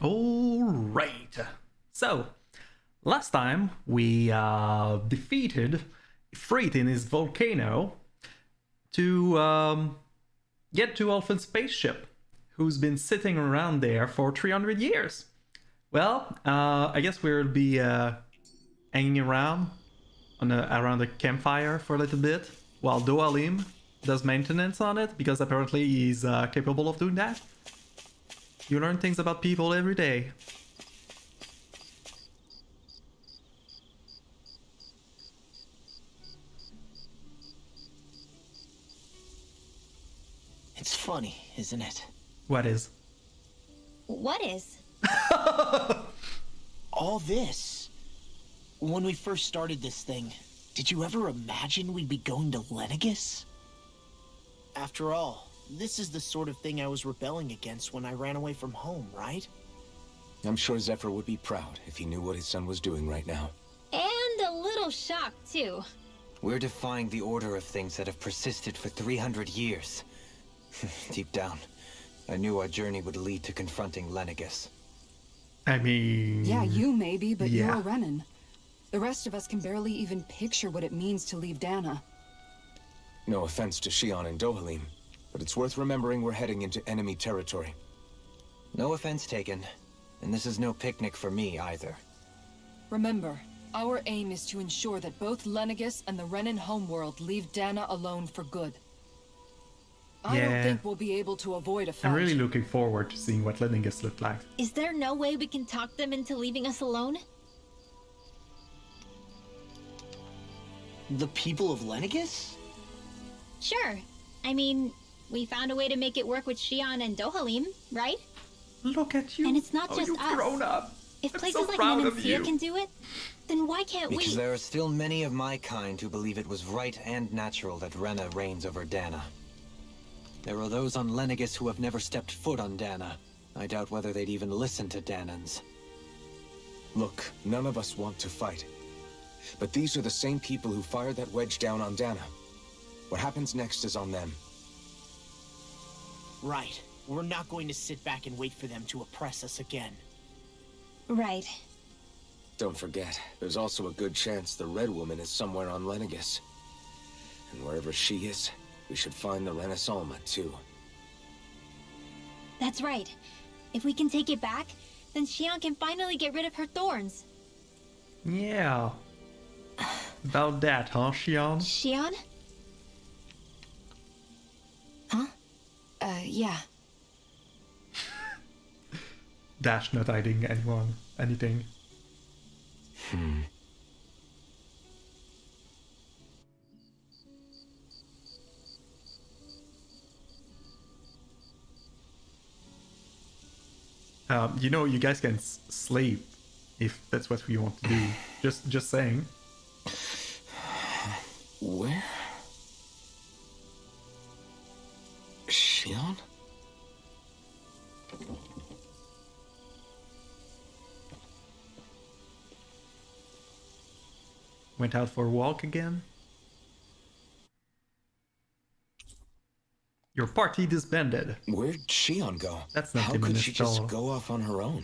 All right. So, last time we defeated Freight in his volcano to get to Alpha's spaceship, who's been sitting around there for 300 years. Well, I guess we'll be hanging around around the campfire for a little bit while Doalim does maintenance on it, because apparently he's capable of doing that. You learn things about people every day. It's funny, isn't it? What is? What is? All this. When we first started this thing, did you ever imagine we'd be going to Lenegis? After all, this is the sort of thing I was rebelling against when I ran away from home, right? I'm sure Zephyr would be proud if he knew what his son was doing right now. And a little shocked, too. We're defying the order of things that have persisted for 300 years. Deep down, I knew our journey would lead to confronting Lenegis. I mean... Yeah, you maybe, but yeah. you're a Renan. The rest of us can barely even picture what it means to leave Dana. No offense to Shion and Dohalim, but it's worth remembering we're heading into enemy territory. No offense taken, and this is no picnic for me either. Remember, our aim is to ensure that both Lenegis and the Renan homeworld leave Dana alone for good. I don't think we'll be able to avoid a fight. I'm really looking forward to seeing what Lenegis look like. Is there no way we can talk them into leaving us alone? The people of Lenegis? Sure. I mean, we found a way to make it work with Shion and Dohalim, right? Look at you. And it's not just you've us. grown up. If I'm places so like proud of Menancia you. can do it, then why can't Because we? there are still many of my kind who believe it was right and natural that Rena reigns over Dana. There are those on Lenegis who have never stepped foot on Dana. I doubt whether they'd even listen to Danans. Look, none of us want to fight. But these are the same people who fired that wedge down on Dana. What happens next is on them. Right. We're not going to sit back and wait for them to oppress us again. Right. Don't forget, there's also a good chance the Red Woman is somewhere on Lenegis. And wherever she is, we should find the Renaissance too. That's right. If we can take it back, then Shion can finally get rid of her thorns. Yeah. About that, huh, Shion? Shion? Huh? Yeah. Dash not hiding anything. You know, you guys can sleep if that's what we want to do. Just saying. Where? Shion? Went out for a walk again. Your party disbanded. Where'd Shion go? That's not How him in could this she just stall. go off on her own?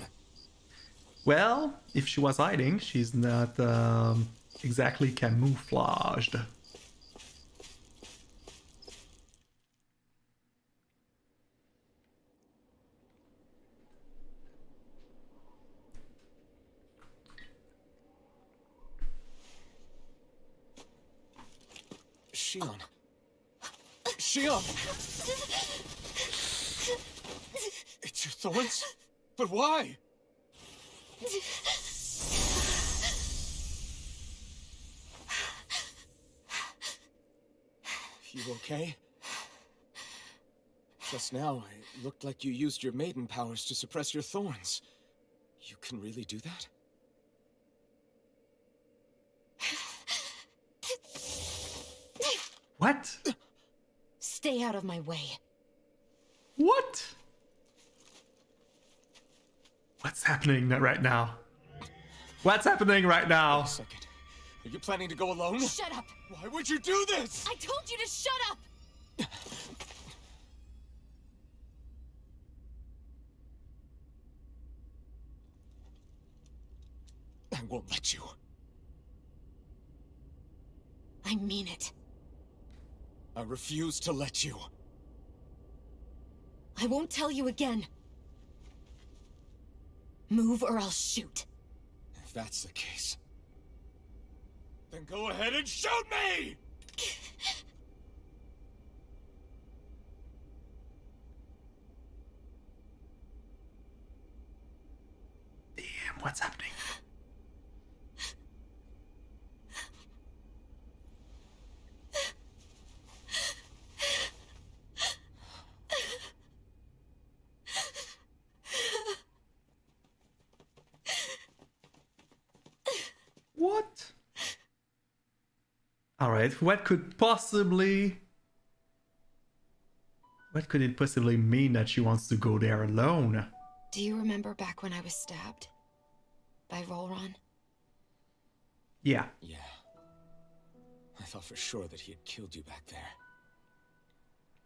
Well, if she was hiding, she's not exactly camouflaged. Shion. Shion! It's your thorns? But why? You okay? Just now, it looked like you used your maiden powers to suppress your thorns. You can really do that? What? Stay out of my way. What? What's happening right now? What's happening right now? Wait a second. Are you planning to go alone? Shut up! Why would you do this? I told you to shut up! won't let you. I mean it. I refuse to let you. I won't tell you again. Move or I'll shoot. If that's the case, then go ahead and shoot me! Damn, what's happening? What? Alright, what could it possibly mean that she wants to go there alone? Do you remember back when I was stabbed? By Rolron? Yeah. Yeah. I thought for sure that he had killed you back there.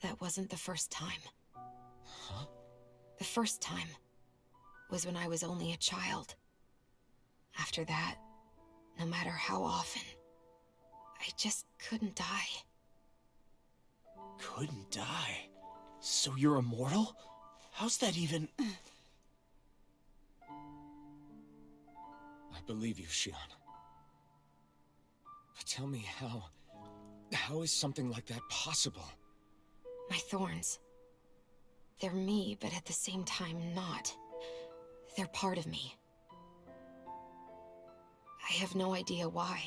That wasn't the first time. Huh? The first time was when I was only a child. After that, no matter how often, I just couldn't die. Couldn't die? So you're immortal? How's that even... I believe you, Shion. But tell me how is something like that possible? My thorns. They're me, but at the same time not. They're part of me. I have no idea why,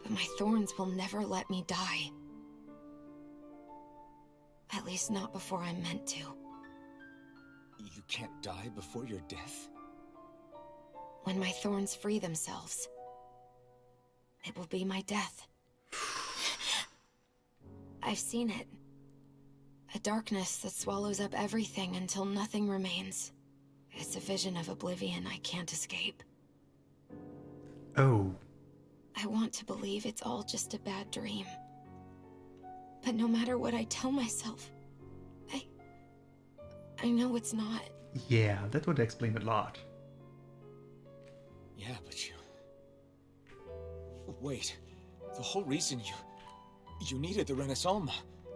but my thorns will never let me die. At least not before I'm meant to. You can't die before your death? When my thorns free themselves, it will be my death. I've seen it. A darkness that swallows up everything until nothing remains. It's a vision of oblivion I can't escape. Oh. I want to believe it's all just a bad dream. But no matter what I tell myself, I know it's not. Yeah, that would explain a lot. Yeah, but you... Wait. The whole reason you needed the Renaissance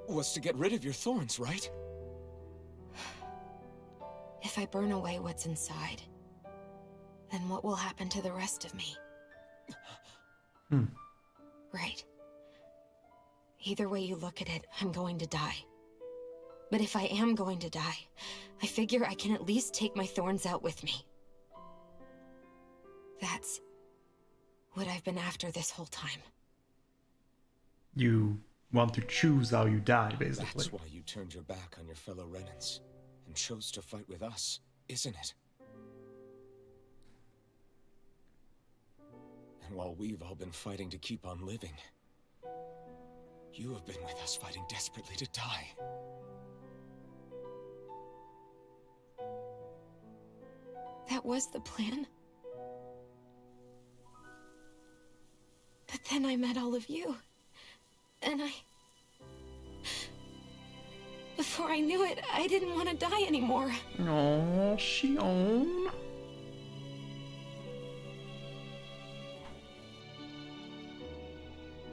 was to get rid of your thorns, right? If I burn away what's inside, then what will happen to the rest of me? Right. Either way you look at it, I'm going to die. But if I am going to die, I figure I can at least take my thorns out with me. That's what I've been after this whole time. You want to choose how you die, basically. That's why you turned your back on your fellow Renans and chose to fight with us, isn't it? And while we've all been fighting to keep on living, you have been with us fighting desperately to die. That was the plan. But then I met all of you. And before I knew it, I didn't want to die anymore. Oh, Shion.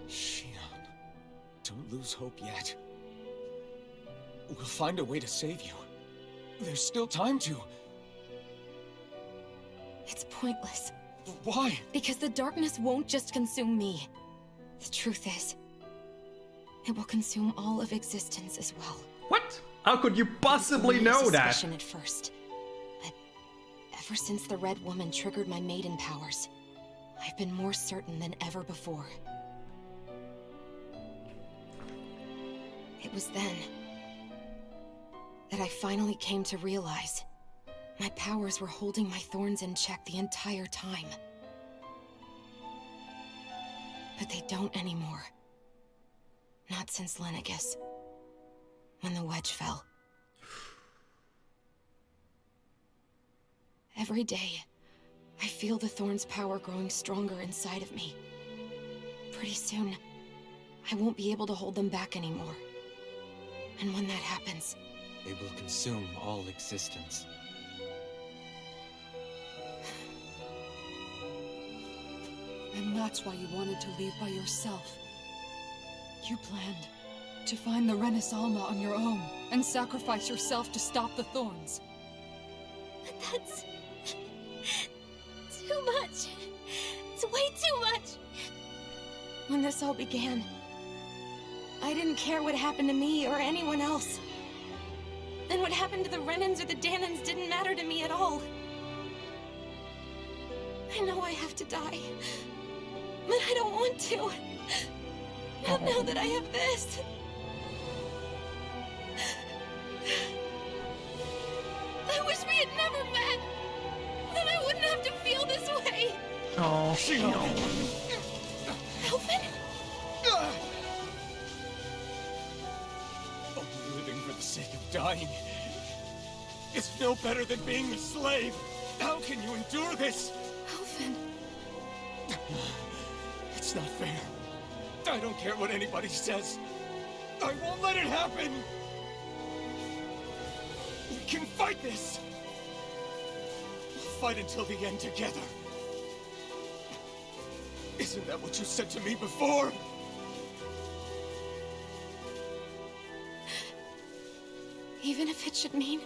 Shion, don't lose hope yet. We'll find a way to save you. There's still time to. It's pointless. Why? Because the darkness won't just consume me. The truth is, it will consume all of existence as well. What? How could you possibly know that? Suspicion at first, but ever since the Red Woman triggered my maiden powers, I've been more certain than ever before. It was then that I finally came to realize my powers were holding my thorns in check the entire time. But they don't anymore. Not since Lenegis, when the wedge fell. Every day, I feel the thorn's power growing stronger inside of me. Pretty soon, I won't be able to hold them back anymore. And when that happens, They will consume all existence. And that's why you wanted to leave by yourself. You planned to find the Renaissance on your own and sacrifice yourself to stop the thorns. But that's... too much. It's way too much. When this all began, I didn't care what happened to me or anyone else. And what happened to the Renans or the Danans didn't matter to me at all. I know I have to die, but I don't want to. Not now that I have this. I wish we had never met. Then I wouldn't have to feel this way. Oh, Alvin? Only living for the sake of dying is no better than being a slave. How can you endure this? Alvin. It's not fair. I don't care what anybody says. I won't let it happen. We can fight this. We'll fight until the end together. Isn't that what you said to me before? Even if it should mean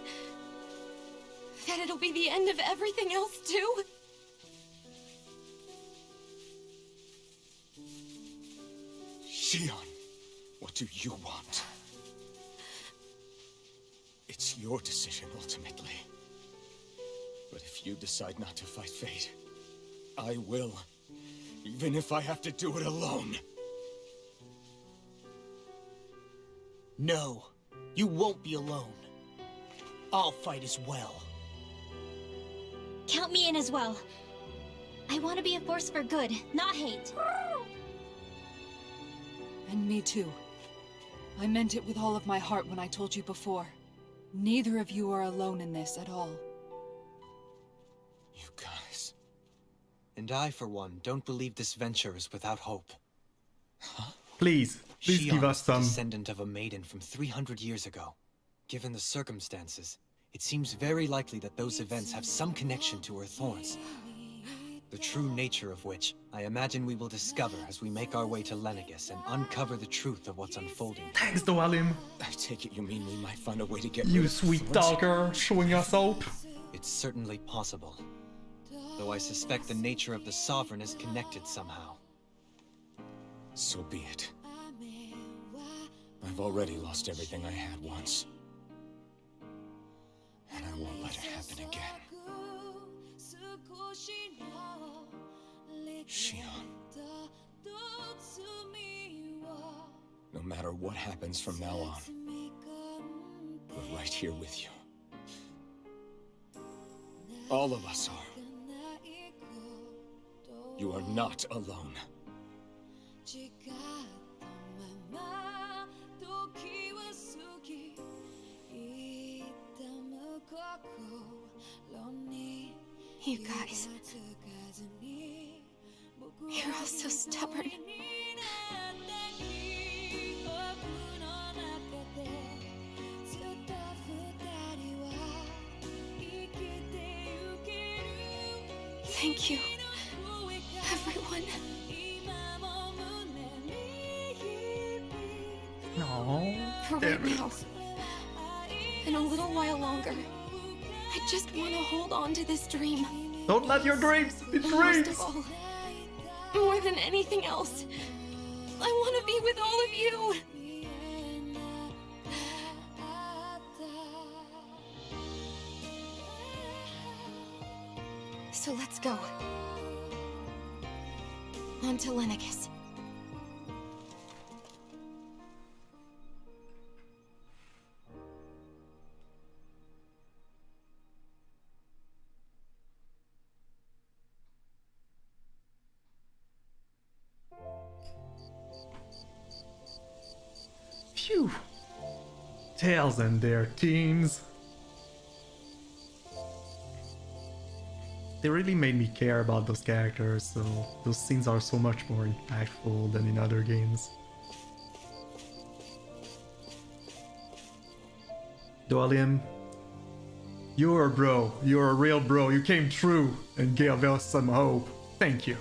that it'll be the end of everything else too? Shion, what do you want? It's your decision ultimately. But if you decide not to fight fate, I will. Even if I have to do it alone. No, you won't be alone. I'll fight as well. Count me in as well. I want to be a force for good, not hate. And me too. I meant it with all of my heart when I told you before. Neither of you are alone in this at all. You guys... And I, for one, don't believe this venture is without hope. please Shion give us is the some. descendant of a maiden from 300 years ago. Given the circumstances, it seems very likely that those events have some connection to her thorns. The true nature of which, I imagine we will discover as we make our way to Lenegis and uncover the truth of what's unfolding. Thanks, Doalim. I take it you mean we might find a way to get You rid of the sweet thorns? talker, showing us hope. It's certainly possible. Though I suspect the nature of the Sovereign is connected somehow. So be it. I've already lost everything I had once. And I won't let it happen again. Shion. No matter what happens from now on, we're right here with you. All of us are. You are not alone. You guys. You're all so stubborn. Thank you, everyone. No. For right now. And a little while longer. I just want to hold on to this dream. Don't let your dreams be And most dreams. of all, more than anything else, I want to be with all of you. So let's go. On to Lenegis. Phew. Tails and their teams. They really made me care about those characters, so those scenes are so much more impactful than in other games. Doalim, you're a bro. You're a real bro. You came through and gave us some hope. Thank you.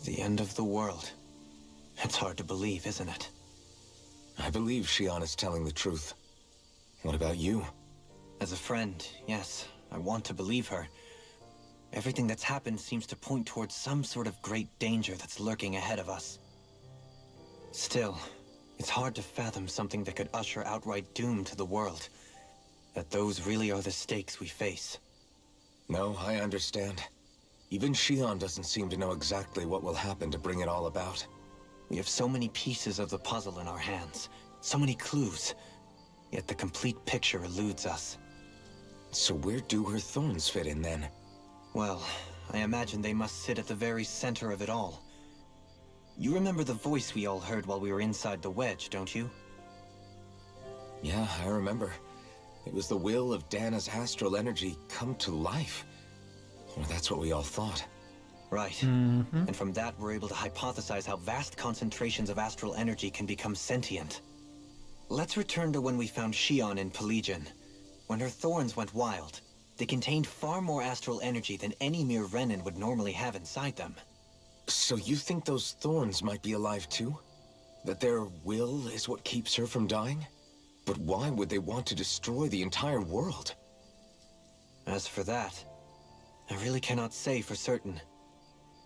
The end of the world. It's hard to believe, isn't it? I believe Shion is telling the truth. What about you? As a friend, yes, I want to believe her. Everything that's happened seems to point towards some sort of great danger that's lurking ahead of us. Still, it's hard to fathom something that could usher outright doom to the world. That those really are the stakes we face. No, I understand. Even Shion doesn't seem to know exactly what will happen to bring it all about. We have so many pieces of the puzzle in our hands, so many clues, yet the complete picture eludes us. So where do her thorns fit in then? Well, I imagine they must sit at the very center of it all. You remember the voice we all heard while we were inside the wedge, don't you? Yeah, I remember. It was the will of Dana's astral energy come to life. Or that's what we all thought. Right. And from that, we're able to hypothesize how vast concentrations of astral energy can become sentient. Let's return to when we found Shion in Pelagian. When her thorns went wild, they contained far more astral energy than any mere Renin would normally have inside them. So you think those thorns might be alive too? That their will is what keeps her from dying? But why would they want to destroy the entire world? As for that, I really cannot say for certain.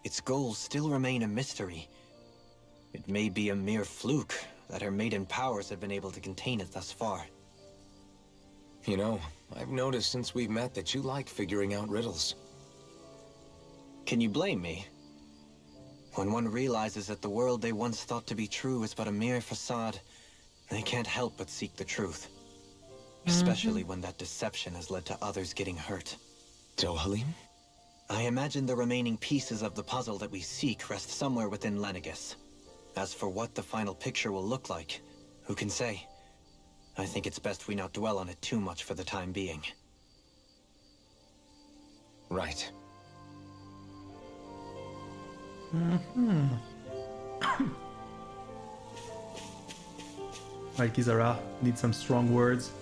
Its goals still remain a mystery. It may be a mere fluke that her maiden powers have been able to contain it thus far. You know, I've noticed since we've met that you like figuring out riddles. Can you blame me? When one realizes that the world they once thought to be true is but a mere facade, they can't help but seek the truth. Especially when that deception has led to others getting hurt. Dohalim? I imagine the remaining pieces of the puzzle that we seek rest somewhere within Lenegis. As for what the final picture will look like, who can say? I think it's best we not dwell on it too much for the time being. Right. Right, Kizara, need some strong words.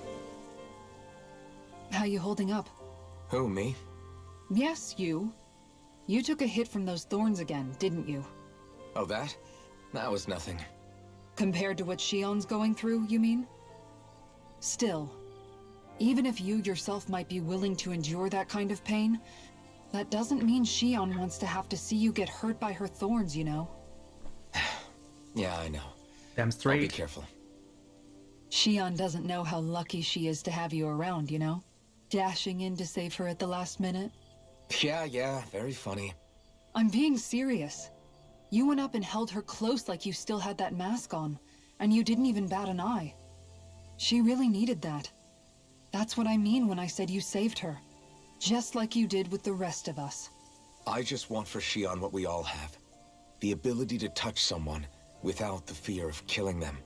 How you holding up? Who, me? Yes, you. You took a hit from those thorns again, didn't you? Oh, that? That was nothing. Compared to what Shion's going through, you mean? Still, even if you yourself might be willing to endure that kind of pain, that doesn't mean Shion wants to have to see you get hurt by her thorns, you know? Yeah, I know. Damn I'll be straight. careful. Shion doesn't know how lucky she is to have you around, you know? Dashing in to save her at the last minute. Yeah, very funny. I'm being serious. You went up and held her close like you still had that mask on, and you didn't even bat an eye. She really needed that. That's what I mean when I said you saved her. Just like you did with the rest of us. I just want for Shion what we all have. The ability to touch someone without the fear of killing them.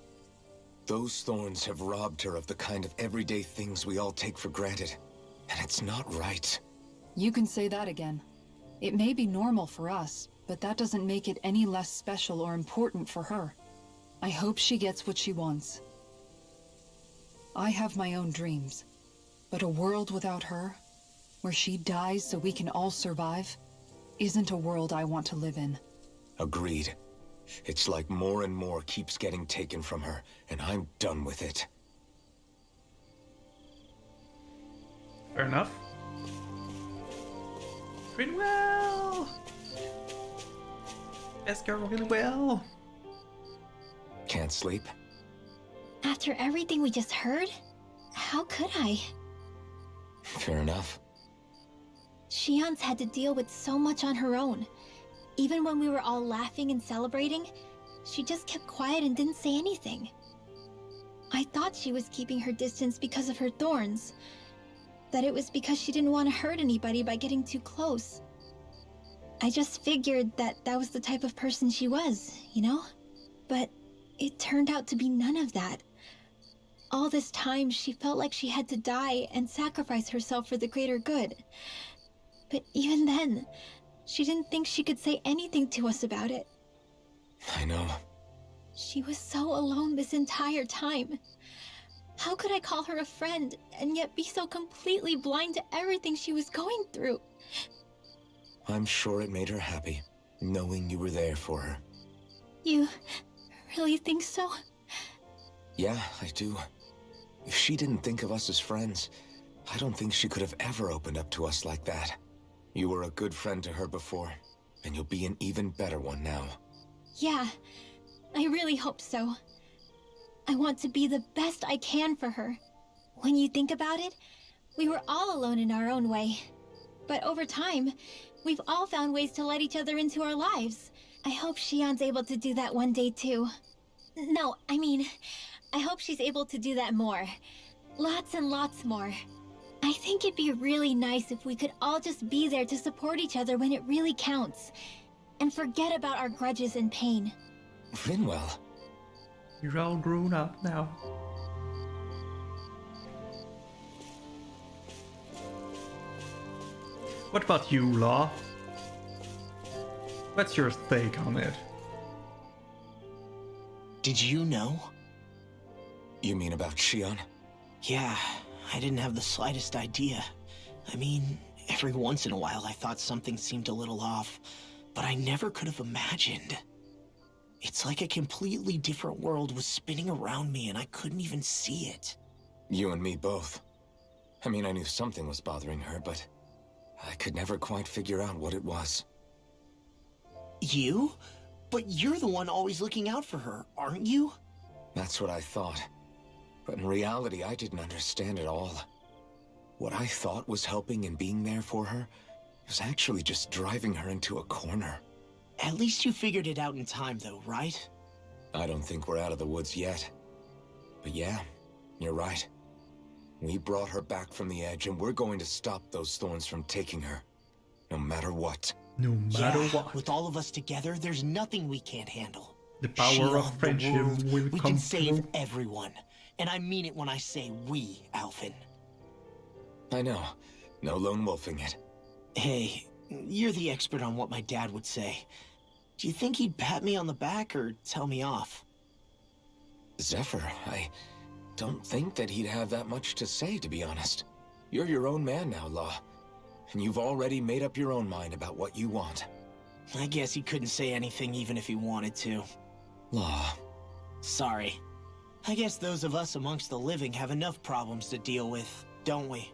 Those thorns have robbed her of the kind of everyday things we all take for granted. And it's not right. You can say that again. It may be normal for us, but that doesn't make it any less special or important for her. I hope she gets what she wants. I have my own dreams, but a world without her, where she dies so we can all survive, isn't a world I want to live in. Agreed. It's like more and more keeps getting taken from her, and I'm done with it. Fair enough. Really well. Best girl, really well. Can't sleep? After everything we just heard, how could I? Fair enough. Shion's had to deal with so much on her own. Even when we were all laughing and celebrating, she just kept quiet and didn't say anything. I thought she was keeping her distance because of her thorns. That it was because she didn't want to hurt anybody by getting too close. I just figured that that was the type of person she was, you know? But it turned out to be none of that. All this time, she felt like she had to die and sacrifice herself for the greater good. But even then, she didn't think she could say anything to us about it. I know. She was so alone this entire time. How could I call her a friend and yet be so completely blind to everything she was going through? I'm sure it made her happy. knowing you were there for her. You really think so? Yeah, I do. If she didn't think of us as friends, I don't think she could have ever opened up to us like that. You were a good friend to her before, and you'll be an even better one now. Yeah, I really hope so. I want to be the best I can for her. When you think about it, we were all alone in our own way. But over time, we've all found ways to let each other into our lives. I hope Shion's able to do that one day too. No, I mean, I hope she's able to do that more. Lots and lots more. I think it'd be really nice if we could all just be there to support each other when it really counts. And forget about our grudges and pain. Rinwell. You're all grown up now. What about you, Law? What's your take on it? Did you know? You mean about Shion? Yeah, I didn't have the slightest idea. I mean, every once in a while I thought something seemed a little off, but I never could have imagined. It's like a completely different world was spinning around me and I couldn't even see it. You and me both. I mean, I knew something was bothering her, but I could never quite figure out what it was. You? But you're the one always looking out for her, aren't you? That's what I thought. But in reality, I didn't understand it all. What I thought was helping and being there for her was actually just driving her into a corner. At least you figured it out in time, though, right? I don't think we're out of the woods yet. But yeah, you're right. We brought her back from the edge, and we're going to stop those thorns from taking her. No matter what. No matter Yeah, what. with all of us together, there's nothing we can't handle. The power Shion, of friendship the world, will we come can save through. everyone. And I mean it when I say we, Alphen. I know. No lone wolfing it. Hey, you're the expert on what my dad would say. Do you think he'd pat me on the back or tell me off? Zephyr, I don't think that he'd have that much to say, to be honest. You're your own man now, Law. And you've already made up your own mind about what you want. I guess he couldn't say anything even if he wanted to. Law. Sorry. I guess those of us amongst the living have enough problems to deal with, don't we?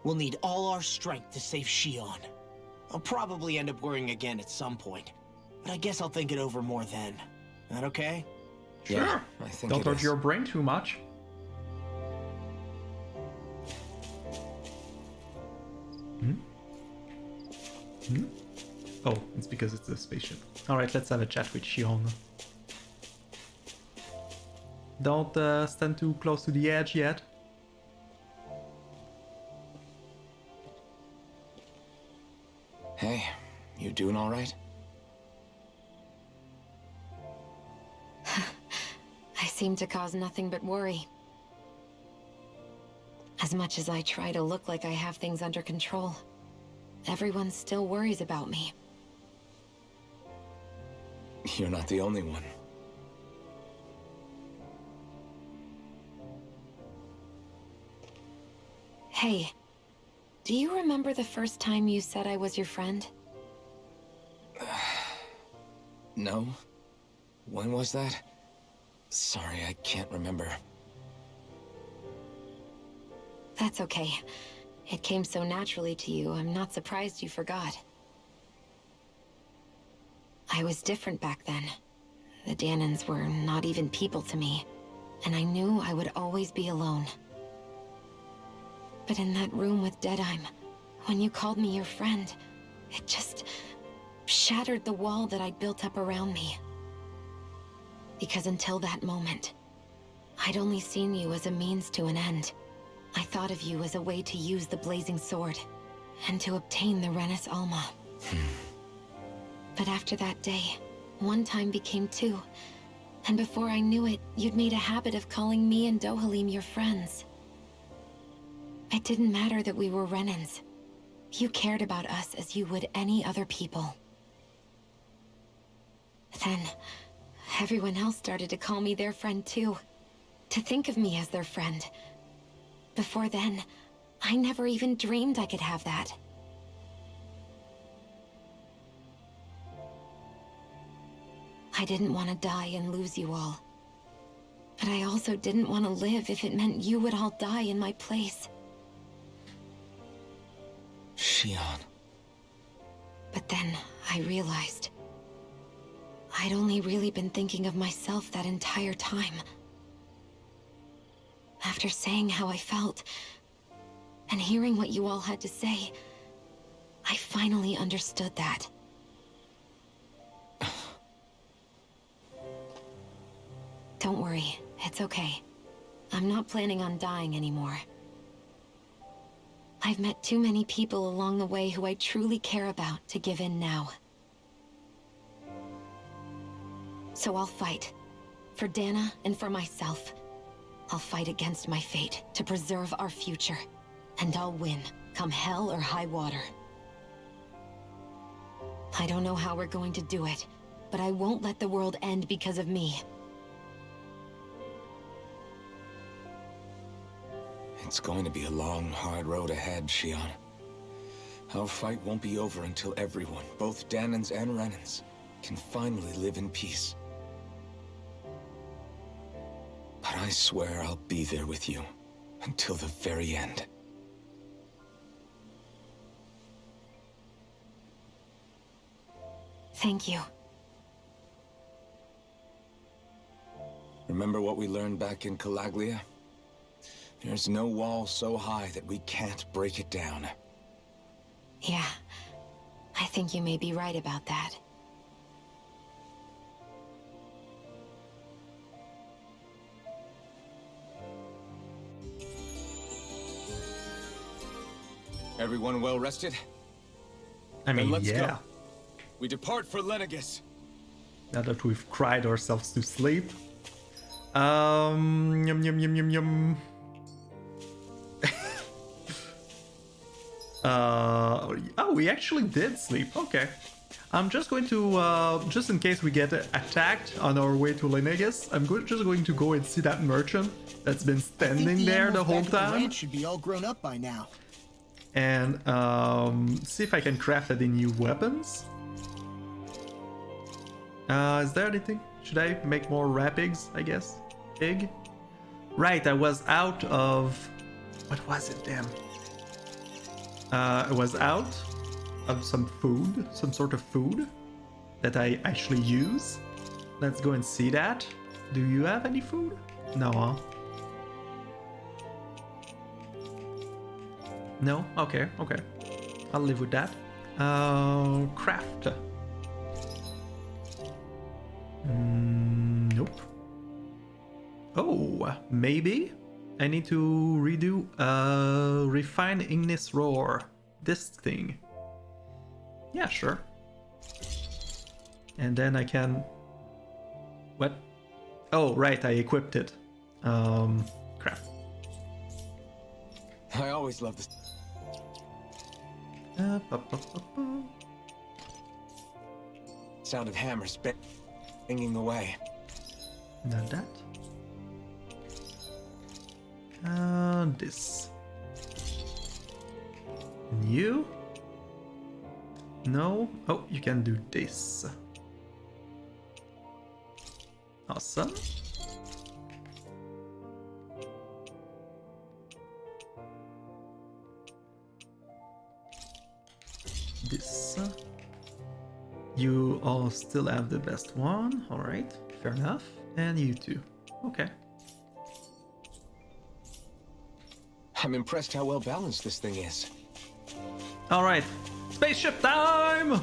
We'll need all our strength to save Shion. I'll probably end up worrying again at some point, but I guess I'll think it over more then. That okay? Sure. Yeah, I think Don't it hurt is. your brain too much. Oh, it's because it's a spaceship. Alright, let's have a chat with Shion. Don't stand too close to the edge yet. Hey, you doing all right? I seem to cause nothing but worry. As much as I try to look like I have things under control, everyone still worries about me. You're not the only one. Hey, do you remember the first time you said I was your friend? No? When was that? Sorry, I can't remember. That's okay. It came so naturally to you, I'm not surprised you forgot. I was different back then. The Danans were not even people to me, and I knew I would always be alone. But in that room with Deadime, when you called me your friend, it just shattered the wall that I'd built up around me. Because until that moment, I'd only seen you as a means to an end. I thought of you as a way to use the blazing sword, and to obtain the Renis Alma. But after that day, one time became two, and before I knew it, you'd made a habit of calling me and Dohalim your friends. It didn't matter that we were Renans. You cared about us as you would any other people. Then, everyone else started to call me their friend too. To think of me as their friend. Before then, I never even dreamed I could have that. I didn't want to die and lose you all. But I also didn't want to live if it meant you would all die in my place. Shion. But then I realized I'd only really been thinking of myself that entire time. After saying how I felt, and hearing what you all had to say, I finally understood that. Don't worry, it's okay. I'm not planning on dying anymore. I've met too many people along the way who I truly care about to give in now. So I'll fight. For Dana and for myself. I'll fight against my fate to preserve our future. And I'll win, come hell or high water. I don't know how we're going to do it, but I won't let the world end because of me. It's going to be a long, hard road ahead, Shion. Our fight won't be over until everyone, both Danans and Renans, can finally live in peace. But I swear I'll be there with you until the very end. Thank you. Remember what we learned back in Calaglia? There's no wall so high that we can't break it down. Yeah, I think you may be right about that. Everyone well rested? I mean, Then let's yeah. go. We depart for Lenegis. Now that we've cried ourselves to sleep. Yum yum yum yum yum. Oh, we actually did sleep. Okay. I'm just going to, just in case we get attacked on our way to Lenegis, just going to go and see that merchant that's been standing there the whole time. Ranch should be all grown up by now. And see if I can craft any new weapons. Is there anything? Should I make more rapids, I guess? Pig? Right, I was out of... What was it, damn? I was out of some food, some sort of food that I actually use. Let's go and see that. Do you have any food? No, huh? No? Okay, okay. I'll live with that. Craft. Nope. Oh, maybe I need to redo refine ignis roar. This thing. Yeah, sure. And then I can... What? Oh, right, I equipped it. Crap. I always love this. Sound of hammers banging away. Not that. This. And you? No? Oh, you can do this. Awesome. This. You all still have the best one. Alright, fair enough. And you too. Okay. I'm impressed how well balanced this thing is. Alright, spaceship time!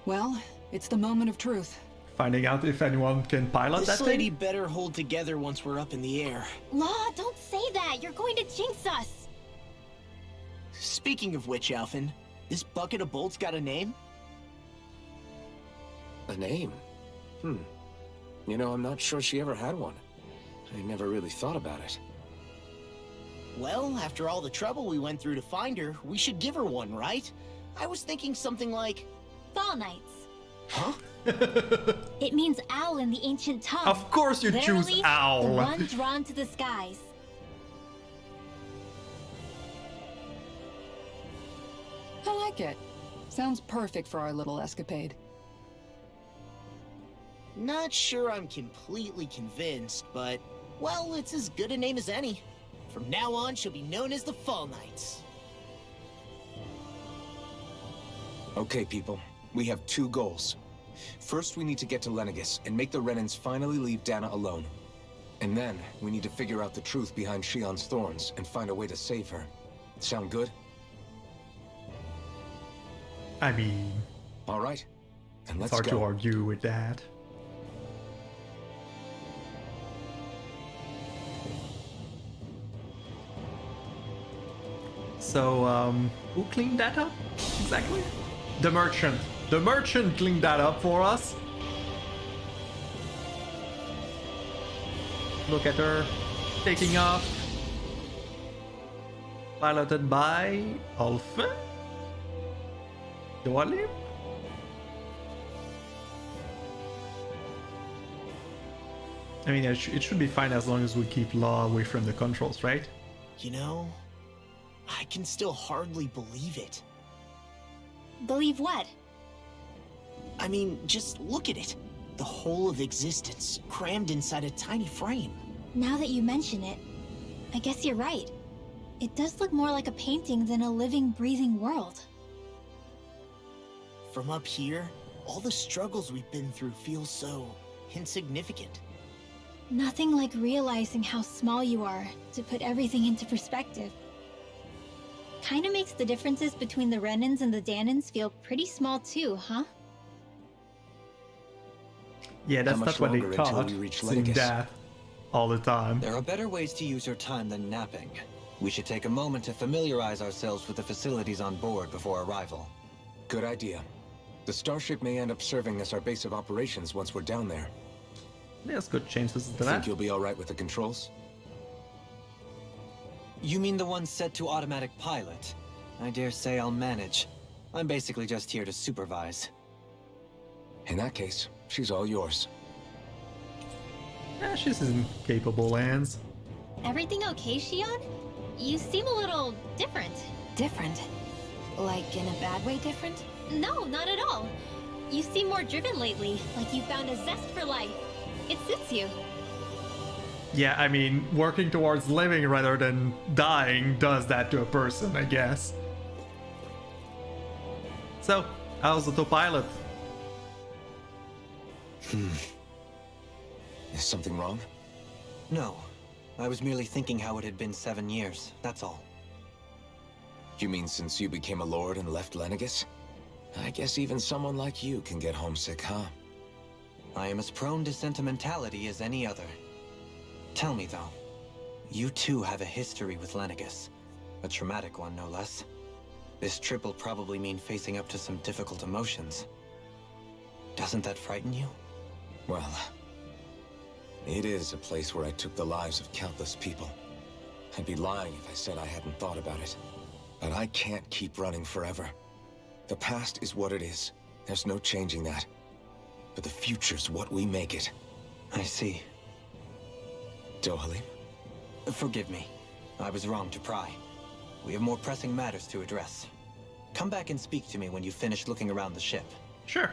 Well, it's the moment of truth. Finding out if anyone can pilot This that lady thing? better hold together once we're up in the air. Law, don't say that! You're going to jinx us! Speaking of which, Alphen, this bucket of bolts got a name? A name? You know, I'm not sure she ever had one. I never really thought about it. Well, after all the trouble we went through to find her, we should give her one, right? I was thinking something like... Fall Knights. Huh? It means owl in the ancient tongue. Of course you choose Literally, owl. the one drawn to the skies. I like it. Sounds perfect for our little escapade. Not sure I'm completely convinced, but, well, it's as good a name as any. From now on, she'll be known as the Fall Knights. Okay, people. We have 2 goals. First, we need to get to Lenegis and make the Renans finally leave Dana alone. And then, we need to figure out the truth behind Shion's thorns and find a way to save her. Sound good? I mean, All right. Then it's let's hard to go. argue with that. So, who cleaned that up exactly? The merchant. The merchant cleaned that up for us. Look at her taking off. Piloted by Alpha? Doalim? I mean, it should be fine as long as we keep Law away from the controls, right? You know, I can still hardly believe it. Believe what? I mean, just look at it. The whole of existence, crammed inside a tiny frame. Now that you mention it, I guess you're right. It does look more like a painting than a living, breathing world. From up here, all the struggles we've been through feel so insignificant. Nothing like realizing how small you are to put everything into perspective. Kinda makes the differences between the Renans and the Danans feel pretty small too, huh? Yeah, that's much not what they longer until taught. we reach Seeing Lenegis? death all the time. There are better ways to use your time than napping. We should take a moment to familiarize ourselves with the facilities on board before arrival. Good idea. The starship may end up serving as our base of operations once we're down there. There's good chances to Think that. you'll be all right with the controls? You mean the one set to automatic pilot? I dare say I'll manage. I'm basically just here to supervise. In that case, she's all yours. She's in capable hands. Everything okay, Shion? You seem a little different. Different? Like in a bad way different? No, not at all. You seem more driven lately, like you found a zest for life. It suits you. Yeah, I mean, working towards living rather than dying does that to a person, I guess. So, how's autopilot? Is something wrong? No. I was merely thinking how it had been 7 years, that's all. You mean since you became a lord and left Lenegis? I guess even someone like you can get homesick, huh? I am as prone to sentimentality as any other. Tell me though, you too have a history with Lenegis. A traumatic one, no less. This trip will probably mean facing up to some difficult emotions. Doesn't that frighten you? Well, it is a place where I took the lives of countless people. I'd be lying if I said I hadn't thought about it. But I can't keep running forever. The past is what it is. There's no changing that. But the future's what we make it. I see. Dohalim? Forgive me. I was wrong to pry. We have more pressing matters to address. Come back and speak to me when you've finished looking around the ship. Sure.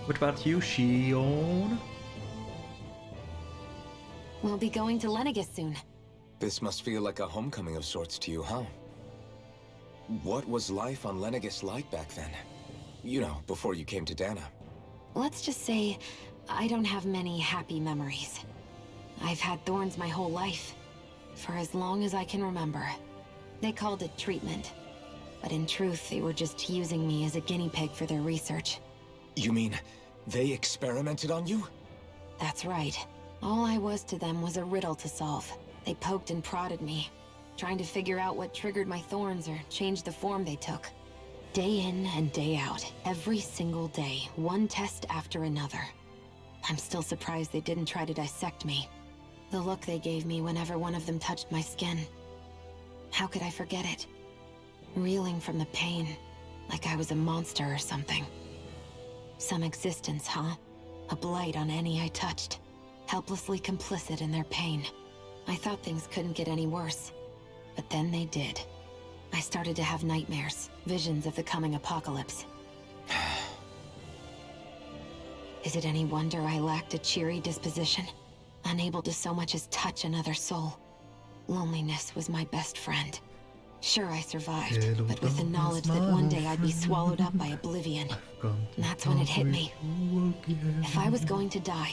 What about you, Shion? We'll be going to Lenegis soon. This must feel like a homecoming of sorts to you, huh? What was life on Lenegis like back then? You know, before you came to Dana. Let's just say, I don't have many happy memories. I've had thorns my whole life, for as long as I can remember. They called it treatment, but in truth, they were just using me as a guinea pig for their research. You mean, they experimented on you? That's right. All I was to them was a riddle to solve. They poked and prodded me, trying to figure out what triggered my thorns or changed the form they took. Day in and day out, every single day, one test after another. I'm still surprised they didn't try to dissect me. The look they gave me whenever one of them touched my skin. How could I forget it? reeling from the pain, like I was a monster or something. Some existence, huh? A blight on any I touched, helplessly complicit in their pain. I thought things couldn't get any worse, but then they did. I started to have nightmares, visions of the coming apocalypse. Is it any wonder I lacked a cheery disposition? Unable to so much as touch another soul. Loneliness was my best friend. Sure, I survived, but with the knowledge that one day I'd be swallowed up by oblivion. That's when it hit me. If I was going to die,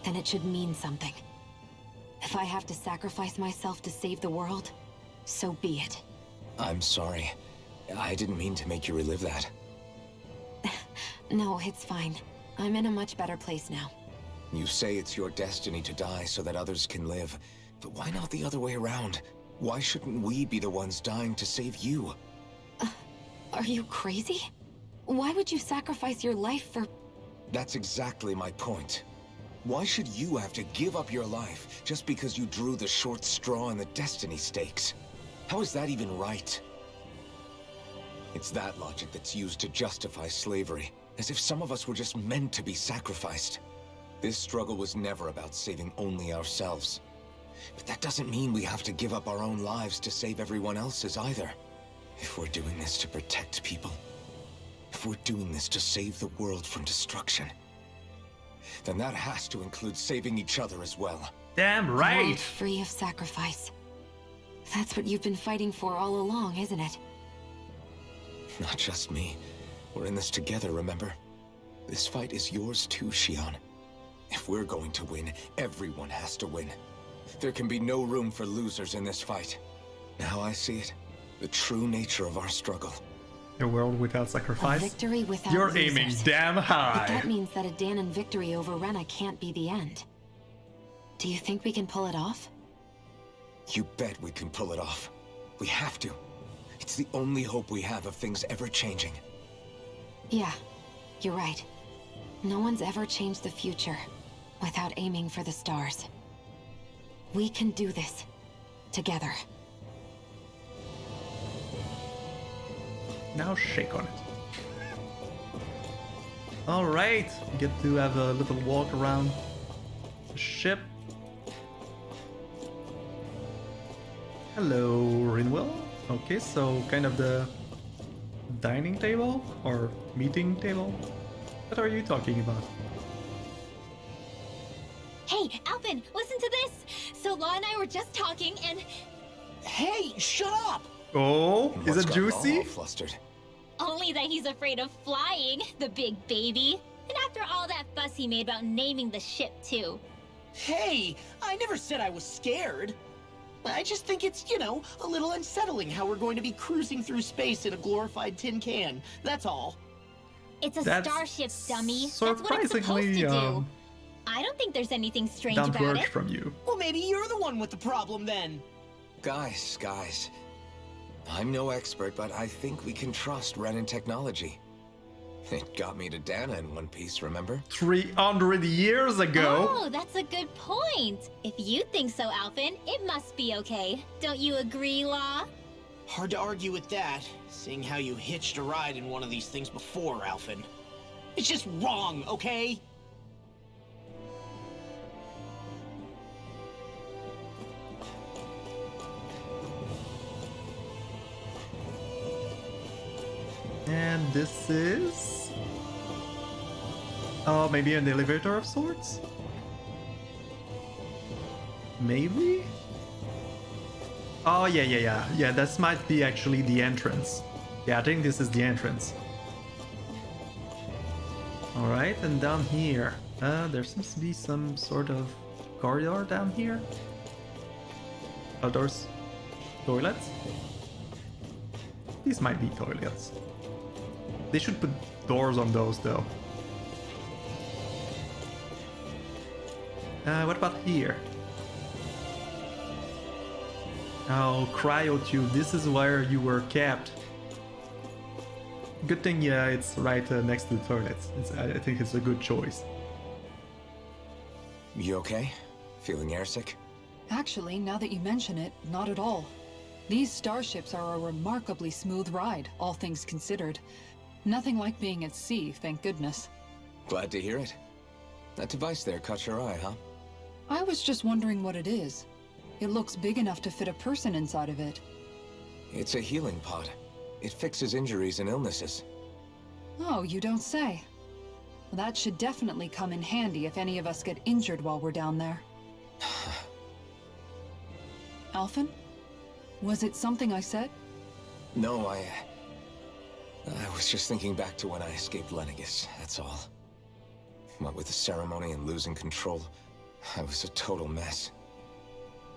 then it should mean something. If I have to sacrifice myself to save the world, so be it. I'm sorry. I didn't mean to make you relive that. No, it's fine. I'm in a much better place now. You say it's your destiny to die so that others can live, but why not the other way around? Why shouldn't we be the ones dying to save you? Are you crazy? Why would you sacrifice your life for... That's exactly my point. Why should you have to give up your life just because you drew the short straw in the destiny stakes? How is that even right? It's that logic that's used to justify slavery, as if some of us were just meant to be sacrificed. This struggle was never about saving only ourselves. But that doesn't mean we have to give up our own lives to save everyone else's either. If we're doing this to protect people, if we're doing this to save the world from destruction, then that has to include saving each other as well. Damn A right! world free of sacrifice. That's what you've been fighting for all along, isn't it? Not just me. We're in this together, remember? This fight is yours too, Shion. If we're going to win, everyone has to win. There can be no room for losers in this fight. Now I see it. The true nature of our struggle. A world without A sacrifice? victory without You're losers. aiming damn But high! that means that a Danon victory over Rena can't be the end. Do you think we can pull it off? You bet we can pull it off. We have to. It's the only hope we have of things ever changing. Yeah, you're right. No one's ever changed the future without aiming for the stars. We can do this. Together. Now shake on it. Alright, we get to have a little walk around the ship. Hello, Rinwell. Okay, so kind of the dining table or meeting table? What are you talking about? Hey, Alpin, listen to this! So Law and I were just talking and... Hey, shut up! Oh, is What's it got juicy? all flustered? Only that he's afraid of flying, the big baby. And after all that fuss he made about naming the ship, too. Hey, I never said I was scared. I just think it's, a little unsettling how we're going to be cruising through space in a glorified tin can. That's all. It's a That's starship, dummy. That's what it's supposed to surprisingly, do. I don't think there's anything strange down to about earth it. from you. Well, maybe you're the one with the problem then. Guys. I'm no expert, but I think we can trust Renan technology. It got me to Dana in one piece, remember? 300 years ago? Oh, that's a good point. If you think so, Alpin, it must be okay. Don't you agree, Law? Hard to argue with that, seeing how you hitched a ride in one of these things before, Alphin. It's just wrong, okay? And this is... Oh, maybe an elevator of sorts? Maybe? Oh, yeah. Yeah, this might be actually the entrance. Yeah, I think this is the entrance. Alright, and down here. There seems to be some sort of corridor down here. Oh, there's toilets? These might be toilets. They should put doors on those, though. What about here? Oh, cryotube. This is where you were kept. Good thing, yeah, it's right next to the toilets. I think it's a good choice. You okay? Feeling airsick? Actually, now that you mention it, not at all. These starships are a remarkably smooth ride, all things considered. Nothing like being at sea, thank goodness. Glad to hear it. That device there caught your eye, huh? I was just wondering what it is. It looks big enough to fit a person inside of it. It's a healing pod. It fixes injuries and illnesses. Oh, you don't say. Well, that should definitely come in handy if any of us get injured while we're down there. Alphen? Was it something I said? No, I was just thinking back to when I escaped Lenegis, that's all. What with the ceremony and losing control, I was a total mess.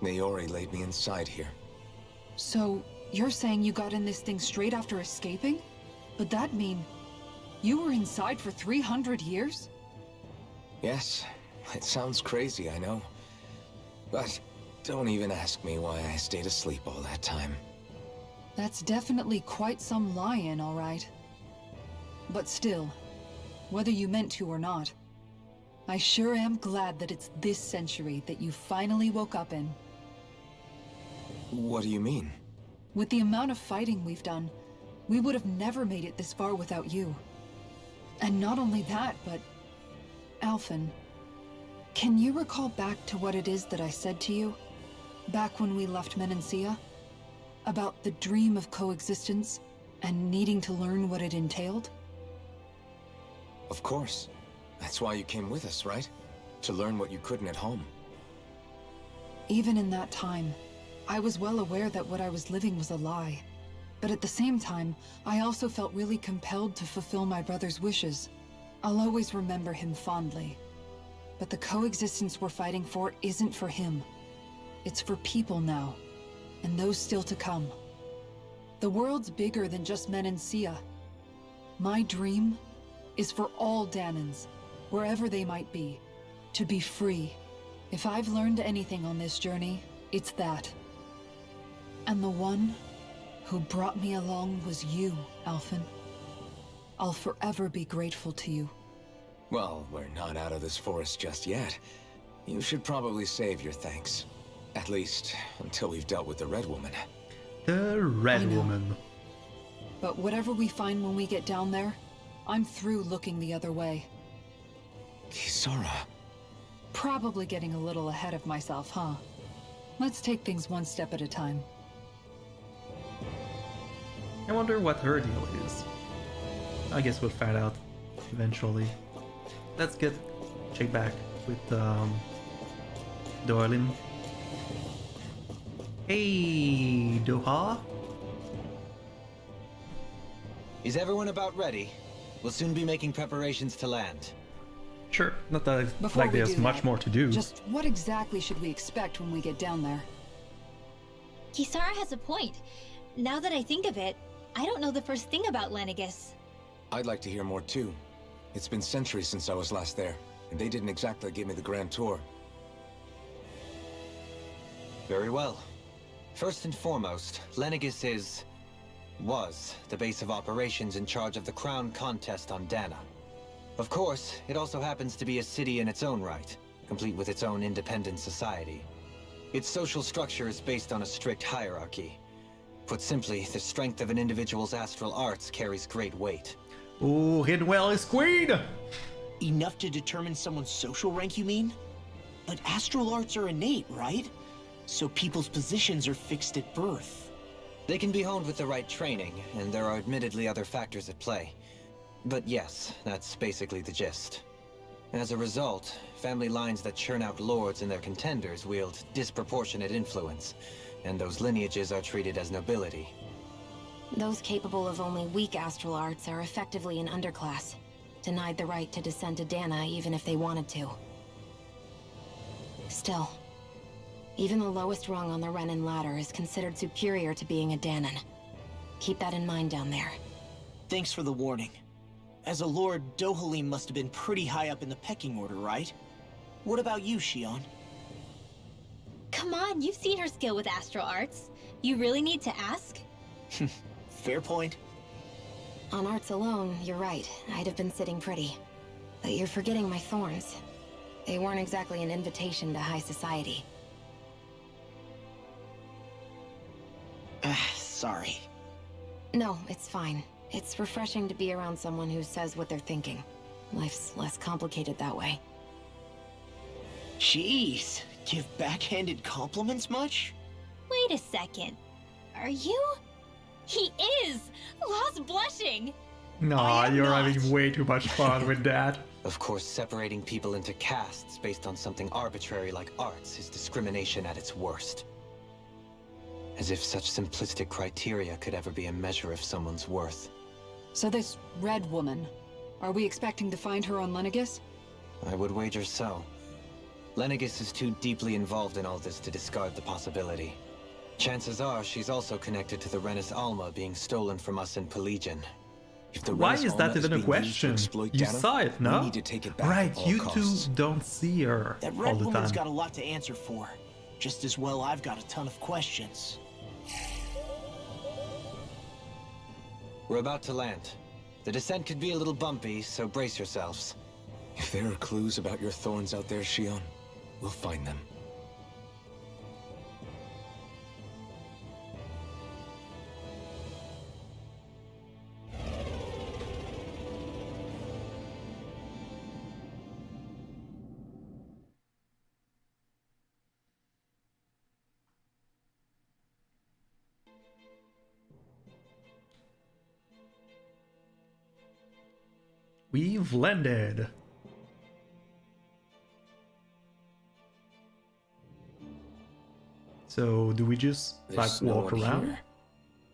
Naori laid me inside here. So, you're saying you got in this thing straight after escaping? But that mean you were inside for 300 years? Yes, it sounds crazy, I know. But don't even ask me why I stayed asleep all that time. That's definitely quite some lie-in, all right. But still, whether you meant to or not, I sure am glad that it's this century that you finally woke up in. What do you mean? With the amount of fighting we've done, we would have never made it this far without you. And not only that, but... Alphen, can you recall back to what it is that I said to you? Back when we left Menancia? About the dream of coexistence, and needing to learn what it entailed? Of course. That's why you came with us, right? To learn what you couldn't at home. Even in that time, I was well aware that what I was living was a lie. But at the same time, I also felt really compelled to fulfill my brother's wishes. I'll always remember him fondly. But the coexistence we're fighting for isn't for him. It's for people now, and those still to come. The world's bigger than just Menancia. My dream is for all Danans, wherever they might be, to be free. If I've learned anything on this journey, it's that. And the one who brought me along was you, Alphen. I'll forever be grateful to you. Well, we're not out of this forest just yet. You should probably save your thanks. At least, until we've dealt with the Red Woman. The Red Woman. But whatever we find when we get down there, I'm through looking the other way. Kisara. Probably getting a little ahead of myself, huh? Let's take things one step at a time. I wonder what her deal is. I guess we'll find out eventually. Let's check back with Doylin. Hey, Doha. Is everyone about ready? We'll soon be making preparations to land. Sure, not that Before like we there's do much that, more to do. Just what exactly should we expect when we get down there? Kisara has a point. Now that I think of it, I don't know the first thing about Lenegis. I'd like to hear more too. It's been centuries since I was last there, and they didn't exactly give me the grand tour. Very well. First and foremost, Lenegis was the base of operations in charge of the crown contest on Dana. Of course, it also happens to be a city in its own right, complete with its own independent society. Its social structure is based on a strict hierarchy. Put simply, the strength of an individual's astral arts carries great weight. Ooh, Hidwell is queen! Enough to determine someone's social rank, you mean? But astral arts are innate, right? So people's positions are fixed at birth. They can be honed with the right training, and there are admittedly other factors at play. But yes, that's basically the gist. As a result, family lines that churn out lords and their contenders wield disproportionate influence, and those lineages are treated as nobility. Those capable of only weak astral arts are effectively an underclass, denied the right to descend to Dana even if they wanted to. Still, even the lowest rung on the Renin ladder is considered superior to being a Danan. Keep that in mind down there. Thanks for the warning. As a lord, Dohalim must have been pretty high up in the pecking order, right? What about you, Shion? Come on, you've seen her skill with astral arts. You really need to ask? Fair point. On arts alone, you're right. I'd have been sitting pretty. But you're forgetting my thorns. They weren't exactly an invitation to high society. sorry. No, it's fine. It's refreshing to be around someone who says what they're thinking. Life's less complicated that way. Jeez, give backhanded compliments much? Wait a second. Are you? He is! Law's blushing! Nah, am you're not. having way too much fun with that. Of course, separating people into castes based on something arbitrary like arts is discrimination at its worst. As if such simplistic criteria could ever be a measure of someone's worth. So this red woman, are we expecting to find her on Lenegis? I would wager so. Lenegis is too deeply involved in all this to discard the possibility. Chances are she's also connected to the Renis Alma being stolen from us in Pelegion. If the Why Renis is that Alma even a being used to question? exploit You data, saw it, no? We need to take it back Right, at all you costs. two don't see her That all red the woman's time. got a lot to answer for. Just as well I've got a ton of questions. We're about to land. The descent could be a little bumpy, so brace yourselves. If there are clues about your thorns out there, Shion, we'll find them. We've landed. So, do we just, There's like, no walk one around? here.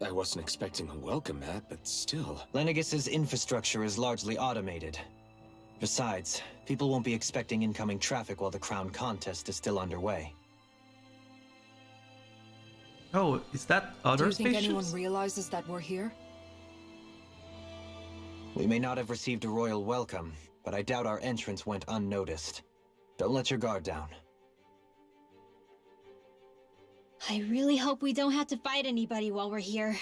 I wasn't expecting a welcome mat, but still. Lenegis's infrastructure is largely automated. Besides, people won't be expecting incoming traffic while the crown contest is still underway. Oh, is that Do other you think anyone spaceships? realizes that we're here? We may not have received a royal welcome, but I doubt our entrance went unnoticed. Don't let your guard down. I really hope we don't have to fight anybody while we're here.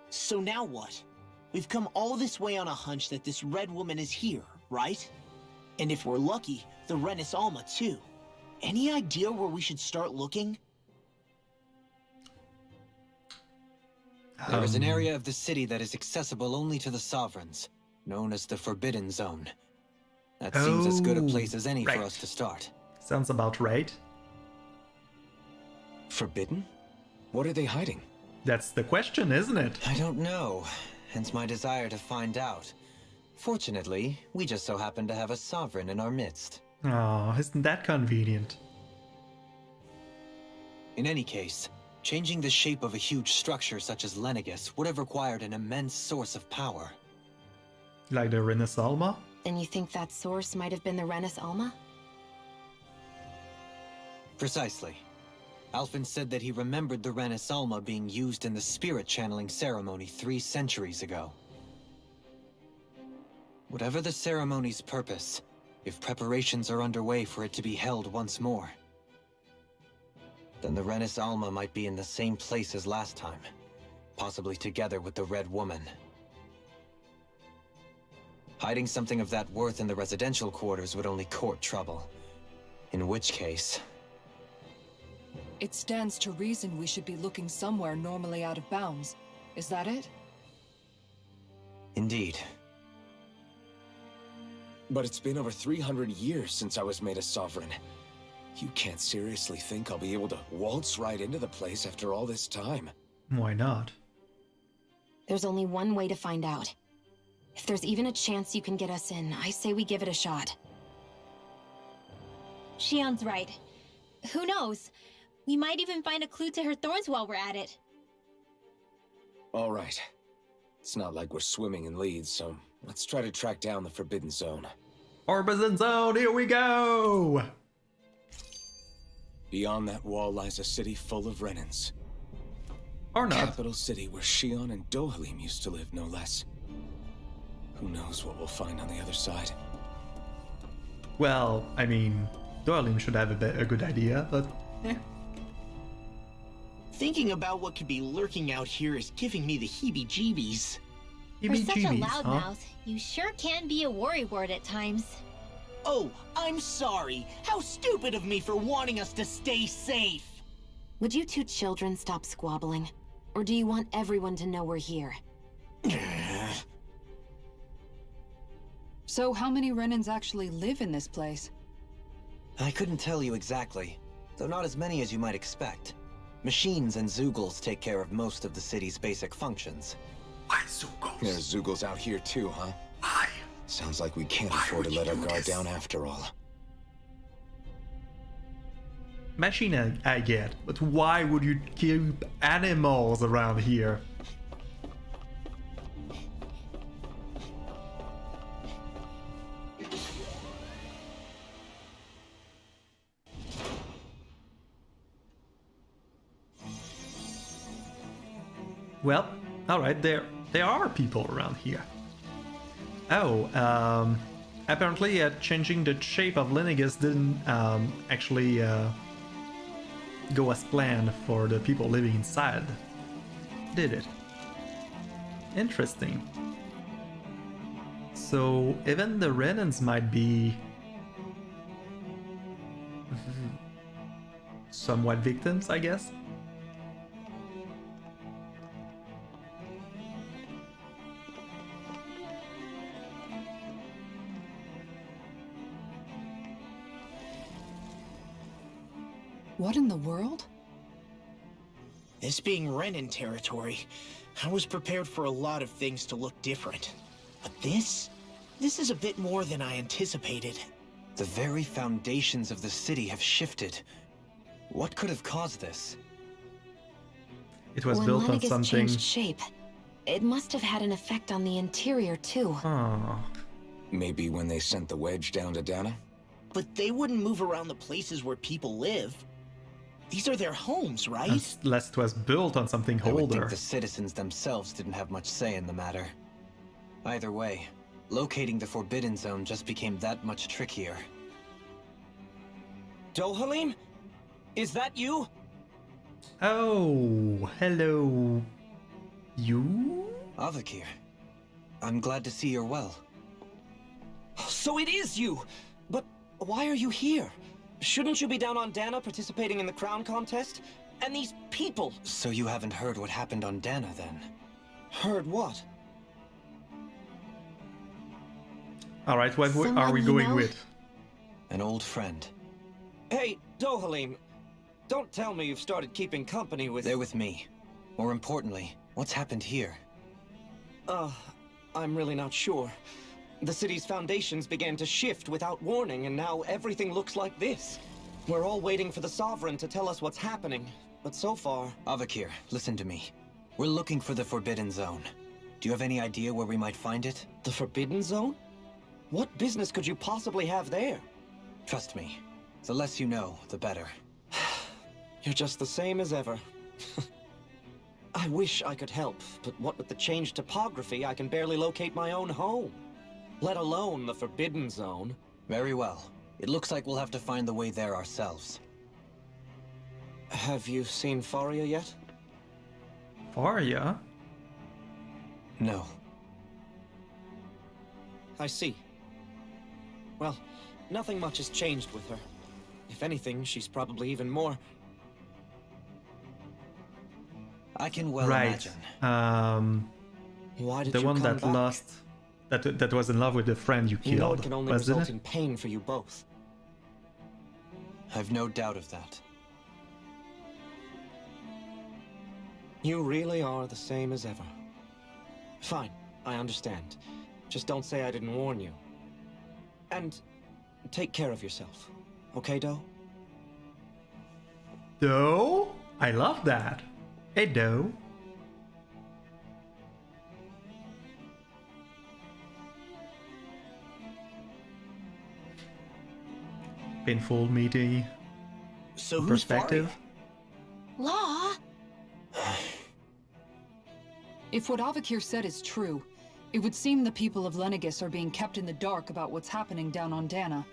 So now what? We've come all this way on a hunch that this red woman is here, right? And if we're lucky, the Renis Alma too. Any idea where we should start looking? There is an area of the city that is accessible only to the sovereigns, known as the Forbidden Zone. That seems as good a place as any right. for us to start. Sounds about right. Forbidden? What are they hiding? That's the question, isn't it? I don't know, hence my desire to find out. Fortunately, we just so happen to have a sovereign in our midst. Oh, isn't that convenient? In any case, changing the shape of a huge structure such as Lenegis would have required an immense source of power. Like the Renis Alma? Then you think that source might have been the Renis Alma? Precisely. Alphen said that he remembered the Renis Alma being used in the spirit channeling ceremony 3 centuries ago. Whatever the ceremony's purpose, if preparations are underway for it to be held once more, then the Renis Alma might be in the same place as last time, possibly together with the Red Woman. Hiding something of that worth in the residential quarters would only court trouble. In which case... It stands to reason we should be looking somewhere normally out of bounds. Is that it? Indeed. But it's been over 300 years since I was made a sovereign. You can't seriously think I'll be able to waltz right into the place after all this time. Why not? There's only one way to find out. If there's even a chance you can get us in, I say we give it a shot. Shion's right. Who knows? We might even find a clue to her thorns while we're at it. All right. It's not like we're swimming in leads, so let's try to track down the Forbidden Zone. Forbidden Zone, here we go! Beyond that wall lies a city full of Renans. Or not. Capital city where Shion and Dohalim used to live, no less. Who knows what we'll find on the other side? Well, I mean, Dohalim should have a good idea, but Thinking about what could be lurking out here is giving me the heebie-jeebies. For such a heebie-jeebies, loudmouth, you sure can be a worrywart at times. Oh, I'm sorry. How stupid of me for wanting us to stay safe. Would you two children stop squabbling? Or do you want everyone to know we're here? So how many Renans actually live in this place? I couldn't tell you exactly, though not as many as you might expect. Machines and Zeugles take care of most of the city's basic functions. Why Zugos? There's Zeugles out here too, huh? Why? Sounds like we can't Why afford to would you let our do guard this? down after all. Machine I get, but why would you keep animals around here? Well, alright, there are people around here. Oh, apparently changing the shape of Lenegis didn't actually go as planned for the people living inside, did it? Interesting. So even the Renans might be somewhat victims, I guess. What in the world? This being Renan territory, I was prepared for a lot of things to look different. But this is a bit more than I anticipated. The very foundations of the city have shifted. What could have caused this? It was When built on Lenegis something. changed shape, it must have had an effect on the interior too. Oh, Maybe when they sent the wedge down to Dana? But they wouldn't move around the places where people live. These are their homes, right? unless it was built on something I would older. think the citizens themselves didn't have much say in the matter. Either way, locating the Forbidden Zone just became that much trickier. Dohalim? Is that you? Oh, hello. You? Avakir, I'm glad to see you're well. So it is you! But why are you here? Shouldn't you be down on Dana participating in the crown contest? And these people! So you haven't heard what happened on Dana, then? Heard what? Alright, what are Someone we you going know? with? An old friend. Hey, Dohalim, don't tell me you've started keeping company with... They're with me. More importantly, what's happened here? I'm really not sure. The city's foundations began to shift without warning, and now everything looks like this. We're all waiting for the Sovereign to tell us what's happening, but so far... Avakir, listen to me. We're looking for the Forbidden Zone. Do you have any idea where we might find it? The Forbidden Zone? What business could you possibly have there? Trust me. The less you know, the better. You're just the same as ever. I wish I could help, but what with the changed topography, I can barely locate my own home. Let alone the Forbidden Zone. Very well. It looks like we'll have to find the way there ourselves. Have you seen Faria yet? Faria? No. I see. Well, nothing much has changed with her. If anything, she's probably even more... I can well Right. imagine. Why did The you one come that back? lost... That was in love with the friend you You know killed, it can only wasn't result it? in pain for you both. I've no doubt of that. You really are the same as ever. Fine, I understand. Just don't say I didn't warn you. And take care of yourself. Okay, Doe? Doe? I love that. Hey, Doe. Painful meeting So who's perspective. Law? If what Avakir said is true, it would seem the people of Lenegis are being kept in the dark about what's happening down on Dana.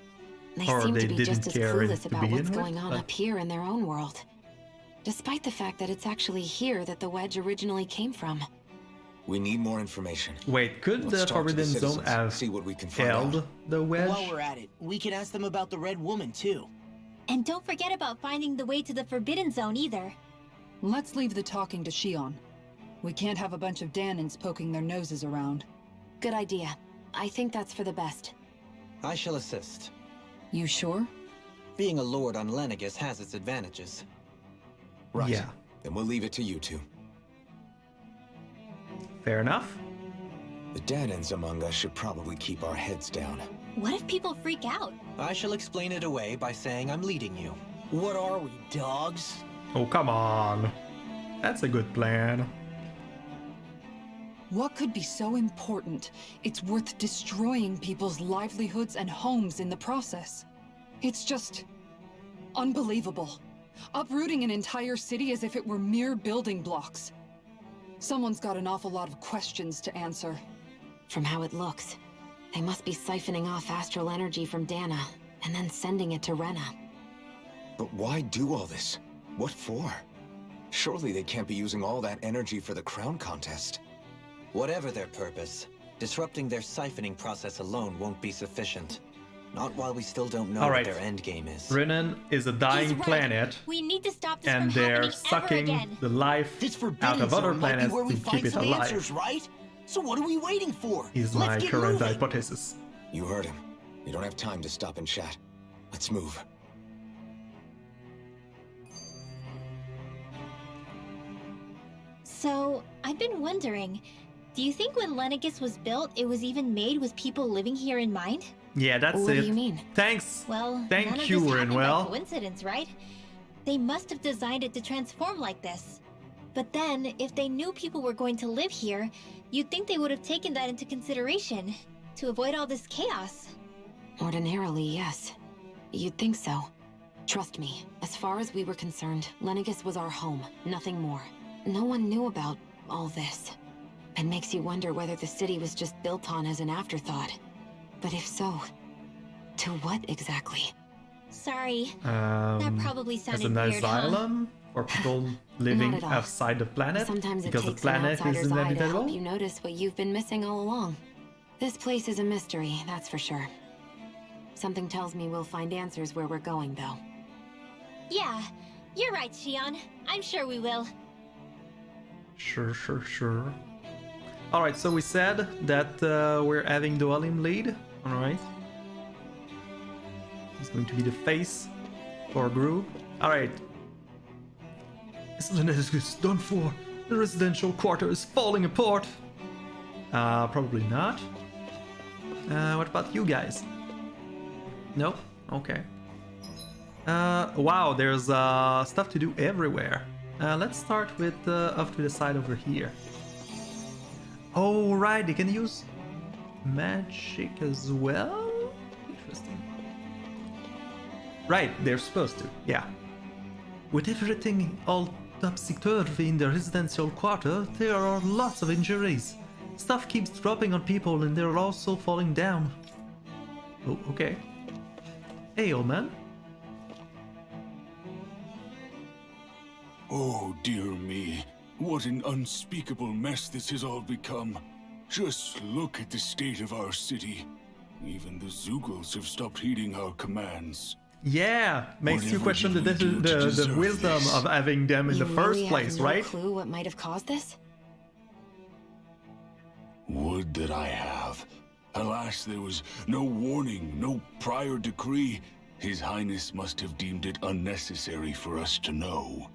They Or seem they to be just didn't as care in- clueless to about begin what's with, going on but- up here in their own world. Despite the fact that it's actually here that the wedge originally came from. We need more information. Wait, could Let's the talk to Forbidden Zone citizens, have see what we can find held out. the wedge? While we're at it, we can ask them about the Red Woman too. And don't forget about finding the way to the Forbidden Zone either. Let's leave the talking to Shion. We can't have a bunch of Danins poking their noses around. Good idea. I think that's for the best. I shall assist. You sure? Being a lord on Lenegis has its advantages. Right. Yeah. Then we'll leave it to you two. Fair enough. The Danins among us should probably keep our heads down. What if people freak out? I shall explain it away by saying I'm leading you. What are we, dogs? Oh, come on. That's a good plan. What could be so important? It's worth destroying people's livelihoods and homes in the process. It's just unbelievable. Uprooting an entire city as if it were mere building blocks. Someone's got an awful lot of questions to answer. From how it looks, they must be siphoning off astral energy from Dana, and then sending it to Rena. But why do all this? What for? Surely they can't be using all that energy for the crown contest. Whatever their purpose, disrupting their siphoning process alone won't be sufficient. Not while we still don't know what their endgame is. Renan is a dying He's right. planet, We need to stop this and from they're happening ever sucking again. the life This out Forbidden of other Zone might be planets where we to keep find it some alive. answers, right? So what are we waiting for? Is Let's my get current moving. hypothesis. You heard him. We don't have time to stop and chat. Let's move. So, I've been wondering, do you think when Lenegis was built, it was even made with people living here in mind? Yeah, that's What it. do you mean? Thanks. Well, none Thank of you, this happened by Rinwell. coincidence, right? They must have designed it to transform like this. But then, if they knew people were going to live here, you'd think they would have taken that into consideration to avoid all this chaos. Ordinarily, yes. You'd think so. Trust me, as far as we were concerned, Lenegis was our home, nothing more. No one knew about all this. It makes you wonder whether the city was just built on as an afterthought. But if so, to what exactly? Sorry, that probably As sounded an weird, huh? asylum for people living Not at all. outside the planet? Sometimes it Because the takes an planet is outsider's eye to help inevitable? you notice what you've been missing all along. This place is a mystery, that's for sure. Something tells me we'll find answers where we're going, though. Yeah, you're right, Shion. I'm sure we will. Sure. Alright, so we said that we're having Dualim lead. Alright. He's going to be the face for our group. Alright. Is Lenegis done for? The residential quarter is falling apart. Probably not. What about you guys? No? Okay. Wow, there's stuff to do everywhere. Let's start with off to the side over here. Oh, right, they can use magic as well? Interesting. Right, they're supposed to, yeah. With everything all topsy-turvy in the residential quarter, there are lots of injuries. Stuff keeps dropping on people and they're also falling down. Oh, okay. Hey, old man. Oh, dear me. What an unspeakable mess this has all become. Just look at the state of our city. Even the Zeugles have stopped heeding our commands. Yeah, makes you Whatever question did we do to the deserve wisdom this? of having them in the You first really place, have no right? clue what might have caused this? Would that I have. Alas, there was no warning, no prior decree. His Highness must have deemed it unnecessary for us to know.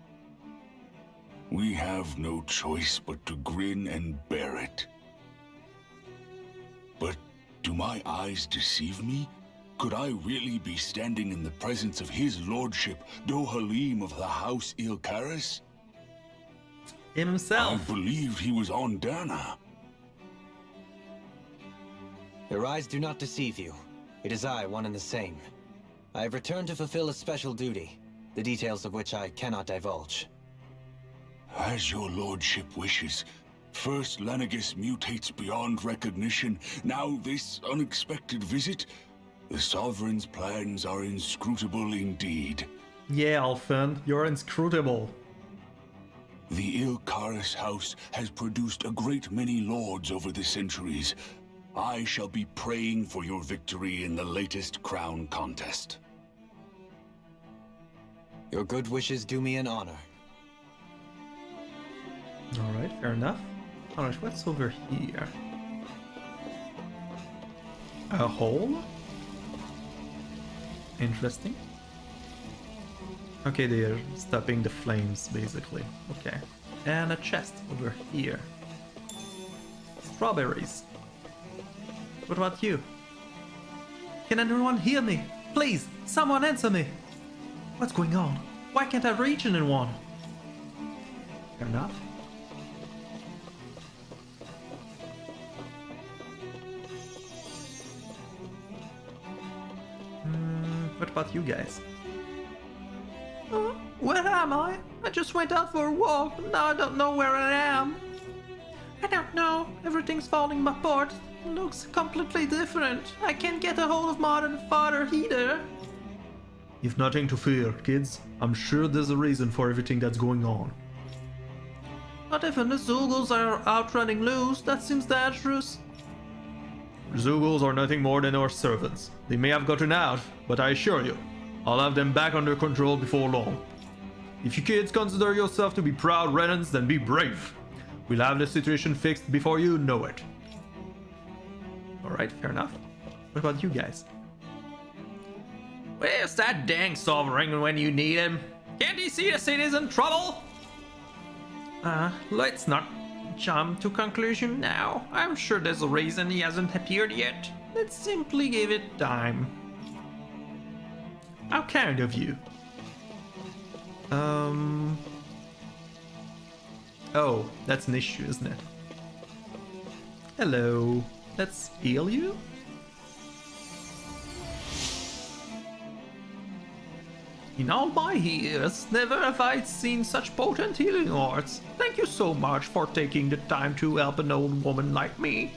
We have no choice but to grin and bear it. But do my eyes deceive me? Could I really be standing in the presence of his lordship, Dohalim of the House Ilkaris? I Himself. believed he was on Dana. Your eyes do not deceive you. It is I, one and the same. I have returned to fulfill a special duty, the details of which I cannot divulge. As your lordship wishes. First Lenegis mutates beyond recognition, now this unexpected visit. The Sovereign's plans are inscrutable indeed. Yeah, Alphen, you're inscrutable. The Ilkaris house has produced a great many lords over the centuries. I shall be praying for your victory in the latest crown contest. Your good wishes do me an honor. Alright, fair enough. Alright, what's over here? A hole? Interesting. Okay, they're stopping the flames, basically. Okay. And a chest over here. Strawberries. What about you? Can anyone hear me? Please, someone answer me! What's going on? Why can't I reach anyone? Fair enough. What about you guys? Where am I? I just went out for a walk, but now I don't know where I am. I don't know. Everything's falling apart. It looks completely different. I can't get a hold of Mother and Father either. You've nothing to fear, kids. I'm sure there's a reason for everything that's going on. But if the Zugals are out running loose, that seems dangerous. Zugals are nothing more than our servants. They may have gotten out, but I assure you, I'll have them back under control before long. If you kids consider yourself to be proud Renans, then be brave. We'll have the situation fixed before you know it. Alright, fair enough. What about you guys? Where's that dang sovereign when you need him? Can't he see the city's in trouble? Let's not jump to conclusion now. I'm sure there's a reason he hasn't appeared yet. Let's simply give it time. How kind of you. Oh, that's an issue, isn't it? Hello. Let's heal you? In all my years, never have I seen such potent healing arts. Thank you so much for taking the time to help an old woman like me.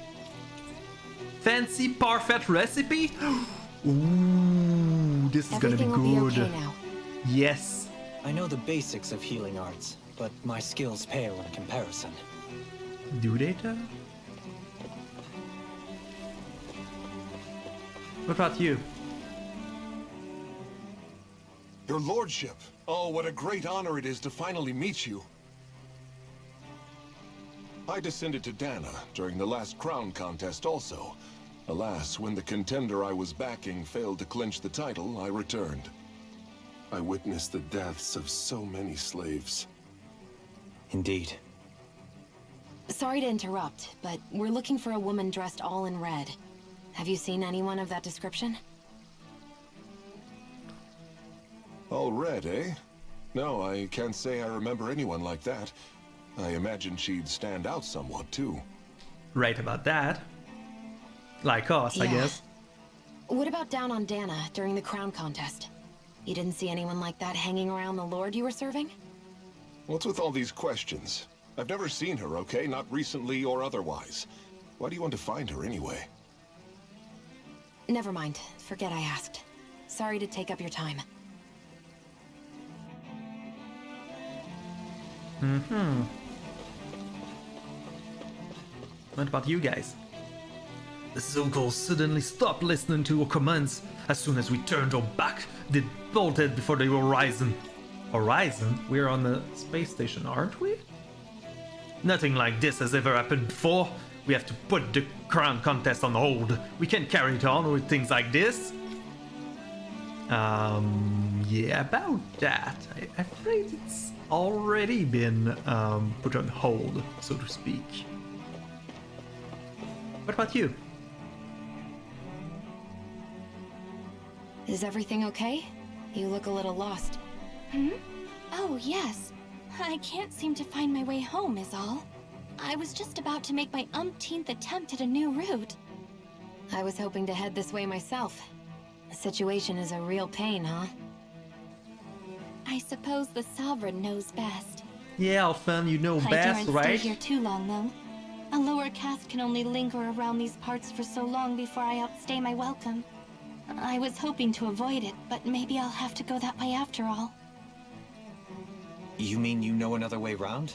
Fancy parfait recipe? Ooh, this is gonna be good. Everything will be okay now. Yes. I know the basics of healing arts, but my skills pale in comparison. Do they though? What about you? Your lordship! Oh, what a great honor it is to finally meet you. I descended to Dana during the last crown contest also. Alas, when the contender I was backing failed to clinch the title, I returned. I witnessed the deaths of so many slaves. Indeed. Sorry to interrupt, but we're looking for a woman dressed all in red. Have you seen anyone of that description? All red, eh? No, I can't say I remember anyone like that. I imagine she'd stand out somewhat, too. Right about that. Like us, I guess. What about down on Dana during the crown contest? You didn't see anyone like that hanging around the lord you were serving? What's with all these questions? I've never seen her, okay? Not recently or otherwise. Why do you want to find her anyway? Never mind. Forget I asked. Sorry to take up your time. What about you guys? The Zugals suddenly stopped listening to our commands. As soon as we turned our back, they bolted before the horizon. Horizon? We're on the space station, aren't we? Nothing like this has ever happened before. We have to put the crown contest on hold. We can't carry it on with things like this. Yeah, about that. I'm afraid it's already been put on hold, so to speak. What about you? Is everything okay? You look a little lost. Oh, yes. I can't seem to find my way home, is all. I was just about to make my umpteenth attempt at a new route. I was hoping to head this way myself. The situation is a real pain, huh? I suppose the Sovereign knows best. Yeah, Elfan, you know I best, daren't right? stay here too long, though. A lower caste can only linger around these parts for so long before I outstay my welcome. I was hoping to avoid it, but maybe I'll have to go that way after all. You mean you know another way round?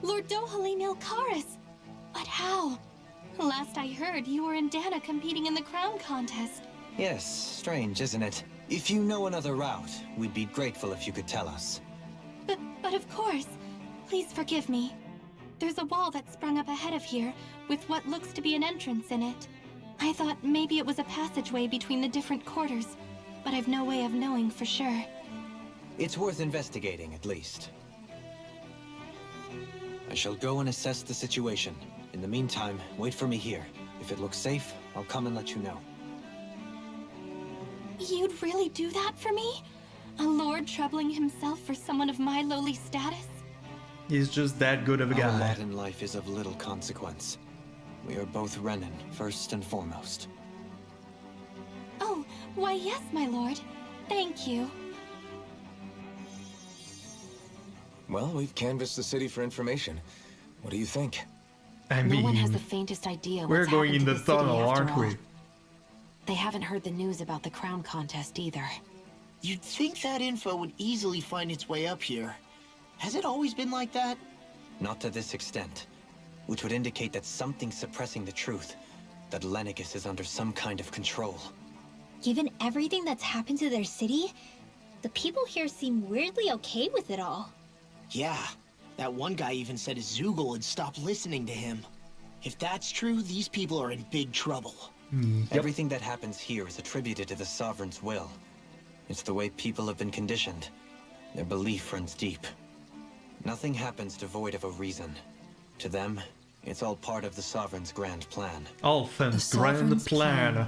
Lord Dohalim Ilkaris! But how? Last I heard, you were in Dana competing in the crown contest. Yes, strange, isn't it? If you know another route, we'd be grateful if you could tell us. But of course. Please forgive me. There's a wall that sprung up ahead of here, with what looks to be an entrance in it. I thought maybe it was a passageway between the different quarters, but I've no way of knowing for sure. It's worth investigating, at least. I shall go and assess the situation. In the meantime, wait for me here. If it looks safe, I'll come and let you know. You'd really do that for me? A lord troubling himself for someone of my lowly status? He's just that good of a Our guy. lot in life is of little consequence. We are both Renan, first and foremost. Oh, why yes, my lord. Thank you. Well, we've canvassed the city for information. What do you think? I No one has mean, the faintest idea we're what's going in happened the to the city tunnel, after aren't all. we? They haven't heard the news about the crown contest either. You'd think that info would easily find its way up here. Has it always been like that? Not to this extent, which would indicate that something's suppressing the truth, that Lenegis is under some kind of control. Given everything that's happened to their city, the people here seem weirdly okay with it all. Yeah, that one guy even said his Zoogle had stopped listening to him. If that's true, these people are in big trouble. Everything that happens here is attributed to the Sovereign's will. It's the way people have been conditioned. Their belief runs deep. Nothing happens devoid of a reason. To them, it's all part of the Sovereign's grand plan. Alphen's The grand Sovereign's plan.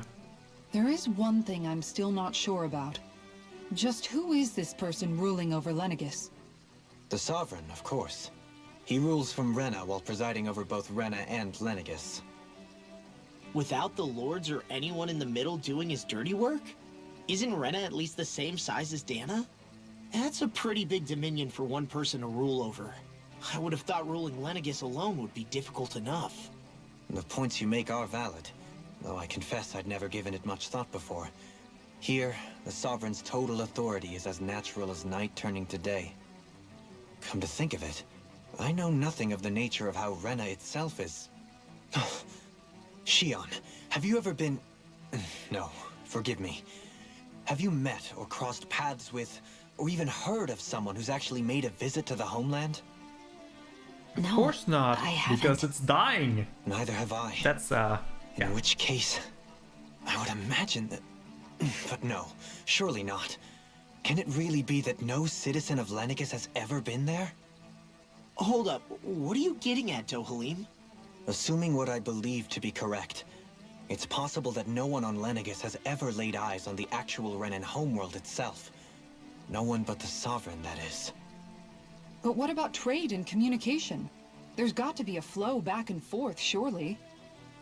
There is one thing I'm still not sure about. Just who is this person ruling over Lenegis? The Sovereign, of course. He rules from Rena while presiding over both Rena and Lenegis. Without the lords or anyone in the middle doing his dirty work? Isn't Rena at least the same size as Dana? That's a pretty big dominion for one person to rule over. I would have thought ruling Lenegis alone would be difficult enough. The points you make are valid, though I confess I'd never given it much thought before. Here, the Sovereign's total authority is as natural as night turning to day. Come to think of it, I know nothing of the nature of how Rena itself is. Shion, have you ever been... No, forgive me. Have you met or crossed paths with, or even heard of someone who's actually made a visit to the homeland? Of course not, I haven't. because it's dying. Neither have I. That's, yeah. In which case, I would imagine that... But no, surely not. Can it really be that no citizen of Lenegis has ever been there? Hold up, what are you getting at, Dohalim? Assuming what I believe to be correct, it's possible that no one on Lenegis has ever laid eyes on the actual Renan homeworld itself. No one but the Sovereign, that is. But what about trade and communication? There's got to be a flow back and forth, surely.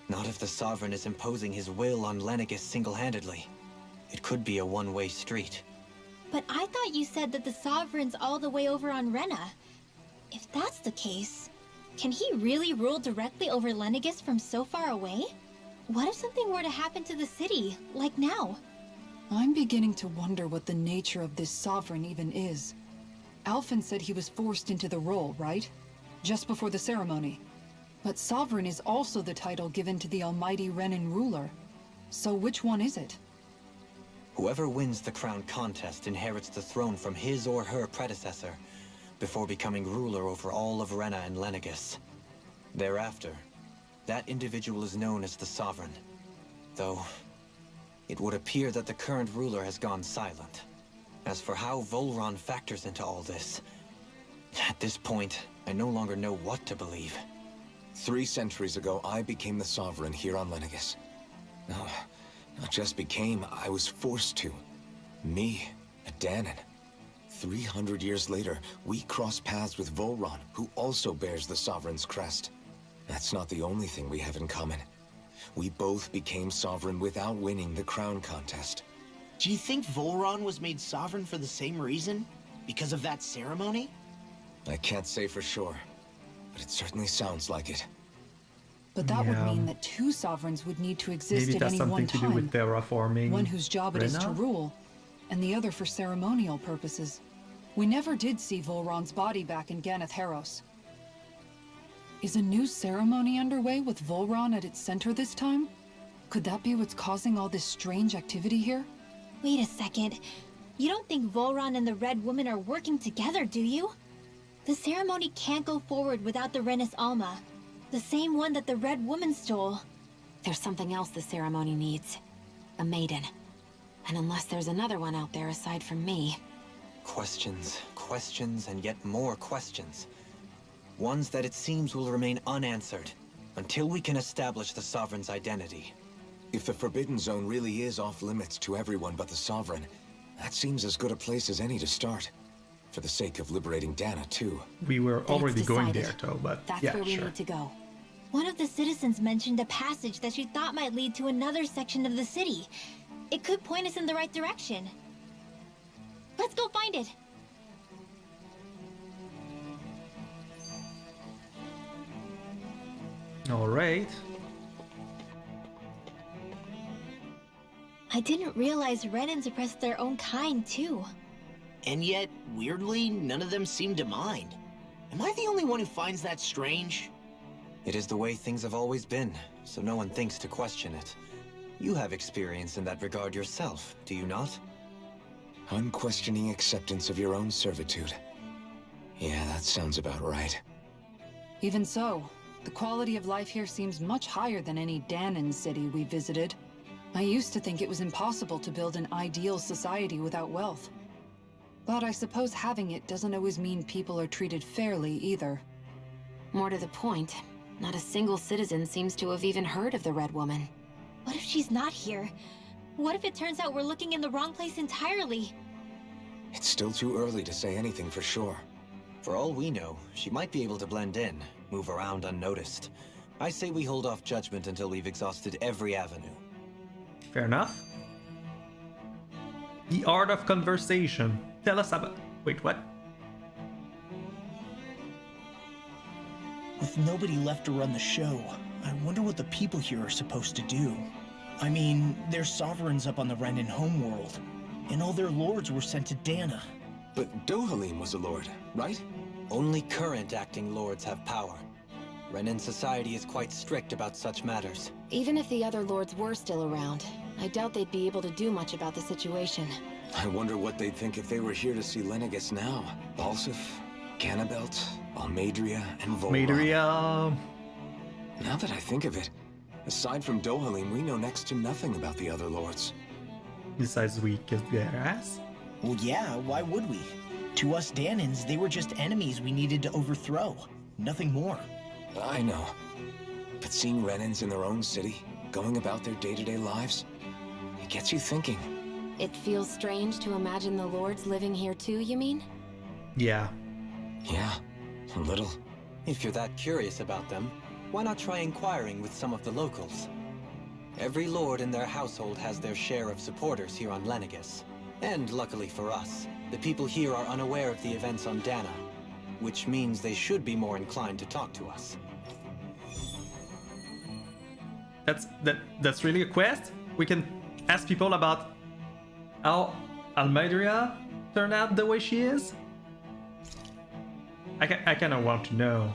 Not if the Sovereign is imposing his will on Lenegis single-handedly. It could be a one-way street. But I thought you said that the Sovereign's all the way over on Rena. If that's the case, can he really rule directly over Lenegis from so far away? What if something were to happen to the city, like now? I'm beginning to wonder what the nature of this Sovereign even is. Alphen said he was forced into the role, right? Just before the ceremony. But Sovereign is also the title given to the almighty Renan ruler. So which one is it? Whoever wins the crown contest inherits the throne from his or her predecessor, before becoming ruler over all of Rena and Lenegis. Thereafter, that individual is known as the Sovereign. Though, it would appear that the current ruler has gone silent. As for how Volron factors into all this, at this point, I no longer know what to believe. 3 centuries ago, I became the Sovereign here on Lenegis. No, not just became, I was forced to. Me, a Danon. 300 years later, we cross paths with Volron, who also bears the Sovereign's crest. That's not the only thing we have in common. We both became Sovereign without winning the crown contest. Do you think Volron was made sovereign for the same reason? Because of that ceremony? I can't say for sure, but it certainly sounds like it. But that would Yeah. mean that 2 sovereigns would need to exist Maybe at that's any one something to do time. with terraforming One whose job it is to Rena? rule, and the other for ceremonial purposes. We never did see Volron's body back in Ganeth Haros. Is a new ceremony underway with Volron at its center this time? Could that be what's causing all this strange activity here? Wait a second. You don't think Volron and the Red Woman are working together, do you? The ceremony can't go forward without the Renis Alma. The same one that the Red Woman stole. There's something else the ceremony needs. A maiden. And unless there's another one out there aside from me... Questions, questions, and yet more questions. Ones that it seems will remain unanswered until we can establish the Sovereign's identity. If the Forbidden Zone really is off limits to everyone but the Sovereign, that seems as good a place as any to start. For the sake of liberating Dana, too. We were already going decided. there, though, but That's yeah, where we sure. need to go. One of the citizens mentioned a passage that she thought might lead to another section of the city. It could point us in the right direction. Let's go find it. All right. I didn't realize Renans oppressed their own kind, too. And yet, weirdly, none of them seem to mind. Am I the only one who finds that strange? It is the way things have always been, so no one thinks to question it. You have experience in that regard yourself, do you not? Unquestioning acceptance of your own servitude. Yeah, that sounds about right. Even so, the quality of life here seems much higher than any Danon city we visited. I used to think it was impossible to build an ideal society without wealth. But I suppose having it doesn't always mean people are treated fairly either. More to the point, not a single citizen seems to have even heard of the Red Woman. What if she's not here? What if it turns out we're looking in the wrong place entirely? It's still too early to say anything for sure. For all we know, she might be able to blend in, move around unnoticed. I say we hold off judgment until we've exhausted every avenue. Fair enough. The art of conversation. Tell us about... Wait, what? With nobody left to run the show, I wonder what the people here are supposed to do. I mean, there's sovereigns up on the Renan homeworld, and all their lords were sent to Dana. But Dohalim was a lord, right? Only current acting lords have power. Renan society is quite strict about such matters. Even if the other lords were still around, I doubt they'd be able to do much about the situation. I wonder what they'd think if they were here to see Lenegis now. Balsif, Cannabelt, Almadria, and Volron. Madria... Now that I think of it, aside from Dohalim, we know next to nothing about the other lords. Besides we kicked their ass? Well, yeah, why would we? To us Danans, they were just enemies we needed to overthrow. Nothing more. I know. But seeing Renans in their own city, going about their day-to-day lives, it gets you thinking. It feels strange to imagine the lords living here too, you mean? Yeah. Yeah, a little. If you're that curious about them, why not try inquiring with some of the locals? Every lord in their household has their share of supporters here on Lenegis. And luckily for us, the people here are unaware of the events on Dana, which means they should be more inclined to talk to us. That's really a quest? We can ask people about how Almadria turned out the way she is? I kind of want to know,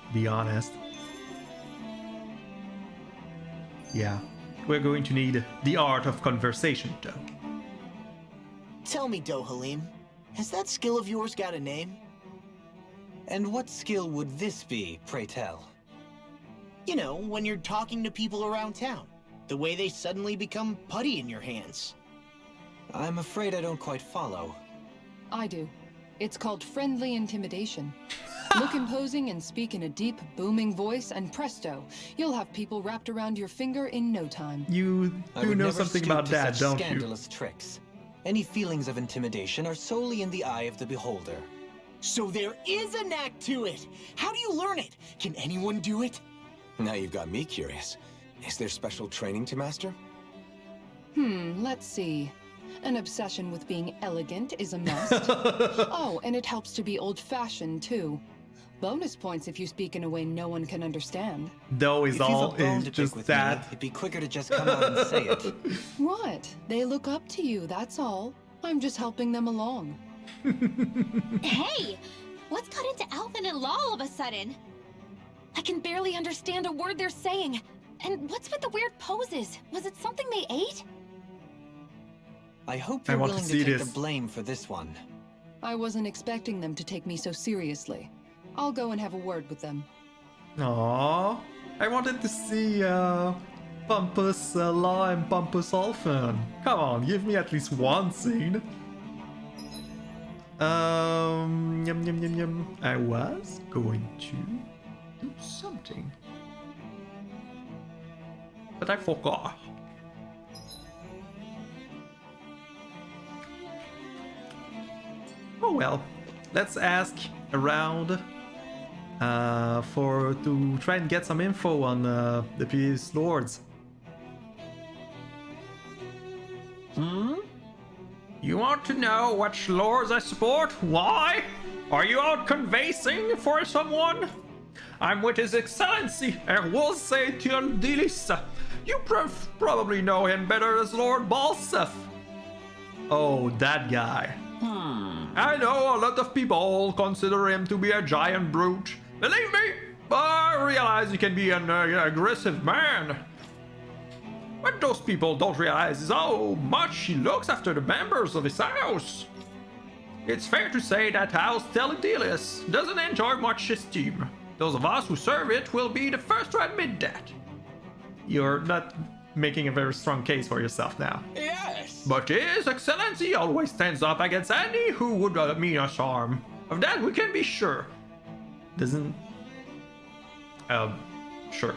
to be honest. Yeah, we're going to need the art of conversation, though. Tell me, Dohalim, has that skill of yours got a name? And what skill would this be, pray tell? You know, when you're talking to people around town. The way they suddenly become putty in your hands. I'm afraid I don't quite follow. I do. It's called friendly intimidation. Look imposing and speak in a deep, booming voice, and presto, you'll have people wrapped around your finger in no time. You do know something about that, don't you? Scandalous tricks. Any feelings of intimidation are solely in the eye of the beholder. So there is a knack to it! How do you learn it? Can anyone do it? Now you've got me curious. Is there special training to master? Let's see. An obsession with being elegant is a must. Oh, and it helps to be old-fashioned, too. Bonus points if you speak in a way no one can understand. Though is all is just that. It'd be quicker to just come out and say it. What? They look up to you, that's all. I'm just helping them along. Hey! What's got into Alvin and Law all of a sudden? I can barely understand a word they're saying. And what's with the weird poses? Was it something they ate? I hope I you're want to willing to see take this. the blame for this one. I wasn't expecting them to take me so seriously. I'll go and have a word with them. Aww. I wanted to see Bumpus Law and Bumpus Olfen. Come on, give me at least one scene. Yum yum yum yum. I was going to do something, but I forgot. Oh well, let's ask around to try and get some info on the previous lords. You want to know which lords I support? Why? Are you out conversing for someone? I'm with His Excellency, and will say Dilis. You probably know him better as Lord Balsef. Oh, that guy. I know a lot of people consider him to be a giant brute. Believe me, I realize he can be an aggressive man. What those people don't realize is how much he looks after the members of his house. It's fair to say that House Teledilis doesn't enjoy much esteem. Those of us who serve it will be the first to admit that. You're not making a very strong case for yourself now. Yes! But His Excellency always stands up against any who would mean us harm. Of that we can be sure. Doesn't... sure.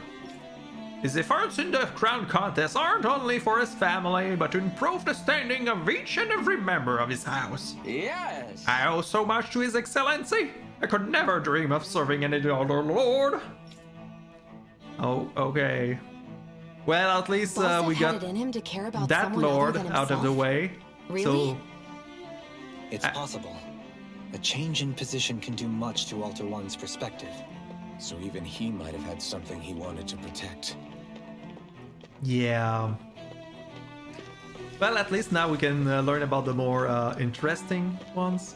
His efforts in the crown contest aren't only for his family, but to improve the standing of each and every member of his house. Yes! I owe so much to His Excellency. I could never dream of serving any other lord. Oh, okay. Well, at least Balsef we had got it in him to care about that someone lord other than out of the himself? way. Really? So It's possible. A change in position can do much to alter one's perspective. So even he might have had something he wanted to protect. yeah. Well, at least now we can learn about the more interesting ones.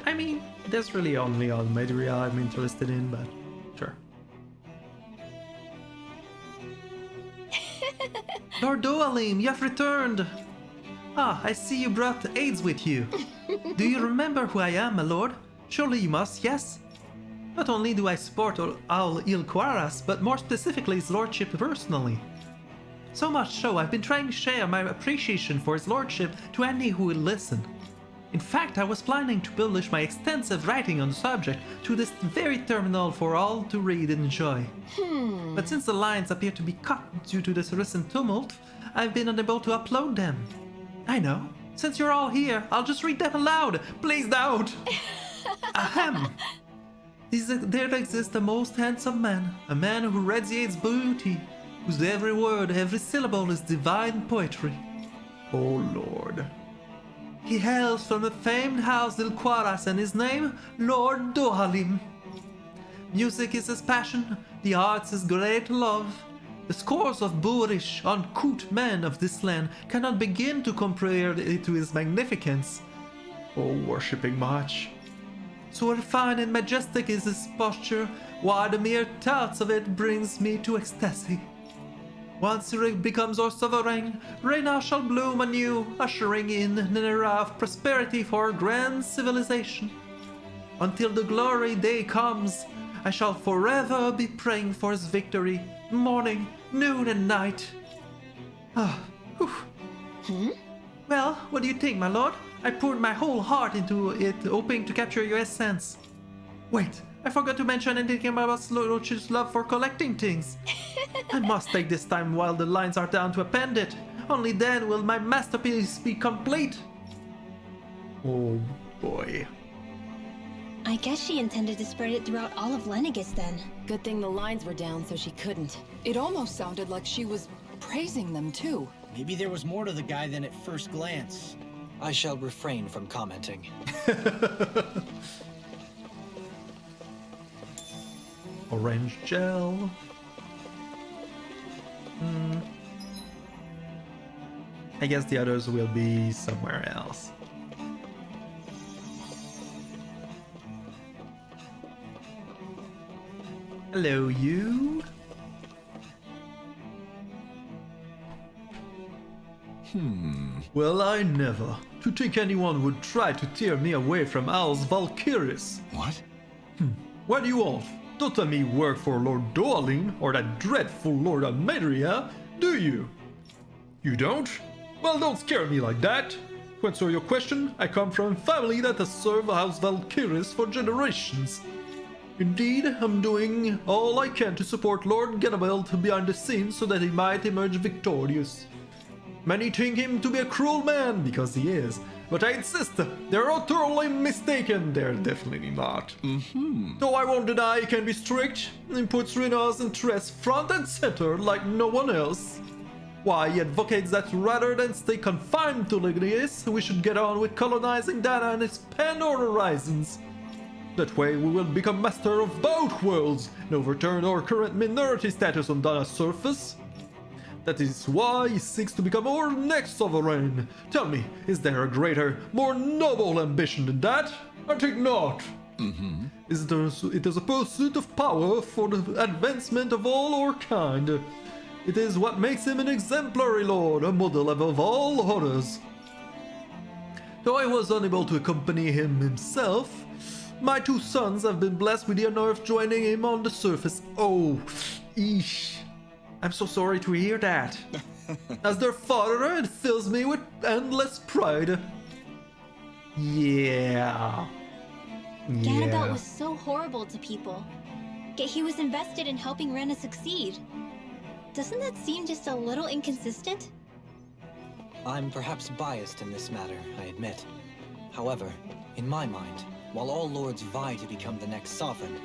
I mean, there's really only Almeida I'm interested in, but sure. Lord Doalim, you have returned! Ah, I see you brought aides with you. Do you remember who I am, my lord? Surely you must, yes? Not only do I support Al Il Quaras, but more specifically his lordship personally. So much so, I've been trying to share my appreciation for his lordship to any who will listen. In fact, I was planning to publish my extensive writing on the subject to this very terminal for all to read and enjoy. But since the lines appear to be cut due to this recent tumult, I've been unable to upload them. I know. Since you're all here, I'll just read them aloud. Please don't! Ahem! There exists a most handsome man, a man who radiates beauty, whose every word, every syllable is divine poetry. Oh Lord. He hails from the famed house Il Quaras, and his name, Lord Dohalim. Music is his passion, the arts his great love. The scores of boorish, uncouth men of this land cannot begin to compare it to his magnificence. Oh, worshipping much. So refined and majestic is his posture, while the mere thoughts of it brings me to ecstasy. Once he becomes our sovereign, Reyna shall bloom anew, ushering in an era of prosperity for our grand civilization. Until the glory day comes, I shall forever be praying for his victory, morning, noon, and night. Well, what do you think, my lord? I poured my whole heart into it, hoping to capture your essence. Wait, I forgot to mention anything about Lordship's love for collecting things. I must take this time while the lines are down to append it. Only then will my masterpiece be complete. Oh boy. I guess she intended to spread it throughout all of Lenegis then. Good thing the lines were down so she couldn't. It almost sounded like she was praising them too. Maybe there was more to the guy than at first glance. I shall refrain from commenting. Orange gel. I guess the others will be somewhere else. Hello, you. Well, I never. To think anyone would try to tear me away from Owl's Valkyries. What? What do you want? Don't tell me you work for Lord Doalin or that dreadful Lord Almeria, do you? You don't? Well, don't scare me like that. To answer your question, I come from a family that has served House Valkyries for generations. Indeed, I'm doing all I can to support Lord Ganabelt behind the scenes so that he might emerge victorious. Many think him to be a cruel man, because he is, but I insist, they're utterly mistaken, they're definitely not. Though I won't deny he can be strict, and puts Rena's interests front and center like no one else. Why, he advocates that rather than stay confined to Lenegis, we should get on with colonizing Dana and expand our horizons. That way we will become master of both worlds and overturn our current minority status on Dana's surface. That is why he seeks to become our next sovereign. Tell me, is there a greater, more noble ambition than that? I think not. It is a pursuit of power for the advancement of all our kind. It is what makes him an exemplary lord, a model above all others. Though I was unable to accompany him himself, my two sons have been blessed with the honor of joining him on the surface. Oh, eesh. I'm so sorry to hear that. As their father, it fills me with endless pride. Yeah. Ganabelt was so horrible to people. Yet he was invested in helping Rena succeed. Doesn't that seem just a little inconsistent? I'm perhaps biased in this matter, I admit. However, in my mind, while all lords vie to become the next sovereign,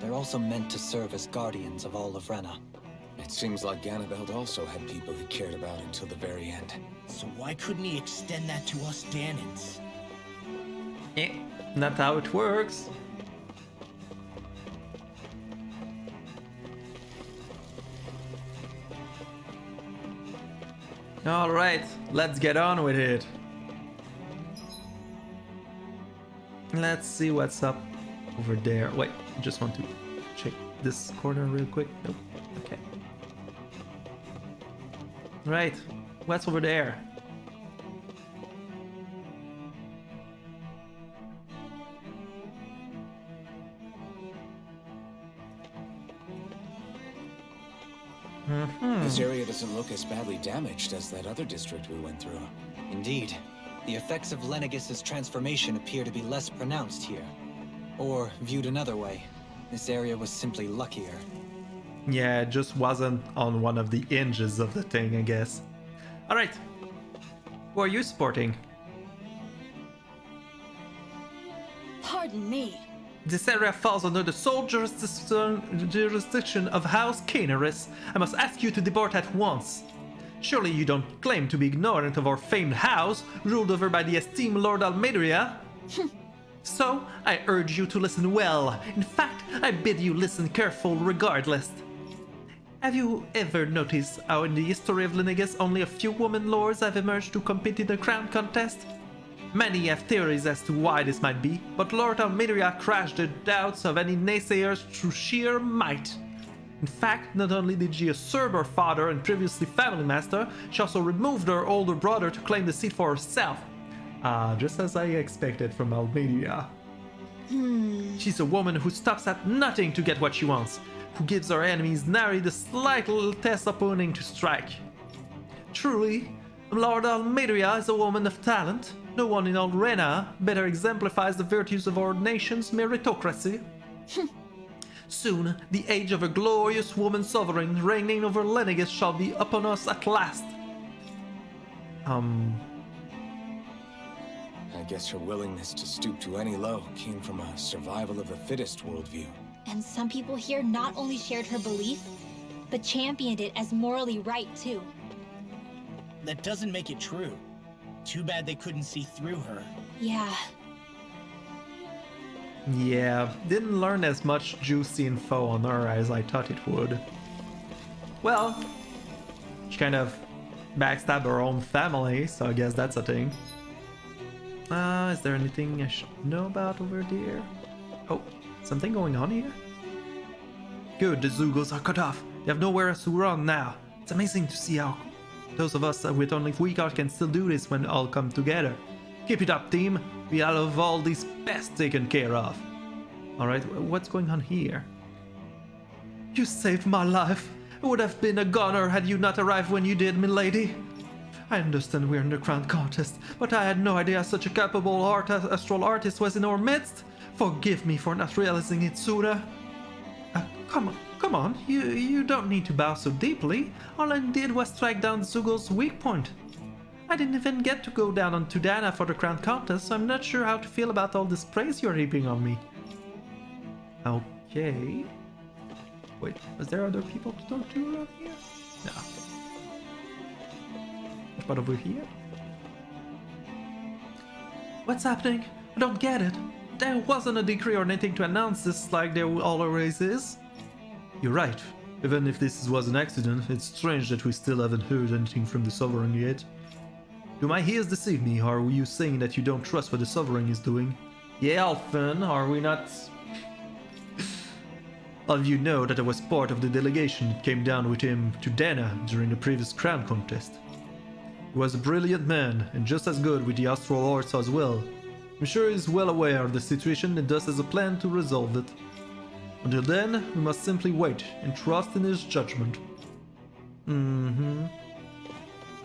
they're also meant to serve as guardians of all of Rena. It seems like Ganabelt also had people he cared about until the very end. So why couldn't he extend that to us Danans? Not how it works. Alright, let's get on with it. Let's see what's up over there. Wait, I just want to check this corner real quick. Nope. Okay. Right, what's over there? This area doesn't look as badly damaged as that other district we went through. Indeed. The effects of Lenegis' transformation appear to be less pronounced here. Or, viewed another way, this area was simply luckier. Yeah, it just wasn't on one of the hinges of the thing, I guess. Alright. Who are you supporting? Pardon me. This area falls under the sole jurisdiction of House Caneris. I must ask you to depart at once. Surely you don't claim to be ignorant of our famed house, ruled over by the esteemed Lord Almeria? So, I urge you to listen well. In fact, I bid you listen careful regardless. Have you ever noticed how in the history of Lenegis only a few women lords have emerged to compete in the crown contest? Many have theories as to why this might be, but Lord Almeria crushed the doubts of any naysayers through sheer might. In fact, not only did she usurp her father and previously family master, she also removed her older brother to claim the seat for herself. Just as I expected from Almeria. She's a woman who stops at nothing to get what she wants, who gives her enemies nary the slight little test opening to strike. Truly, Lord Almeria is a woman of talent. No one in all Rena better exemplifies the virtues of our nation's meritocracy. Soon, the age of a glorious woman sovereign reigning over Lenegis shall be upon us at last. I guess her willingness to stoop to any low came from a survival of the fittest worldview. And some people here not only shared her belief, but championed it as morally right too. That doesn't make it true. Too bad they couldn't see through her. Yeah. Yeah, didn't learn as much juicy info on her as I thought it would. Well, she kind of backstabbed her own family, so I guess that's a thing. Is there anything I should know about over there? Oh, something going on here? Good, the Zugos are cut off. They have nowhere else to run now. It's amazing to see how Those of us with only weak hearts can still do this when all come together. Keep it up, team. We'll have all these pests taken care of. Alright, what's going on here? You saved my life. I would have been a goner had you not arrived when you did, milady. I understand we're in the crown contest, but I had no idea such a capable astral artist was in our midst. Forgive me for not realizing it sooner. Come on, you don't need to bow so deeply. All I did was track down Zugol's weak point. I didn't even get to go down on Tudana for the crown contest, so I'm not sure how to feel about all this praise you're heaping on me. Okay. Wait, was there other people to talk to around here? No. What about over here? What's happening? I don't get it. There wasn't a decree or anything to announce this like there always is. You're right. Even if this was an accident, it's strange that we still haven't heard anything from the Sovereign yet. Do my ears deceive me, or are you saying that you don't trust what the Sovereign is doing? Yeah, Alphen, are we not? All of you know that I was part of the delegation that came down with him to Dana during the previous crown contest. He was a brilliant man, and just as good with the astral arts as well. I'm sure he's well aware of the situation and thus has a plan to resolve it. Until then, we must simply wait and trust in his judgment.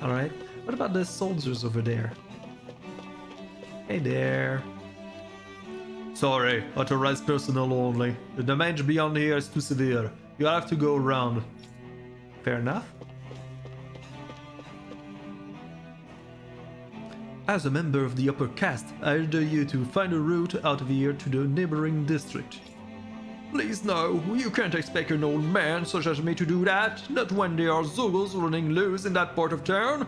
Alright, what about the soldiers over there? Hey there. Sorry, authorized personnel only. The damage beyond here is too severe. You'll have to go around. Fair enough. As a member of the upper caste, I order you to find a route out of here to the neighboring district. Please no, you can't expect an old man such as me to do that, not when there are Zuguls running loose in that part of town.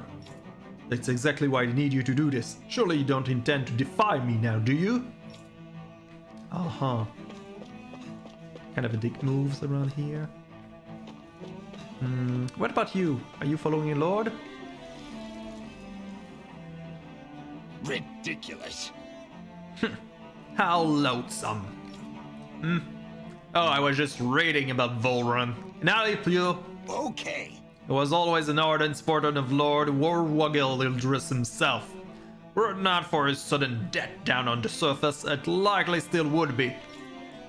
That's exactly why I need you to do this. Surely you don't intend to defy me now, do you? Uh-huh. Kind of a dick moves around here. What about you? Are you following your lord? Ridiculous. How loathsome. Oh, I was just reading about Volrun. And I'll help you. Okay. It was always an ardent supporter of Lord Warwugil Ildris himself. Were it not for his sudden death down on the surface, it likely still would be.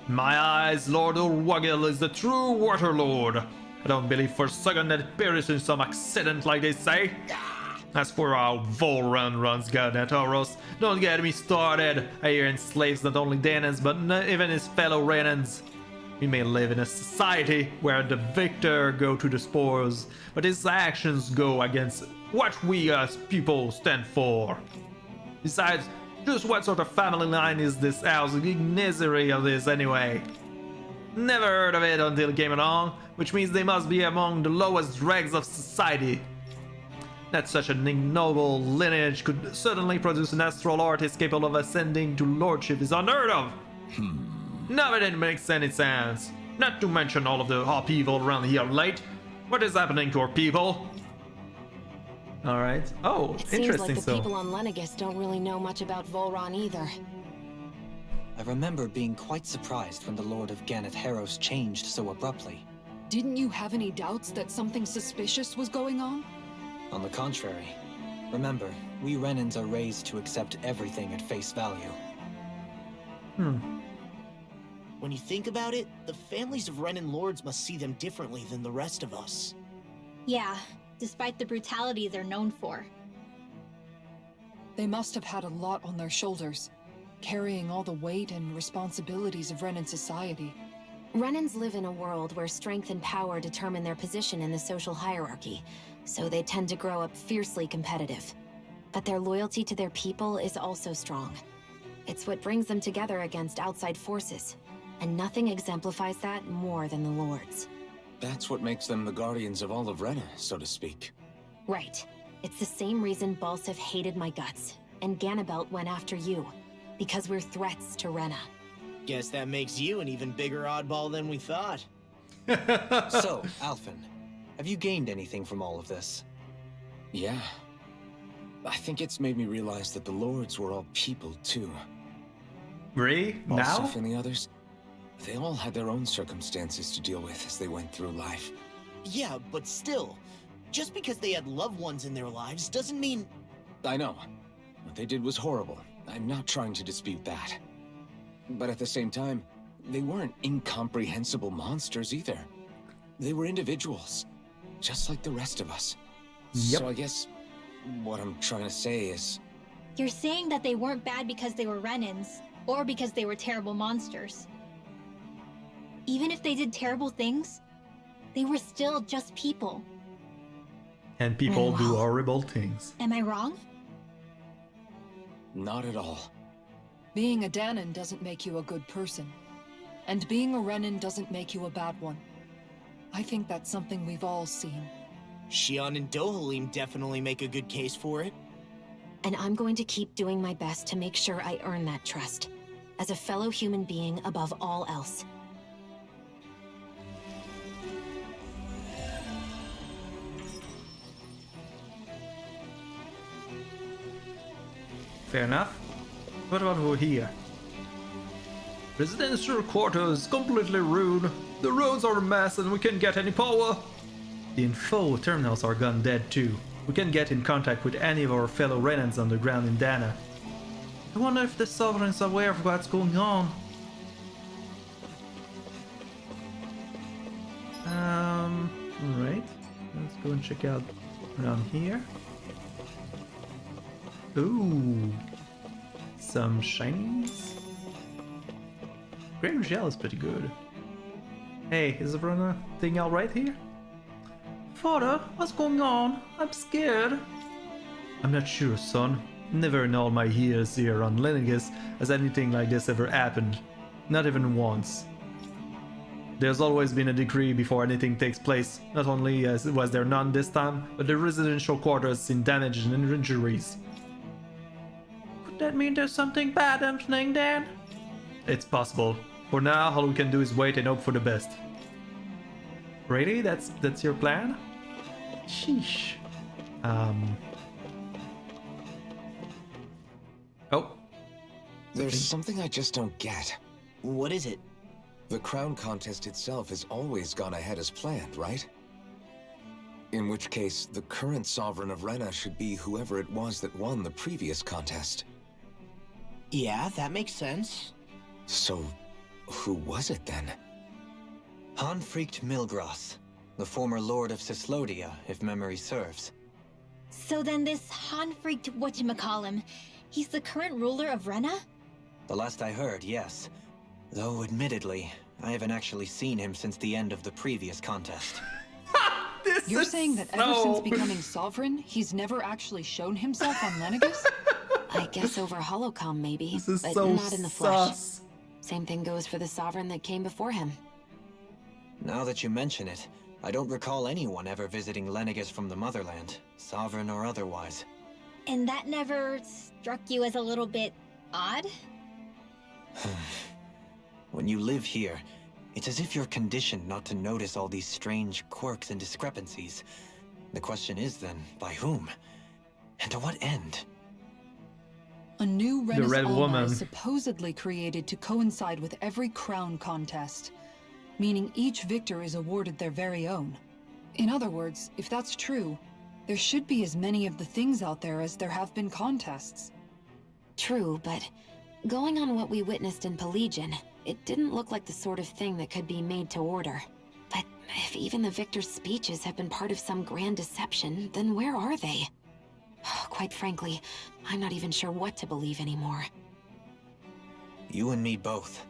In my eyes, Lord Warwugil is the true Water Lord. I don't believe for a second that it perished in some accident like they say. As for how Volrun runs Garnatoros, don't get me started. I hear enslaves not only Danans but even his fellow Renans. We may live in a society where the victor go to the spoils, but his actions go against what we as people stand for. Besides, just what sort of family line is this house Ignizeri of this anyway? Never heard of it until it came along, which means they must be among the lowest dregs of society. That such an ignoble lineage could certainly produce an astral artist capable of ascending to lordship is unheard of. None of it makes any sense. Not to mention all of the upheaval around here late. What is happening to our people? Alright. Oh, It interesting. seems like the people on Lenegis don't really know much about Volron either. I remember being quite surprised when the Lord of Ganath Haros changed so abruptly. Didn't you have any doubts that something suspicious was going on? On the contrary. Remember, we Renans are raised to accept everything at face value. When you think about it, the families of Renan lords must see them differently than the rest of us. Yeah, despite the brutality they're known for. They must have had a lot on their shoulders, carrying all the weight and responsibilities of Renan society. Renans live in a world where strength and power determine their position in the social hierarchy, so they tend to grow up fiercely competitive. But their loyalty to their people is also strong. It's what brings them together against outside forces, and nothing exemplifies that more than the Lords. That's what makes them the guardians of all of Rena, so to speak. Right. It's the same reason Balsif hated my guts, and Ganabelt went after you. Because we're threats to Rena. Guess that makes you an even bigger oddball than we thought. So, Alphen, have you gained anything from all of this? Yeah. I think it's made me realize that the Lords were all people, too. Really? Now? Balsif and the others, they all had their own circumstances to deal with as they went through life. Yeah, but still, Just because they had loved ones in their lives doesn't mean... I know. What they did was horrible. I'm not trying to dispute that. But at the same time, they weren't incomprehensible monsters either. They were individuals, just like the rest of us. Yep. So I guess what I'm trying to say is... You're saying that they weren't bad because they were Renans, or because they were terrible monsters. Even if they did terrible things, they were still just people. And people do horrible things. Am I wrong? Not at all. Being a Danon doesn't make you a good person. And being a Renan doesn't make you a bad one. I think that's something we've all seen. Shion and Dohalim definitely make a good case for it. And I'm going to keep doing my best to make sure I earn that trust. As a fellow human being above all else. Fair enough. What about over here? Residential quarters completely ruined. The roads are a mess and we can't get any power. The info terminals are gone dead too. We can't get in contact with any of our fellow Renans on the ground in Dana. I wonder if the Sovereign's aware of what's going on. Alright. Let's go and check out around here. Ooh. Some shinies. Great gel is pretty good. Hey, is everyone thing alright here? Father, what's going on? I'm scared. I'm not sure, son. Never in all my years here on Lenegis has anything like this ever happened. Not even once. There's always been a decree before anything takes place. Not only was there none this time, but the residential quarters seen damage and injuries. Could that mean there's something bad happening, Dan? It's possible. For now, all we can do is wait and hope for the best. Really? That's your plan? Sheesh. Oh. There's something I just don't get. What is it? The crown contest itself has always gone ahead as planned, right? In which case, the current Sovereign of Rena should be whoever it was that won the previous contest. Yeah, that makes sense. So, who was it then? Hanfrikt Milgras, the former Lord of Cislodia, if memory serves. So then this Hanfrikt whatchamacallem, he's the current ruler of Rena? The last I heard, yes. Though, admittedly, I haven't actually seen him since the end of the previous contest. You're saying that ever since becoming sovereign, he's never actually shown himself on Lenegis? I guess over holocom maybe, This is but so not in the flesh. sus. Same thing goes for the Sovereign that came before him. Now that you mention it, I don't recall anyone ever visiting Lenegis from the motherland, sovereign or otherwise. And that never struck you as a little bit odd? When you live here, it's as if you're conditioned not to notice all these strange quirks and discrepancies. The question is then, by whom? And to what end? A new The Red Renaissance Woman. is supposedly created to coincide with every crown contest, meaning each victor is awarded their very own. In other words, if that's true, there should be as many of the things out there as there have been contests. True, but going on what we witnessed in Pelagian, it didn't look like the sort of thing that could be made to order. But if even the victor's speeches have been part of some grand deception, then where are they? Quite frankly, I'm not even sure what to believe anymore. You and me both.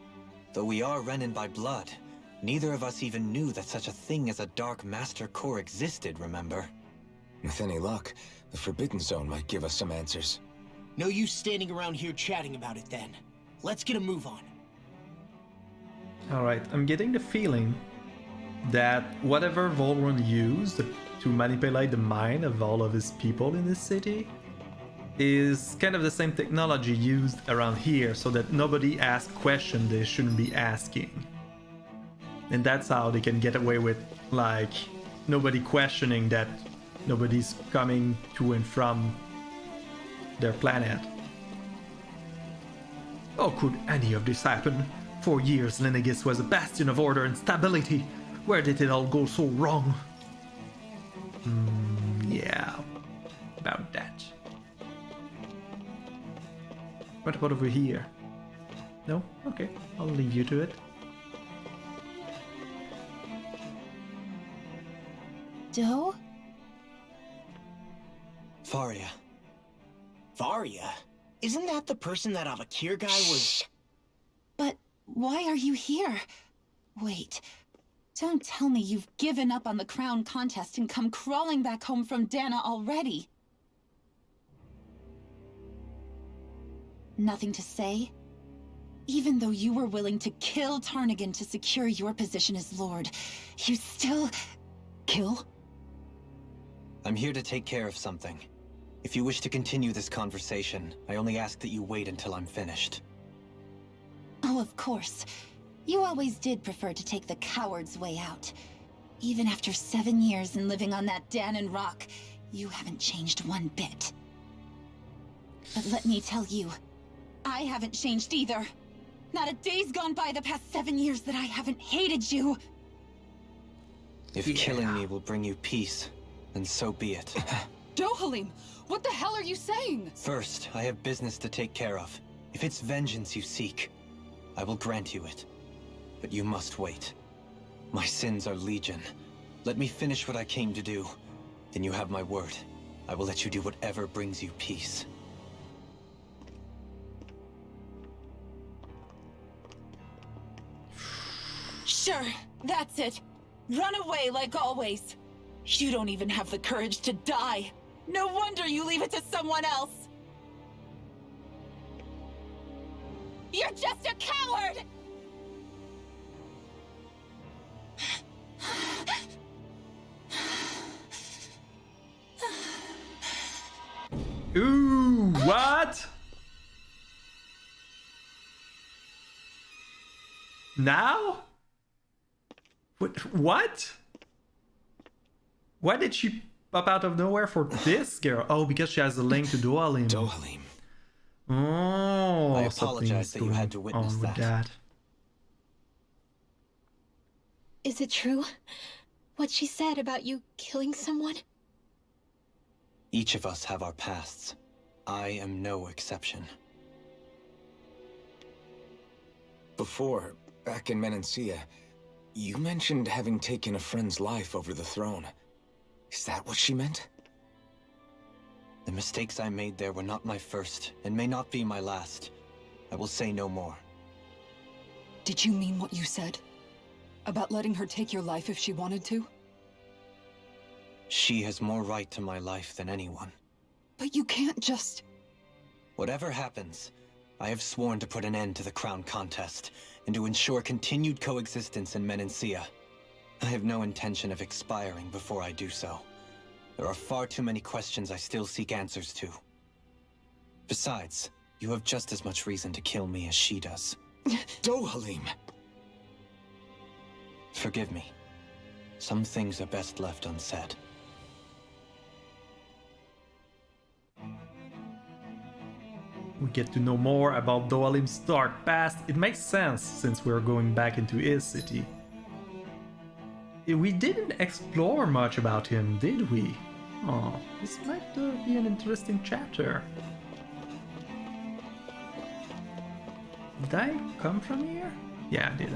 Though we are Renan by blood, neither of us even knew that such a thing as a Dark Master Core existed, remember? With any luck, the Forbidden Zone might give us some answers. No use standing around here chatting about it then. Let's get a move on. Alright, I'm getting the feeling that whatever Volrun used to manipulate the mind of all of his people in this city is kind of the same technology used around here so that nobody asks questions they shouldn't be asking. And that's how they can get away with, like, nobody questioning that nobody's coming to and from their planet. How could any of this happen? For years, Lenegis was a bastion of order and stability. Where did it all go so wrong? about that. What about over here? No? Okay, I'll leave you to it. Doe? Faria. Varia? Isn't that the person that Avakir guy was... But why are you here? Wait. Don't tell me you've given up on the crown contest and come crawling back home from Dana already. Nothing to say? Even though you were willing to kill Tarnigan to secure your position as Lord, you still... kill? I'm here to take care of something. If you wish to continue this conversation, I only ask that you wait until I'm finished. Oh, of course. You always did prefer to take the coward's way out. Even after 7 years and living on that Danon rock, you haven't changed one bit. But let me tell you, I haven't changed either. Not a day's gone by the past 7 years that I haven't hated you. If killing me will bring you peace, then so be it. Dohalim, what the hell are you saying? First, I have business to take care of. If it's vengeance you seek, I will grant you it. But you must wait. My sins are legion. Let me finish what I came to do. Then you have my word. I will let you do whatever brings you peace. Sure, that's it. Run away like always. You don't even have the courage to die. No wonder you leave it to someone else. You're just a coward! Ooh, what? Now? What? Why did she pop out of nowhere for this girl? Oh, because she has a link to Dohalim. Dohalim. Oh, I apologize that you had to witness that. Is it true? What she said about you killing someone? Each of us have our pasts. I am no exception. Before, back in Menancia, you mentioned having taken a friend's life over the throne. Is that what she meant? The mistakes I made there were not my first, and may not be my last. I will say no more. Did you mean what you said? About letting her take your life if she wanted to? She has more right to my life than anyone. But you can't just... Whatever happens, I have sworn to put an end to the crown contest, and to ensure continued coexistence in Menancia. I have no intention of expiring before I do so. There are far too many questions I still seek answers to. Besides, you have just as much reason to kill me as she does. Dohalim! Forgive me. Some things are best left unsaid. We get to know more about Dohalim's dark past. It makes sense since we're going back into his city. We didn't explore much about him, did we? Oh, this might be an interesting chapter. Did I come from here? Yeah, I did.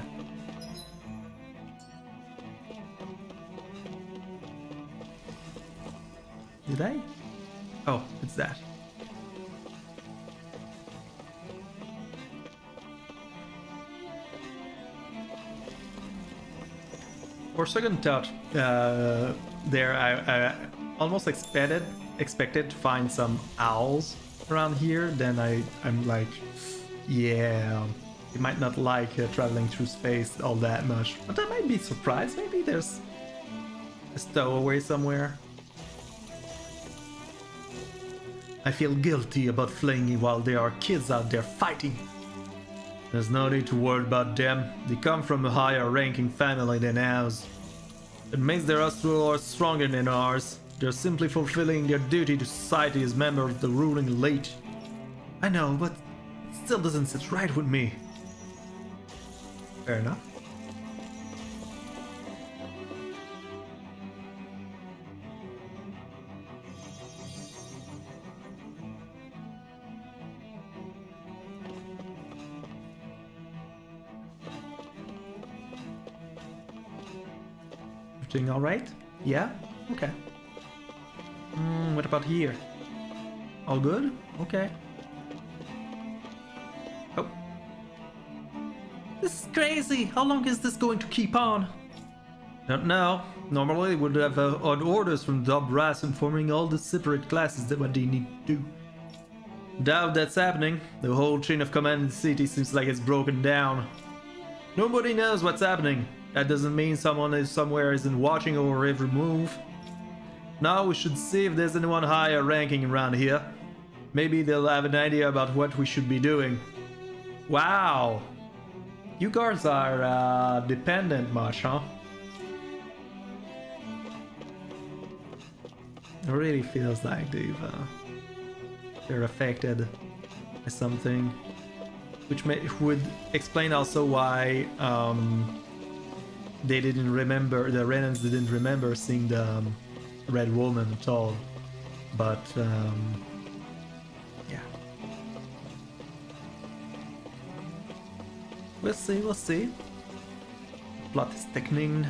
Did I? Oh, it's that. For second thought, there I almost expected to find some owls around here. Then I'm like, yeah, you might not like traveling through space all that much, but I might be surprised. Maybe there's a stowaway somewhere. I feel guilty about fleeing while there are kids out there fighting. There's no need to worry about them. They come from a higher ranking family than ours. It makes their astral stronger than ours. They're simply fulfilling their duty to society as members of the ruling elite. I know, but it still doesn't sit right with me. Fair enough. Everything alright? Yeah? Okay. What about here? All good? Okay. Oh. This is crazy! How long is this going to keep on? Don't know. Normally would have odd orders from the top brass informing all the separate classes that what they need to do. Doubt that's happening. The whole chain of command in the city seems like it's broken down. Nobody knows what's happening. That doesn't mean someone is somewhere isn't watching over every move. Now we should see if there's anyone higher ranking around here. Maybe they'll have an idea about what we should be doing. Wow! You guards are dependent much, huh? It really feels like they're affected by something, which would explain also why they didn't remember, the Renans didn't remember seeing the Red Woman at all. But yeah, we'll see. We'll see. Plot is thickening.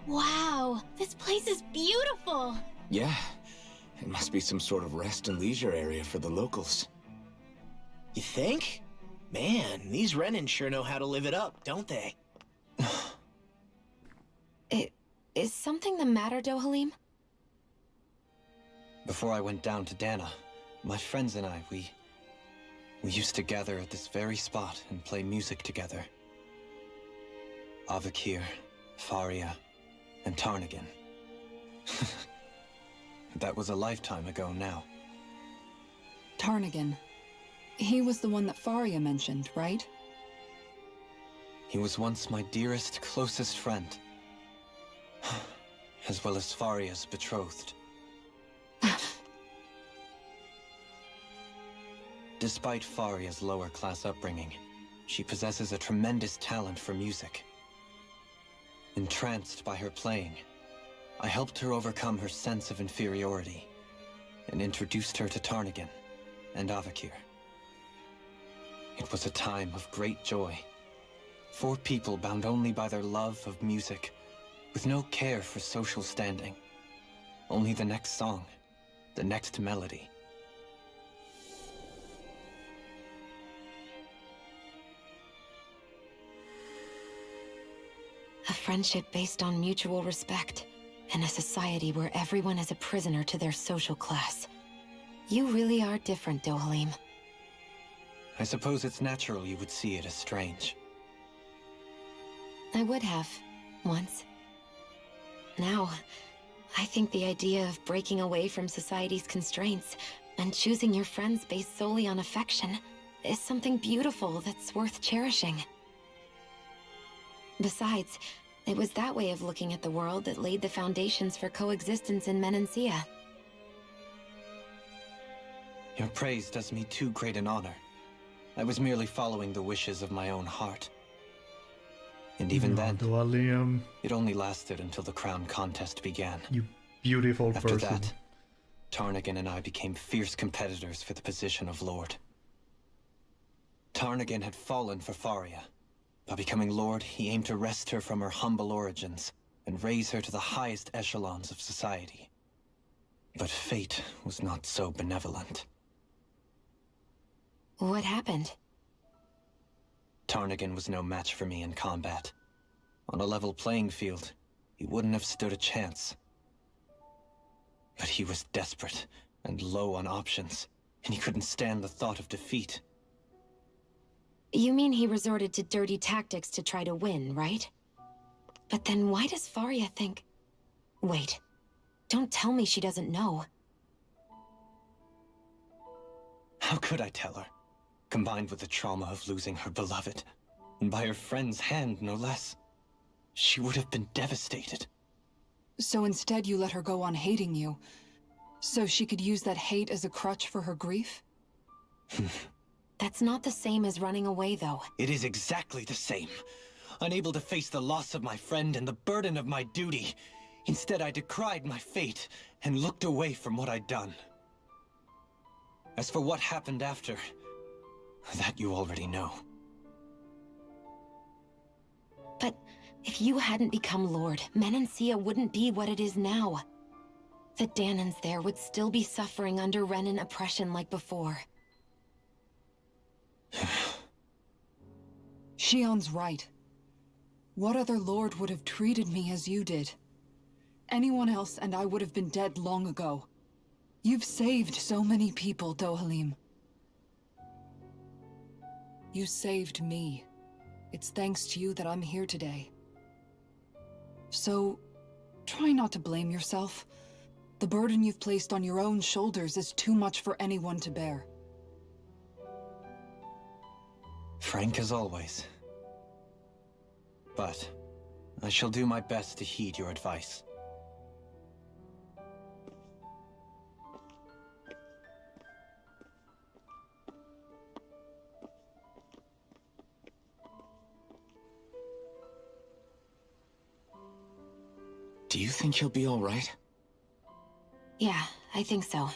Wow, this place is beautiful! Yeah, it must be some sort of rest and leisure area for the locals. You think? Man, these Renan sure know how to live it up, don't they? Is something the matter, Dohalim? Before I went down to Dana, my friends and I, we used to gather at this very spot and play music together. Avakir, Faria, and Tarnagan. That was a lifetime ago now. Tarnagan. He was the one that Faria mentioned, right? He was once my dearest, closest friend. As well as Faria's betrothed. Despite Faria's lower-class upbringing, she possesses a tremendous talent for music. Entranced by her playing, I helped her overcome her sense of inferiority and introduced her to Tarnagan and Avakir. It was a time of great joy. 4 people bound only by their love of music, with no care for social standing. Only the next song, the next melody. A friendship based on mutual respect, and a society where everyone is a prisoner to their social class. You really are different, Dohalim. I suppose it's natural you would see it as strange. I would have, once. Now, I think the idea of breaking away from society's constraints and choosing your friends based solely on affection is something beautiful that's worth cherishing. Besides, it was that way of looking at the world that laid the foundations for coexistence in Menancia. Your praise does me too great an honor. I was merely following the wishes of my own heart. And even then, Liam, it only lasted until the crown contest began. you beautiful After person. that, Tarnagan and I became fierce competitors for the position of Lord. Tarnagan had fallen for Faria. By becoming Lord, he aimed to wrest her from her humble origins and raise her to the highest echelons of society. But fate was not so benevolent. What happened? Tarnagan was no match for me in combat. On a level playing field, he wouldn't have stood a chance. But he was desperate and low on options, and he couldn't stand the thought of defeat. You mean he resorted to dirty tactics to try to win, right? But then why does Faria think... Wait, don't tell me she doesn't know. How could I tell her? Combined with the trauma of losing her beloved, and by her friend's hand, no less, she would have been devastated. So instead you let her go on hating you, so she could use that hate as a crutch for her grief? That's not the same as running away, though. It is exactly the same. Unable to face the loss of my friend and the burden of my duty. Instead, I decried my fate and looked away from what I'd done. As for what happened after, that you already know. But if you hadn't become Lord, Menancia wouldn't be what it is now. The Danans there would still be suffering under Renan oppression like before. Shion's right. What other lord would have treated me as you did? Anyone else and I would have been dead long ago. You've saved so many people, Dohalim. You saved me. It's thanks to you that I'm here today. So, try not to blame yourself. The burden you've placed on your own shoulders is too much for anyone to bear. Frank as always. But I shall do my best to heed your advice. Do you think he'll be all right? Yeah, I think so.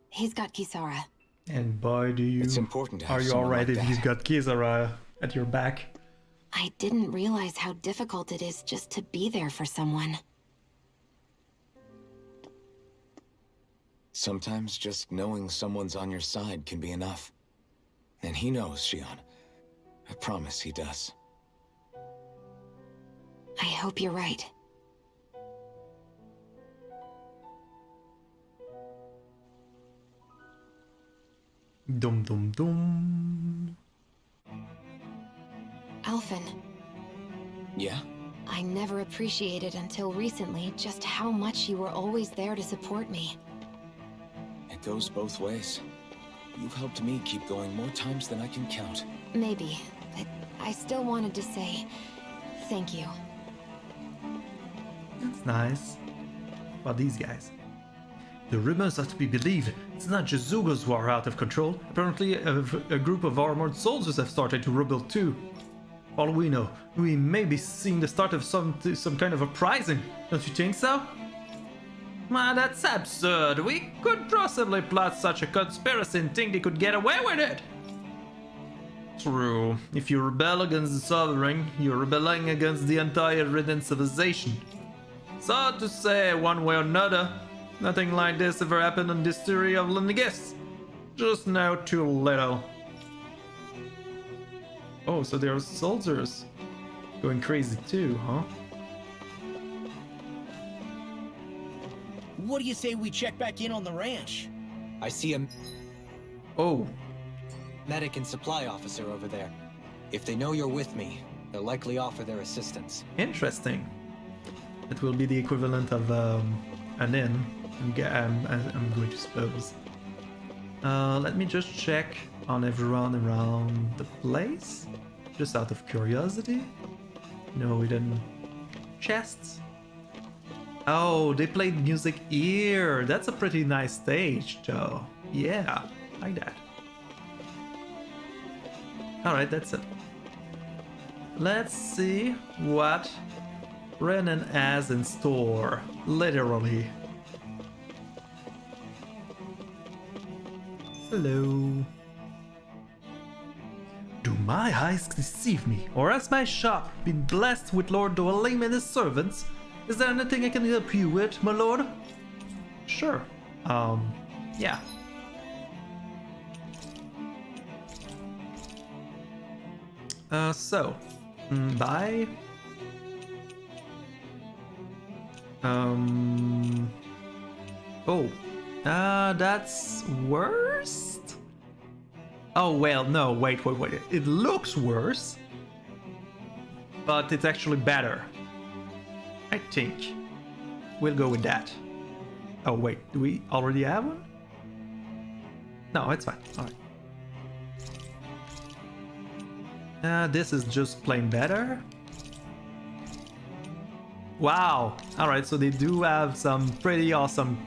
He's got Kisara. And boy, do you... It's important to have Are you someone alright like if you've that. got Kisara at your back? I didn't realize how difficult it is just to be there for someone. Sometimes just knowing someone's on your side can be enough. And he knows, Shion. I promise he does. I hope you're right. Dum dum dum. Alphen, Yeah? I never appreciated until recently just how much you were always there to support me. It goes both ways. You've helped me keep going more times than I can count. Maybe, but I still wanted to say thank you. That's nice. About these guys. The rumors are to be believed. It's not just Zugos who are out of control. Apparently, a group of armored soldiers have started to rebel too. All we know, we may be seeing the start of some kind of uprising. Don't you think so? Man, that's absurd. We could possibly plot such a conspiracy and think they could get away with it. True. If you rebel against the Sovereign, you're rebelling against the entire Ridden civilization. So to say, one way or another, nothing like this ever happened in the history of Lenegis. Just now too little. Oh, so there are soldiers going crazy too, huh? What do you say we check back in on the ranch? I see a Oh, medic and supply officer over there. If they know you're with me, they'll likely offer their assistance. interesting. It will be the equivalent of an inn, I'm going to suppose. Let me just check on everyone around the place, just out of curiosity. No, we didn't. Chests. Oh, they played music here. That's a pretty nice stage, though. Yeah, like that. Alright, that's it. Let's see what Renan has in store, literally. Hello. Do my eyes deceive me, or has my shop been blessed with Lord Dohalim and his servants? Is there anything I can help you with, my lord? Sure. Yeah. Buy. Oh. That's worst? Oh, well, no, wait. It looks worse, but it's actually better. I think. We'll go with that. Oh, wait, do we already have one? No, it's fine. Alright. This is just plain better. Wow. Alright, so they do have some pretty awesome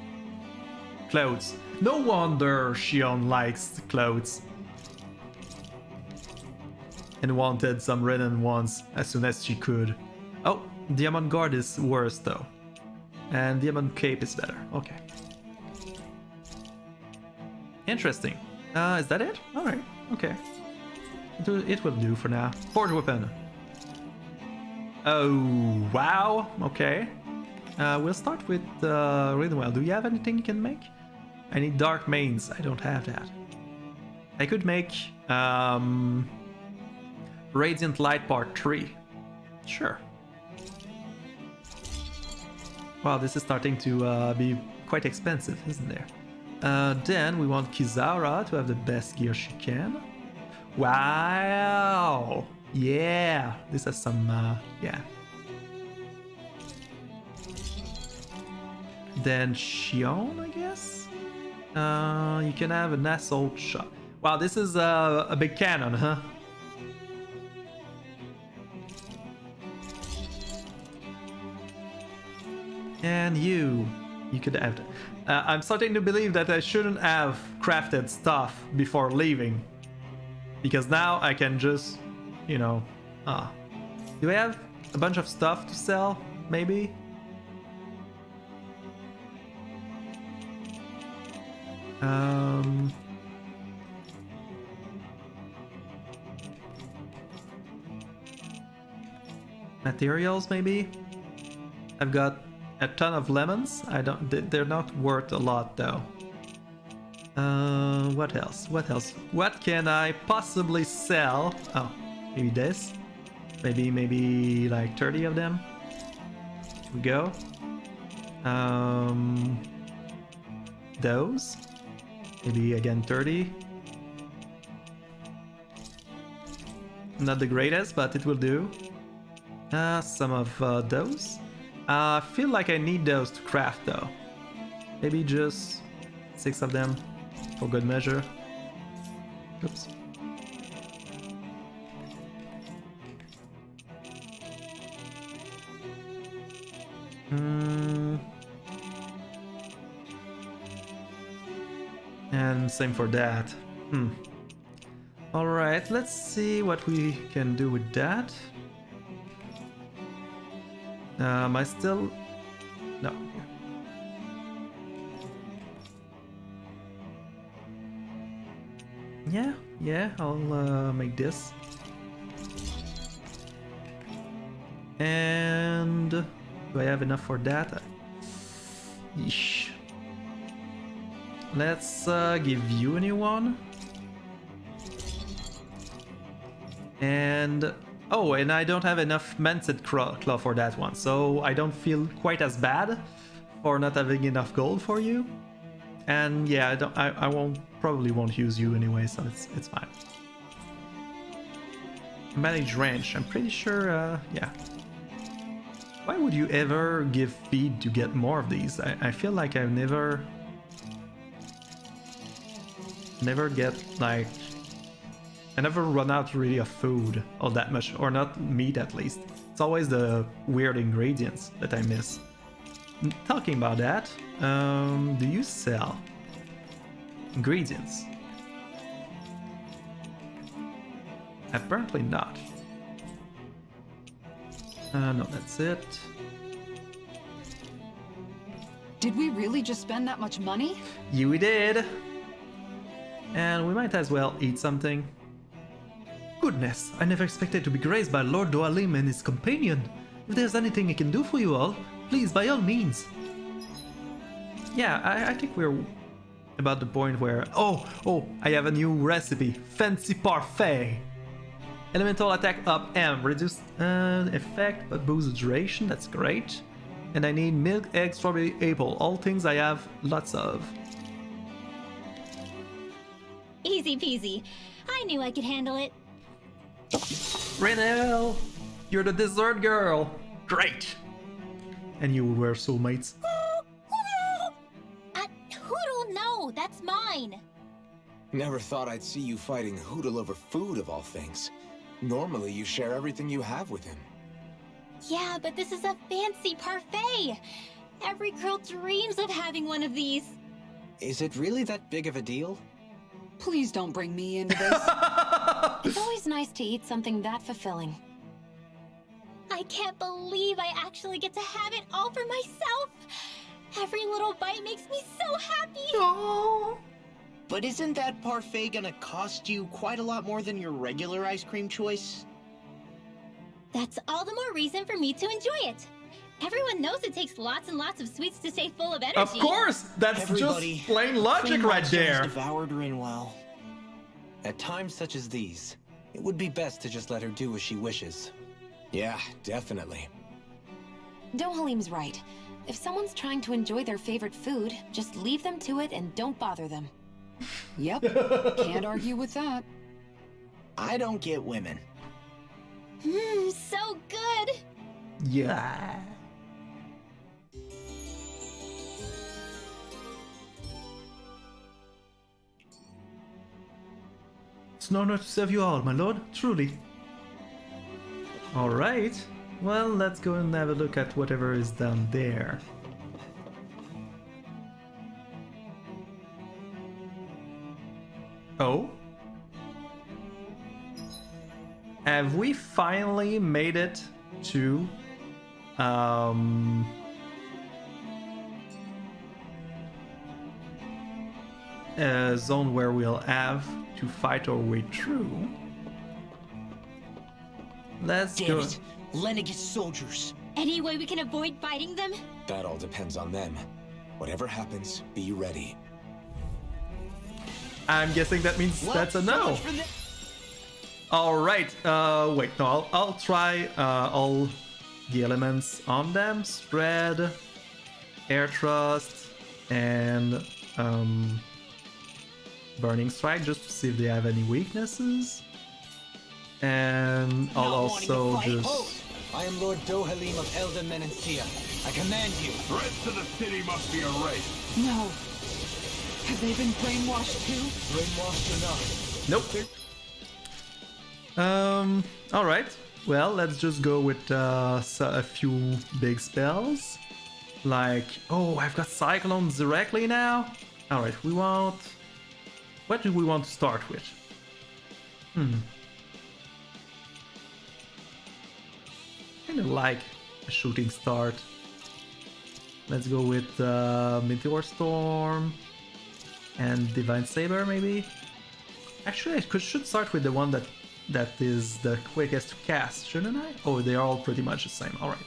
clothes. No wonder Shion likes clothes. and wanted some Renan ones as soon as she could. Oh, Diamond Guard is worse though. And Diamond Cape is better. Okay. Interesting. Is that it? Alright, okay. It will do for now. Forge weapon. Oh, wow. Okay. We'll start with Ridwell. Do you have anything you can make? I need Dark Mains. I don't have that. I could make Radiant Light Part 3. Sure. Wow, this is starting to be quite expensive, isn't there? Then we want Kizaura to have the best gear she can. Wow! Yeah! This has some, yeah. Then Xion, I guess? You can have an assault shot. Wow, this is a big cannon, huh? And you could have... I'm starting to believe that I shouldn't have crafted stuff before leaving. Because now I can just, you know... Do I have a bunch of stuff to sell, maybe? Materials, maybe? I've got a ton of lemons. They're not worth a lot though. What else? What else? What can I possibly sell? Oh, maybe this? Maybe like 30 of them? Here we go. Those? Maybe again 30. Not the greatest, but it will do. Some of those. I feel like I need those to craft though. Maybe just 6 of them for good measure. Oops. And same for that. Alright, let's see what we can do with that. I still... No. Yeah, I'll make this. And... do I have enough for that? Yeesh. Let's give you a new one. And... oh, and I don't have enough Manted Claw for that one, so I don't feel quite as bad for not having enough gold for you. And yeah, I probably won't use you anyway, so it's fine. Manage range, I'm pretty sure, yeah. Why would you ever give feed to get more of these? I feel like I've never get, like... I never run out really of food all that much, or not meat at least. It's always the weird ingredients that I miss. Talking about that, do you sell ingredients? Apparently not. No, that's it. Did we really just spend that much money? Yeah, we did. And we might as well eat something. Goodness, I never expected to be graced by Lord Doalim and his companion. If there's anything I can do for you all, please, by all means. Yeah, I think we're about the point where... Oh, I have a new recipe. Fancy Parfait. Elemental attack up M. Reduce effect, but boost duration. That's great. And I need milk, egg, strawberry, apple. All things I have lots of. Easy peasy. I knew I could handle it. Renelle, you're the dessert girl. Great. And you were soulmates. Hoodle, no, that's mine. Never thought I'd see you fighting Hoodle over food of all things. Normally you share everything you have with him. Yeah, but this is a fancy parfait. Every girl dreams of having one of these. Is it really that big of a deal? Please don't bring me into this. It's always nice to eat something that fulfilling. I can't believe I actually get to have it all for myself. Every little bite makes me so happy. Aww. But isn't that parfait gonna cost you quite a lot more than your regular ice cream choice? That's all the more reason for me to enjoy it. Everyone knows it takes lots and lots of sweets to stay full of energy. Of course, that's Everybody, just plain logic cream right monster has there. devoured Rinwell. At times such as these, it would be best to just let her do as she wishes. Yeah, definitely. Dohalim's right. If someone's trying to enjoy their favorite food, just leave them to it and don't bother them. Yep, can't argue with that. I don't get women. So good. Yeah. It's an honor to serve you all, my lord, truly. Alright, well, let's go and have a look at whatever is down there. Oh? Have we finally made it to a zone where we'll have to fight our way through? Let's Damn go. it. Lenegis soldiers. Any way we can avoid fighting them? That all depends on them. Whatever happens, be ready. I'm guessing that means Well, that's a so no. much for Alright, wait, no, I'll try all the elements on them. Spread, Air Thrust, and Burning Strike, just to see if they have any weaknesses. And I'll also just... I am Lord Dohalim of Elden Menancia. I command you. Threats to the city must be erased. No. Have they been brainwashed too? Brainwashed enough. Nope. Alright. Well, let's just go with a few big spells. Like, oh, I've got Cyclones directly now? Alright, we want... What do we want to start with? Kind of like a shooting start. Let's go with Meteor Storm and Divine Saber, maybe? Actually, I should start with the one that is the quickest to cast, shouldn't I? Oh, they are all pretty much the same. Alright.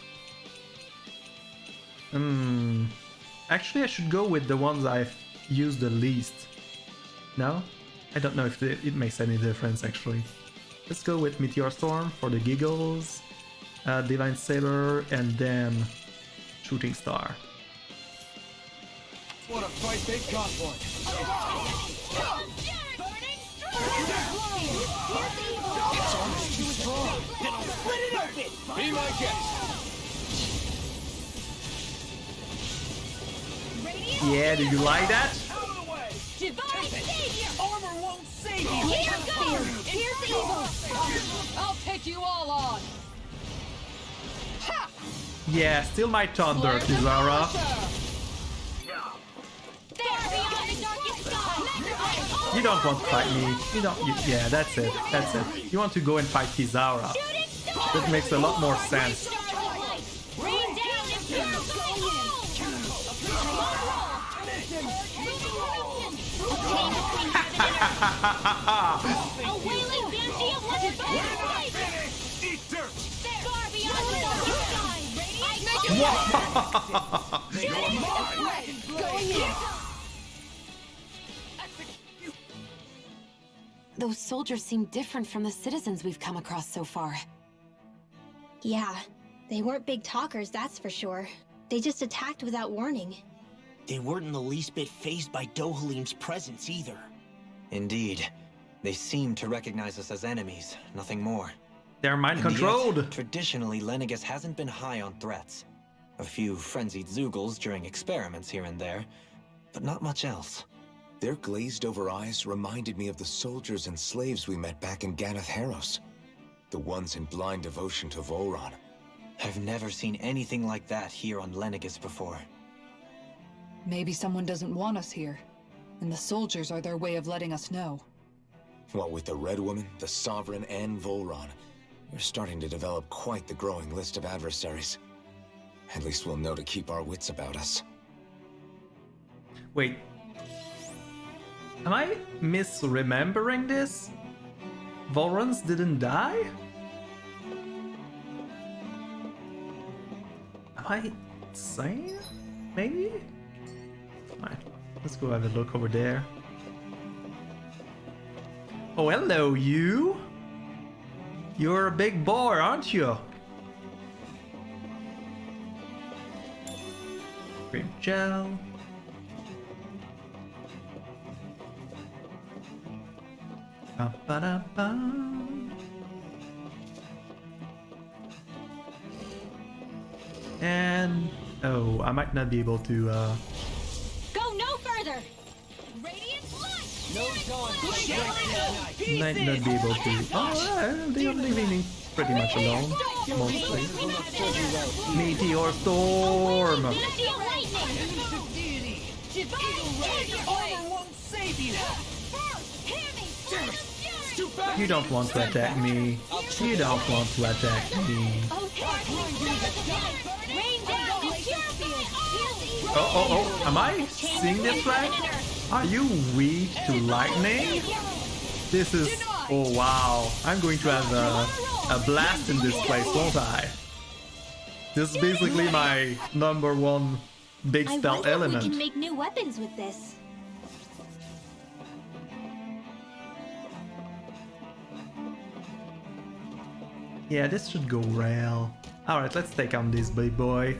Actually, I should go with the ones I've used the least. No? I don't know if it makes any difference, actually. Let's go with Meteor Storm for the giggles, Divine Saber, and then Shooting Star. What a fight they got one. It's almost too strong. Then I'll split it open. Be my guest. Yeah, do you like that? Divine Savior! Armor won't save you. Here goes! Here's evil! I'll take you all on. Yeah, still my thunder, Kizara. Far beyond the darkest sky! You don't want to fight me. You don't. Yeah, that's it. That's it. You want to go and fight Kizara. That makes a lot more sense. Rain down and purify a wailing banshee of light fire! Eat dirt! Far beyond the darkest sky! You're mine! Those soldiers seem different from the citizens we've come across so far. Yeah, they weren't big talkers, that's for sure. They just attacked without warning. They weren't in the least bit fazed by Dohalim's presence either. Indeed. They seem to recognize us as enemies, nothing more. They're mind And controlled. yet, traditionally, Lenegis hasn't been high on threats. A few frenzied Zeugles during experiments here and there, but not much else. Their glazed-over eyes reminded me of the soldiers and slaves we met back in Ganath Haros. The ones in blind devotion to Volron. I've never seen anything like that here on Lenegis before. Maybe someone doesn't want us here, and the soldiers are their way of letting us know. What with the Red Woman, the Sovereign, and Volron, we're starting to develop quite the growing list of adversaries. At least we'll know to keep our wits about us. Wait. Am I misremembering this? Volrons didn't die? Am I insane? Maybe? Alright, let's go have a look over there. Oh, hello, you! You're a big boy, aren't you? Green gel. Ba-ba-da-ba. And oh, I might not be able to Go no further! Radiant light! No dawn. might not be able to. Oh, they are leaving me pretty much alone, mostly. Meteor storm. You don't want to attack me. You don't want to attack me. Oh, am I seeing this right? Are you weak to lightning? This is... Oh wow, I'm going to have a blast in this place, won't I? This is basically my #1 big spell I wonder element. if we can make new weapons with this. Yeah, this should go well. Alright, let's take on this big boy.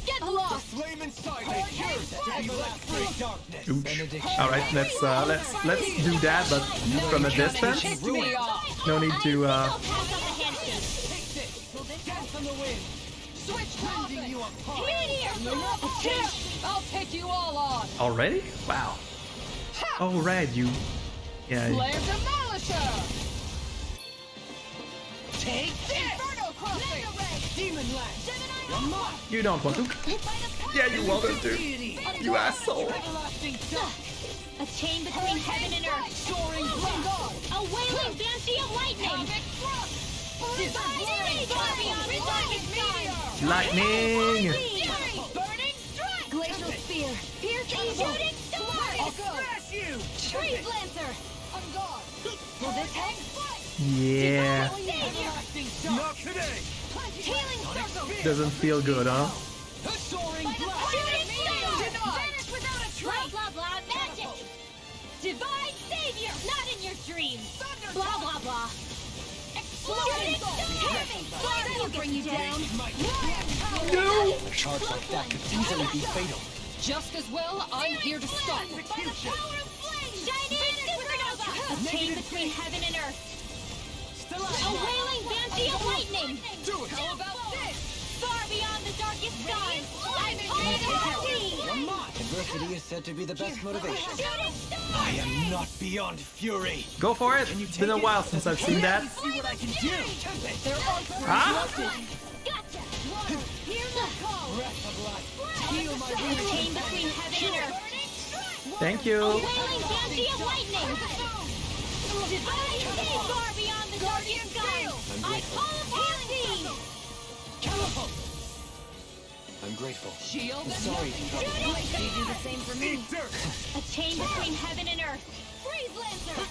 Get lost! Flame inside me appears to be left free darkness. Ouch. Alright, let's do that, but from a distance. No need to I'll take you all on. already? Wow. Oh right, you yeah. Flare Demolisher! Take Inferno Crossing! Demon Lash! You don't want to. Yeah, you wanted to. You asshole. A chain between heaven and earth. Soaring blast! A wailing banshee of lightning. Lightning! Burning strike! Glacial spear! Piercing shooting star! Smash you! Freeze lancer! I'm gone! Will this help? Yeah. Not today! Healing circle! Doesn't feel good, huh? Soaring blast! Shooting star! Denied! Vanish without a trace! Blah blah blah magic! Divine savior! Not in your dreams! Blah blah blah! Exploding heavy! That'll bring you down! No! A charge like that could easily be fatal. Just as well, I'm here to stop it. A chain between heaven and earth. A wailing banshee of lightning. Do it! How about this? Far beyond the darkest skies. I'm calling Adversity is said to be the best motivation. Shooting star! I am not beyond fury. Go for it! It's been a while since I've seen that. See what I can do! There are Huh? Gotcha! Hear the call! Breath of life! Heal my wounds. Chain between heaven and earth. Thank A you. wailing banshee of lightning. Divine savior. Far beyond the darkest skies. I call upon thee. I'm grateful. shield and Sorry to trouble you. You do the same for me. Eat dirt! A chain between heaven and earth. Freeze lancer!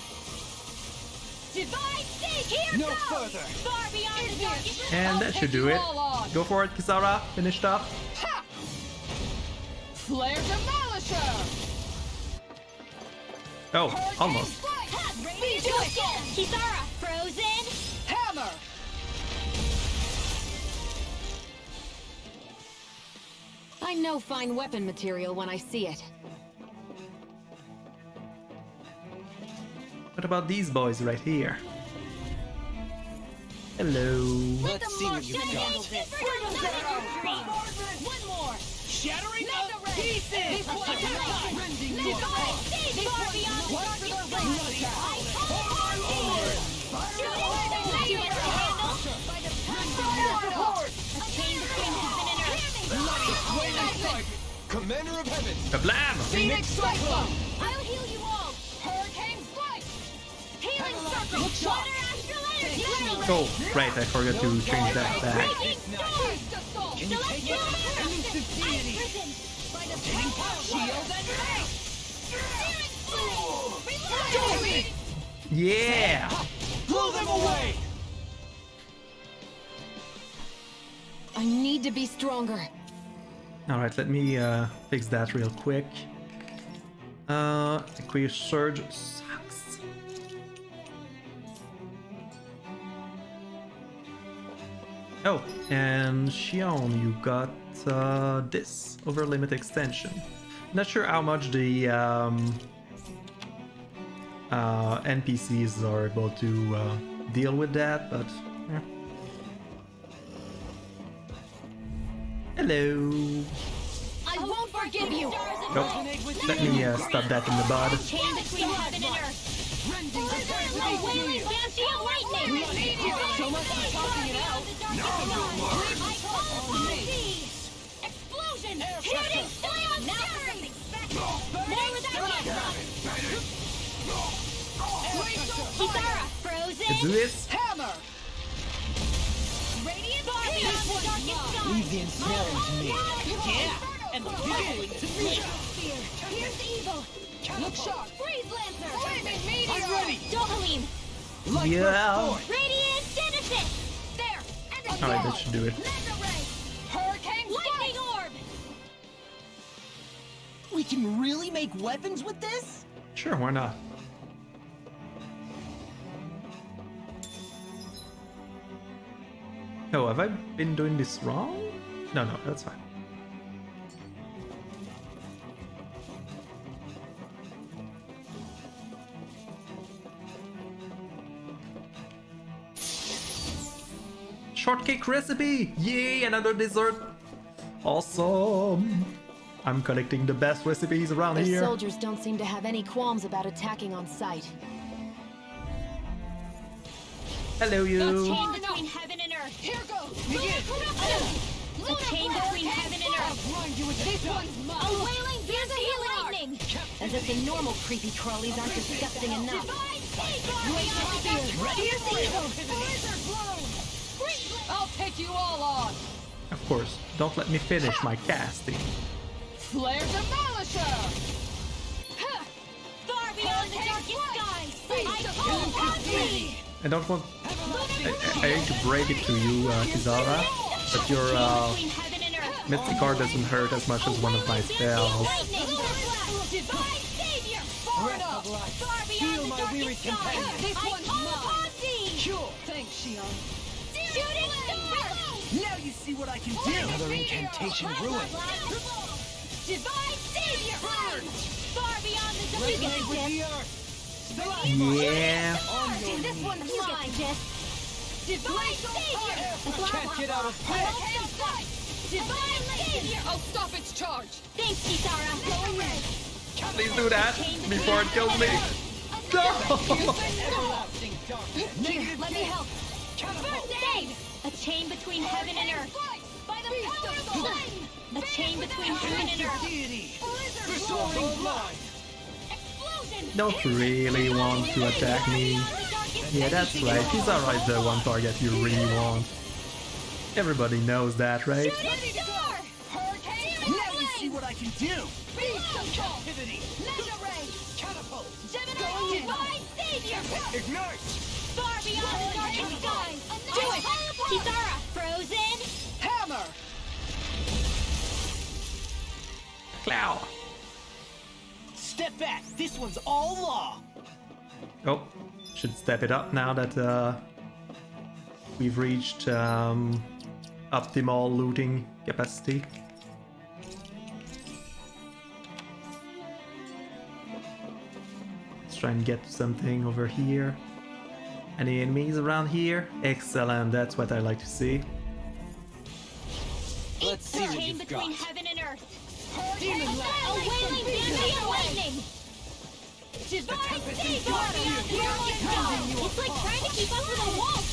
Divine savior! No further! Far beyond the darkest And that should do it. Go for it, Kisara. Finished up. Ha! Flare Demolisher! Oh, almost. Kisara, frozen. Hammer! I know fine weapon material when I see it. What about these boys right here? Hello. Let's see what you've got. One more! Shattering Mega of ray! pieces! Rending you apart! Far beyond the darkest skies! I call upon thee! Shooting by the power of A chain between heaven and earth. Wailing strike! Commander of Heaven! Kablam! Phoenix Cyclone! I'll heal you all! Hurricane Strike! Oh, right, I forgot to change that back. Yeah! Blow them away! I need to be stronger. Alright, let me fix that real quick. Aqueous Surge sucks. Oh, and Xion, you got this over limit extension. Not sure how much the NPCs are able to deal with that, but hello. I won't forgive you. Nope. Let me stop that in the bud. Chain between heaven and earth. Wailing banshee of lightning. So much for talking it out. Explosion. Shooting slam. Now for something special. More with that Kitara. Frozen. Let's do this. Hammer! Radiant Barbie on the darkest sky. Leave the ensnaring to me. Yeah. And the giggling to me. Here's evil. Look sharp! Freeze Lancer. Flaming meteor! I'm ready! Dohalim. Yeah. Radiant Genesis. There. And the Alright, that should do it. Laser ray. Hurricane lightning orb. We can really make weapons with this? Sure, why not? Oh, have I been doing this wrong? No, that's fine. Shortcake recipe! Yay, another dessert! Awesome! I'm collecting the best recipes around The here. soldiers don't seem to have any qualms about attacking on sight. Hello, you. Chain between heaven and earth. Here goes! Begin. A chain between heaven and earth. Blind you with this one's A mine! wailing banshee of lightning. As if the normal creepy crawlies aren't disgusting enough. Here's evil. I'll take you all on! Of course, don't let me finish my casting. Flare Demolisher! Far beyond the darkest skies. I call upon thee. I don't want... I hate to break it to you, Kizara, but your Mystic Card doesn't hurt as much as one of my spells. Heal my weary companion! This one's mine! Sure! Thanks, Xion. Shooting star! Now you see what I can do! Another incantation ruined! Divine Savior! Far beyond the Resonate with the earth! Yeah. This one's mine! Divine Savior! Can't get out of bed! Divine Savior! I'll stop its charge! Thanks, Kitara! Please do that before it kills me. No! Everlasting darkness! Negative Let me help! catapult! First aid! A chain between heaven and earth! By the power of the flame! A chain between heaven and earth! Deity! Soaring blind! Don't really want to attack me. Yeah, that's right. Kizara is the one target you really want. Everybody knows that, right? Now you see what I can do! Beast of captivity! Catapult! Divine Savior! Ignite! Far beyond the darkest skies! Do it! Kitara! Frozen! Hammer! Clow. Step back! This one's all law! Oh, should step it up now that we've reached optimal looting capacity. Let's try and get something over here. Any enemies around here? Excellent, that's what I like to see. Let's see what Chain you've between got. heaven and earth! Demon A wailing banshee of lightning! Divine Savior! It's like trying to keep up with a wolf!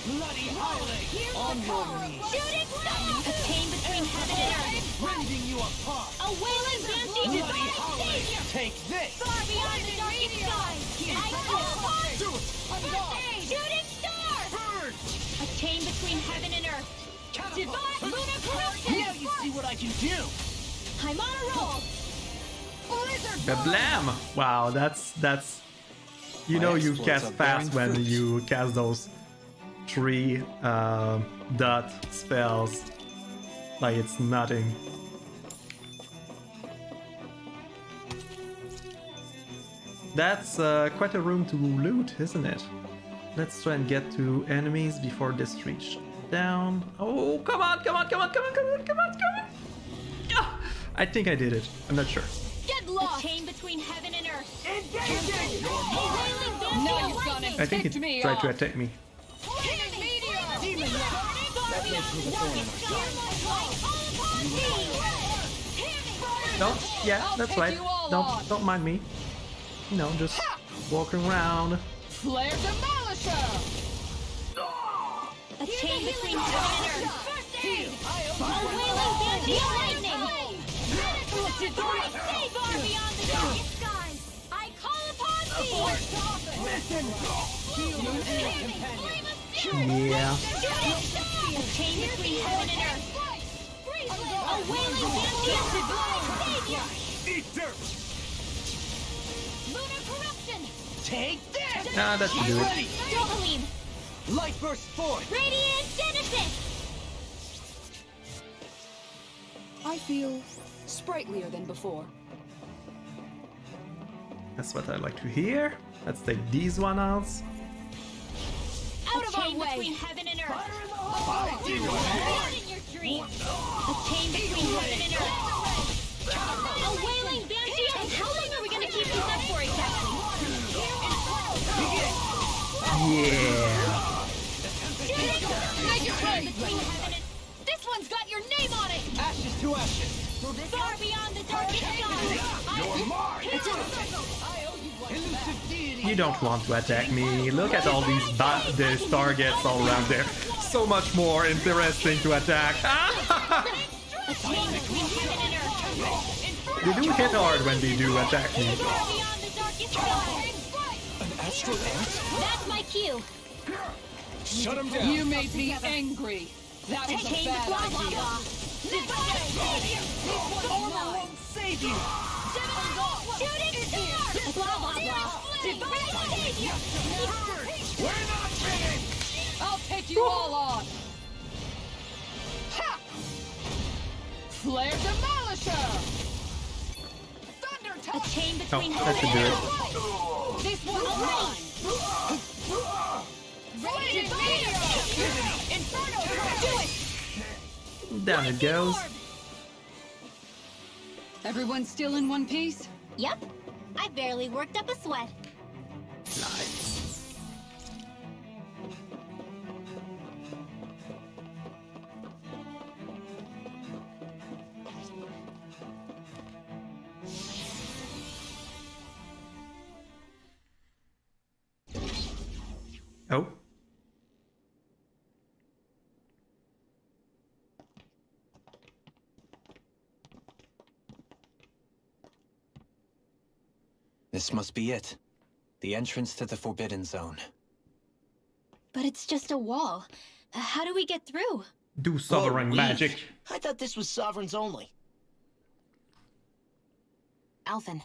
Bloody howling! On your knees! Shooting star! A chain between heaven and earth! Rending you apart! A wailing banshee! Bloody Divine howling! Savior! Take this! Far beyond the darkest skies! I call upon! Do it! Now you see what I can do. I'm on a roll. Blam! Wow, that's you know you exploits cast are fast bearing when fruit. you cast those 3 dot spells. Like it's nothing. That's quite a room to loot, isn't it? Let's try and get to enemies before this reach down. Oh, come on, come on, come on, come on, come on, come on, come on! Ah, I think I did it. I'm not sure. Get lost. The chain between heaven and earth. Engaging! Now you've gone and I think it ticked me tried to off. attack me. That makes me the thorn in our side. No, yeah, I'll that's take right. you all No, on. don't mind me. You know, just walking around. Flare Demolisher! A chain between heaven and earth. A wailing banshee of lightning. Save far beyond the darkest skies. I call upon thee. Yeah. A chain between heaven and earth. A wailing banshee of savior. Eat dirt! Lunar corruption. Take this! Ah, that should do it. Dohalim. Light burst forth! Radiant Genesis. I feel sprightlier than before. That's what I like to hear. Let's take these one out. Out of our way. Between heaven and earth. Not in your dreams. A chain between heaven and earth. A wailing banshee. And how long are we going to keep this up for exactly? Yeah. Make your chain between heaven and... This one's got your name on it. Ashes to ashes! Far beyond the darkest sky. You're mine! Elusive deity! You don't want to attack me. Look at all these these targets all around there. So much more interesting to attack. A chain between heaven and earth. They do hit hard when they do attack me. Far beyond the darkest sky. An astral ant? That's my cue. Shut him down! You made me angry. That A was a chain bad blah blah idea. blah. Armor won't save you! Shooting star. Blah blah blah. Divine savior. We're not finished! I'll take you all on. Ha! Flare Demolisher! Thunder A Touch! chain between Oh, that should heaven do and it. earth. This one's mine! Radiant meteor. Inferno. Do it. Down it goes. Everyone still in one piece? Yep. I barely worked up a sweat. Nice. Oh. This must be it. The entrance to the Forbidden Zone. But it's just a wall. How do we get through? Do sovereign Whoa, magic. weak. I thought this was sovereigns only. Alphen.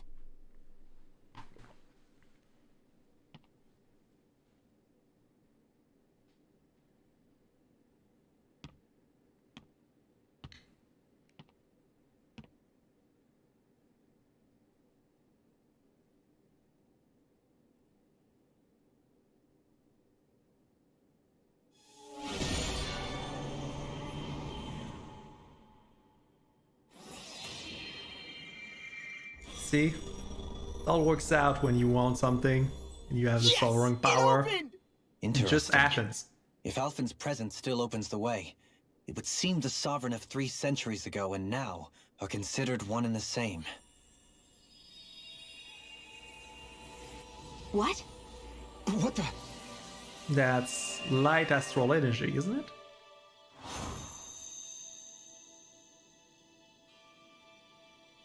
See? It all works out when you want something and you have the Yes! sovereign It power. opened! It Interesting. just happens. If Alphen's presence still opens the way, it would seem the Sovereign of 3 centuries ago and now are considered one and the same. What? What the? That's light astral energy, isn't it?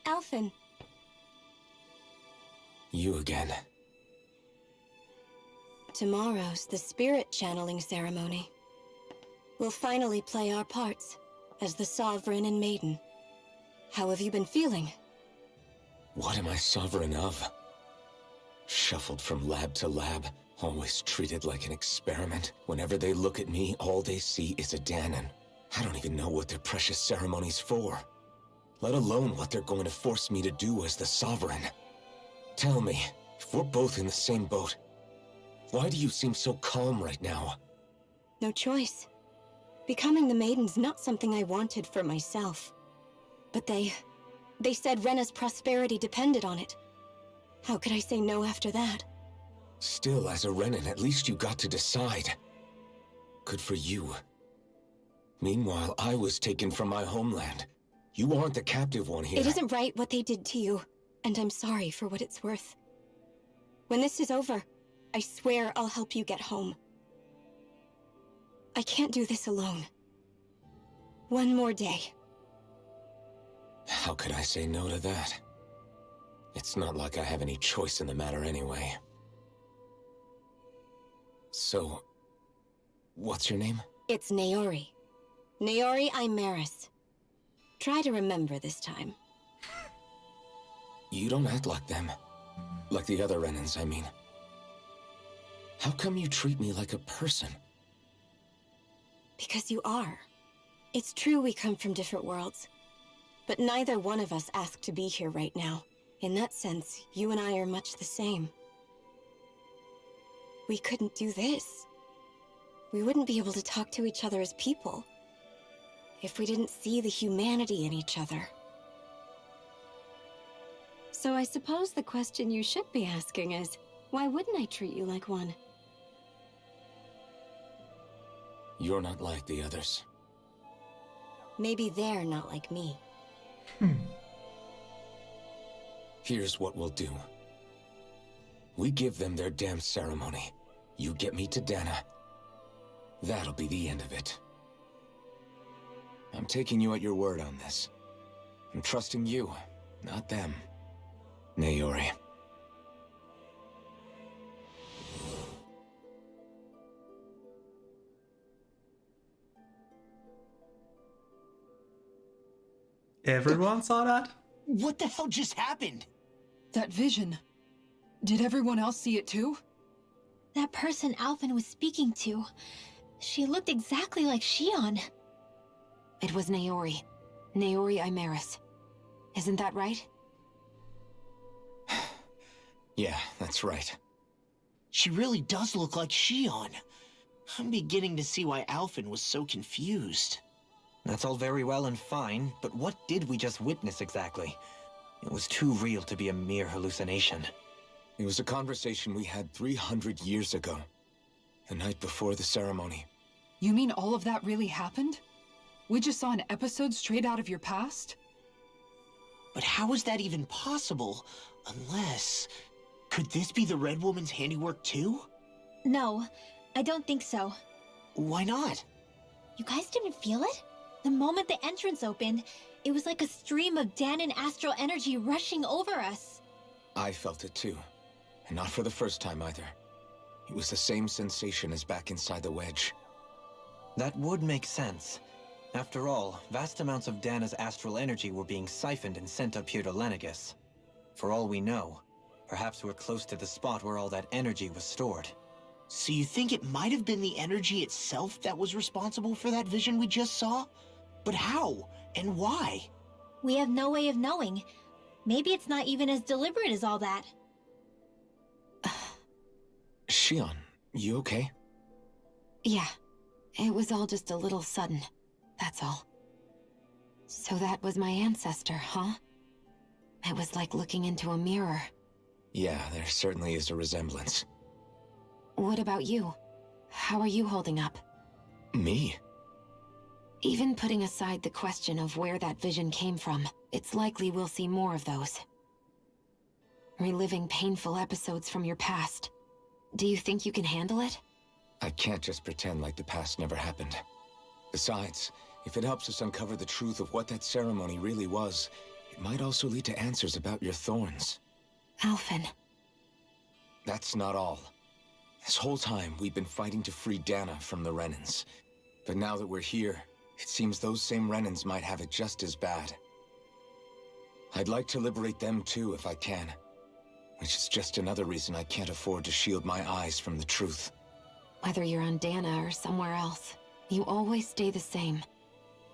Alphen. You again. Tomorrow's the spirit channeling ceremony. We'll finally play our parts as the Sovereign and Maiden. How have you been feeling? What am I sovereign of? Shuffled from lab to lab, always treated like an experiment. Whenever they look at me, all they see is a Dahnan. I don't even know what their precious ceremony's for, let alone what they're going to force me to do as the Sovereign. Tell me, if we're both in the same boat, why do you seem so calm right now? No choice. Becoming the Maiden's not something I wanted for myself. But they said Rena's prosperity depended on it. How could I say no after that? Still, as a Renan, at least you got to decide. Good for you. Meanwhile, I was taken from my homeland. You aren't the captive one here. It isn't right what they did to you, and I'm sorry for what it's worth. When this is over, I swear I'll help you get home. I can't do this alone. One more day. How could I say no to that? It's not like I have any choice in the matter anyway. So, what's your name? It's Naori. Naori Imaris. Try to remember this time. You don't act like them. Like the other Renans, I mean. How come you treat me like a person? Because you are. It's true we come from different worlds. But neither one of us asked to be here right now. In that sense, you and I are much the same. We couldn't do this. We wouldn't be able to talk to each other as people if we didn't see the humanity in each other. So I suppose the question you should be asking is, why wouldn't I treat you like one? You're not like the others. Maybe they're not like me. Here's what we'll do. We give them their damn ceremony. You get me to Dana. That'll be the end of it. I'm taking you at your word on this. I'm trusting you, not them. Naori. Everyone saw that? What the hell just happened? That vision. Did everyone else see it too? That person Alphen was speaking to, she looked exactly like Shion. It was Naori. Naori Imaris. Isn't that right? Yeah, that's right. She really does look like Shion. I'm beginning to see why Alphen was so confused. That's all very well and fine, but what did we just witness exactly? It was too real to be a mere hallucination. It was a conversation we had 300 years ago. The night before the ceremony. You mean all of that really happened? We just saw an episode straight out of your past? But how is that even possible? Unless... Could this be the Red Woman's handiwork too? No, I don't think so. Why not? You guys didn't feel it? The moment the entrance opened, it was like a stream of Dahnan astral energy rushing over us. I felt it too. And not for the first time either. It was the same sensation as back inside the wedge. That would make sense. After all, vast amounts of Dana's astral energy were being siphoned and sent up here to Lenegis. For all we know, perhaps we're close to the spot where all that energy was stored. So you think it might have been the energy itself that was responsible for that vision we just saw? But how? And why? We have no way of knowing. Maybe it's not even as deliberate as all that. Shion, you okay? Yeah. It was all just a little sudden. That's all. So that was my ancestor, huh? It was like looking into a mirror. Yeah, there certainly is a resemblance. What about you? How are you holding up? Me? Even putting aside the question of where that vision came from, it's likely we'll see more of those. Reliving painful episodes from your past. Do you think you can handle it? I can't just pretend like the past never happened. Besides, if it helps us uncover the truth of what that ceremony really was, it might also lead to answers about your thorns. Alphen. That's not all. This whole time, we've been fighting to free Dana from the Renans. But now that we're here, it seems those same Renans might have it just as bad. I'd like to liberate them too if I can. Which is just another reason I can't afford to shield my eyes from the truth. Whether you're on Dana or somewhere else, you always stay the same.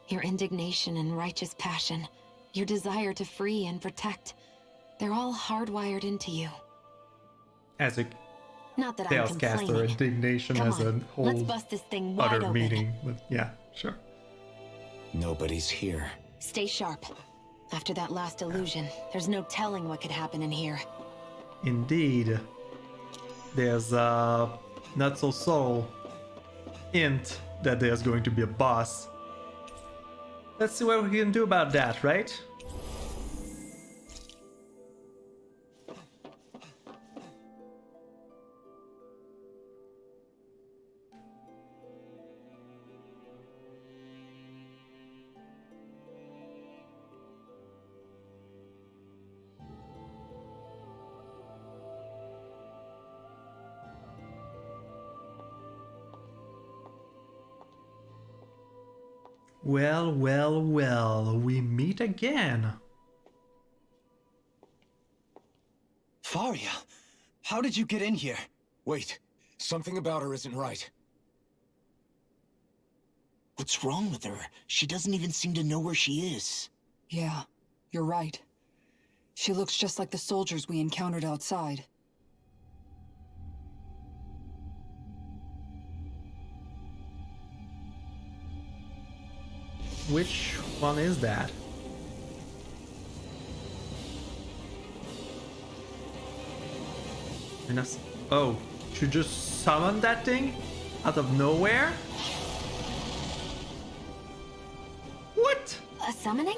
Your indignation and righteous passion, your desire to free and protect, they're all hardwired into you. As a Not that I'm Tailscaster, complaining. indignation Come as on, a whole let's bust this thing wide other open. meaning. But yeah, sure. Nobody's here. Stay sharp. After that last illusion, there's no telling what could happen in here. Indeed. There's a not so subtle hint that there's going to be a boss. Let's see what we can do about that, right? Well, well, well, we meet again. Faria, how did you get in here? Wait, something about her isn't right. What's wrong with her? She doesn't even seem to know where she is. Yeah, you're right. She looks just like the soldiers we encountered outside. Which one is that? And that's, oh, she just summoned that thing out of nowhere? What? A summoning?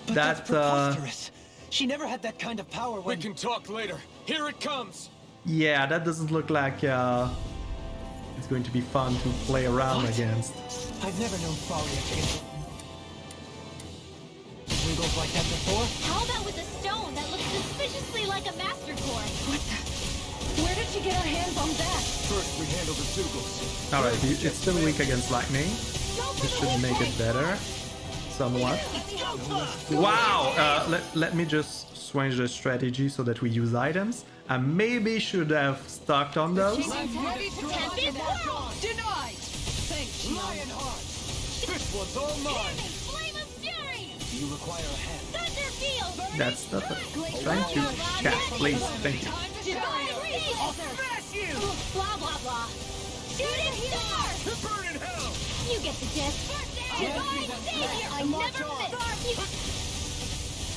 But That, that's preposterous. She never had that kind of power We when... can talk later. Here it comes! Yeah, that doesn't look like it's going to be fun to play around against. I've never known Faria to get wiggles like that before. How about with a stone that looks suspiciously like a master core? What the? Where did she get her hands on that? First, we handle the Zugals. Alright, it's still weak against lightning. This should make it better. Somewhat. Wow! Let me just switch the strategy so that we use items. I maybe should have stocked on those. Denied! Thanks, Lionheart! This one's all mine! Flame of Fury! You require a hand. Thunderfield! That's stuff I'm trying to chat, please. Thank you. Divine Razor! Blah, blah, blah. Shooting Star! Burn in hell! You get the gist. Divine Savior! I never miss!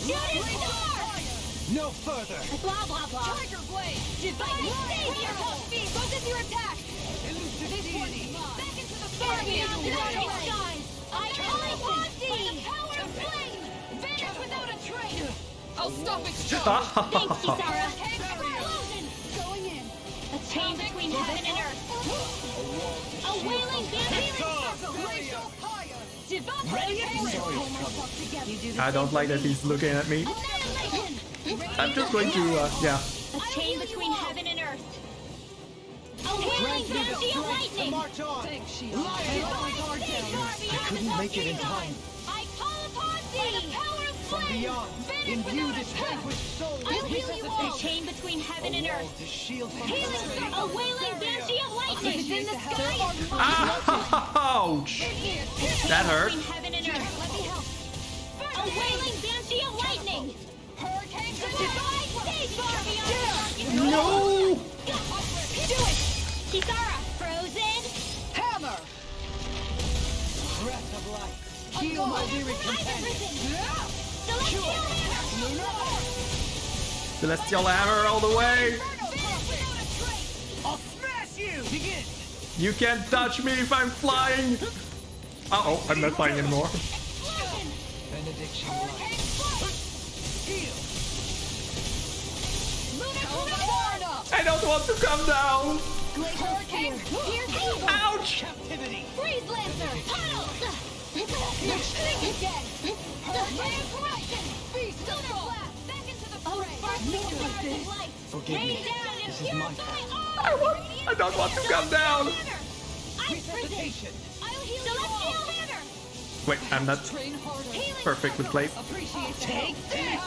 Shooting Star! No further! Blah, blah, blah. Tiger Blade! Divine Savior! Focus your attack! Elusive deity! Back into the Far fire! beyond the dark skies! I call upon thee! Power of flame! Vanish without a trace! I'll stop its Ah, Thanks, Kisara. Explosion! Going in! A chain between heaven and earth. A wailing Glacial fire! Divine I don't like that he's looking at me. annihilation. I'm just going to, yeah. A chain between heaven and earth. A wailing banshee of lightning. March on! Thanks, Shion. I couldn't make it in time. I call upon thee. Power of From flame. beyond, imbue this vanquished soul I'll with heal you all. A resuscitation. chain between heaven and A wall earth. to shield from Healing a wailing banshee of lightning. It's in the sky. Ouch! That hurt. Between heaven and earth. Let me help. A wailing banshee of lightning. Hurricane Divine Savior. No! Do it. Kisara. Frozen. Hammer! breath of life. Heal my weary companion. Celestial hammer all the way! I'll smash you! Begin! You can't touch me if I'm flying! Uh-oh, I'm not flying anymore. Benediction I don't want to come down! Hurricane. Ouch! captivity. Freeze Lancer. Tunnel. Sting again. Hurricane corruption. Beast Blast. Back into the fray. Forgive me. This is my fault. I don't want to come down! Ice prison. Resuscitation. Wait, I'm not perfectly placed. Take that!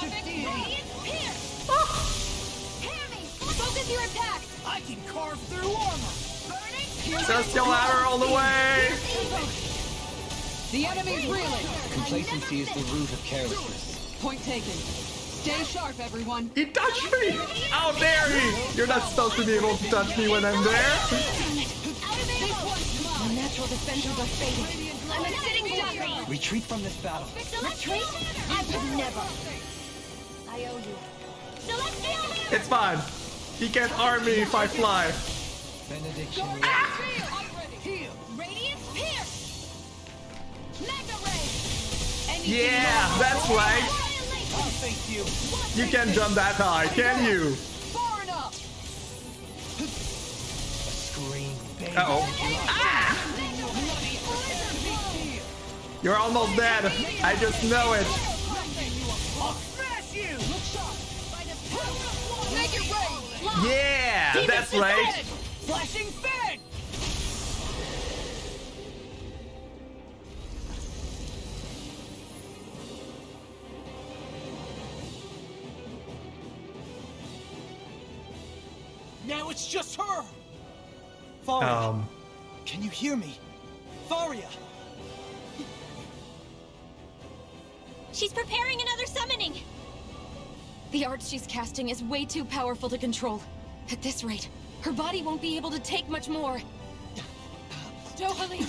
Focus your attack! I can carve through armor! Celestial Hammer all the way! The enemy's reeling. Complacency is the root of carelessness. Point taken. Stay sharp, everyone. He touched me! How dare he! You're not supposed to be able to touch me when I'm there! My natural defenses are fading. I'm a sitting duck! Retreat from this battle. Retreat? I would never. I owe you. It's fine. He can't harm me if I fly. Benediction. Radiant Pierce! Mega Ray! Yeah, that's right. I'll face you. You can't jump that high, can you? Far enough. Scream, baby. Uh-oh. You're almost dead. I just know it. I'll smash you! Make it rain! Yeah, that's right. Flashing Fang! Now it's just her! Faria, can you hear me? Faria! She's preparing another summoning! The art she's casting is way too powerful to control. At this rate, her body won't be able to take much more. Dohalim!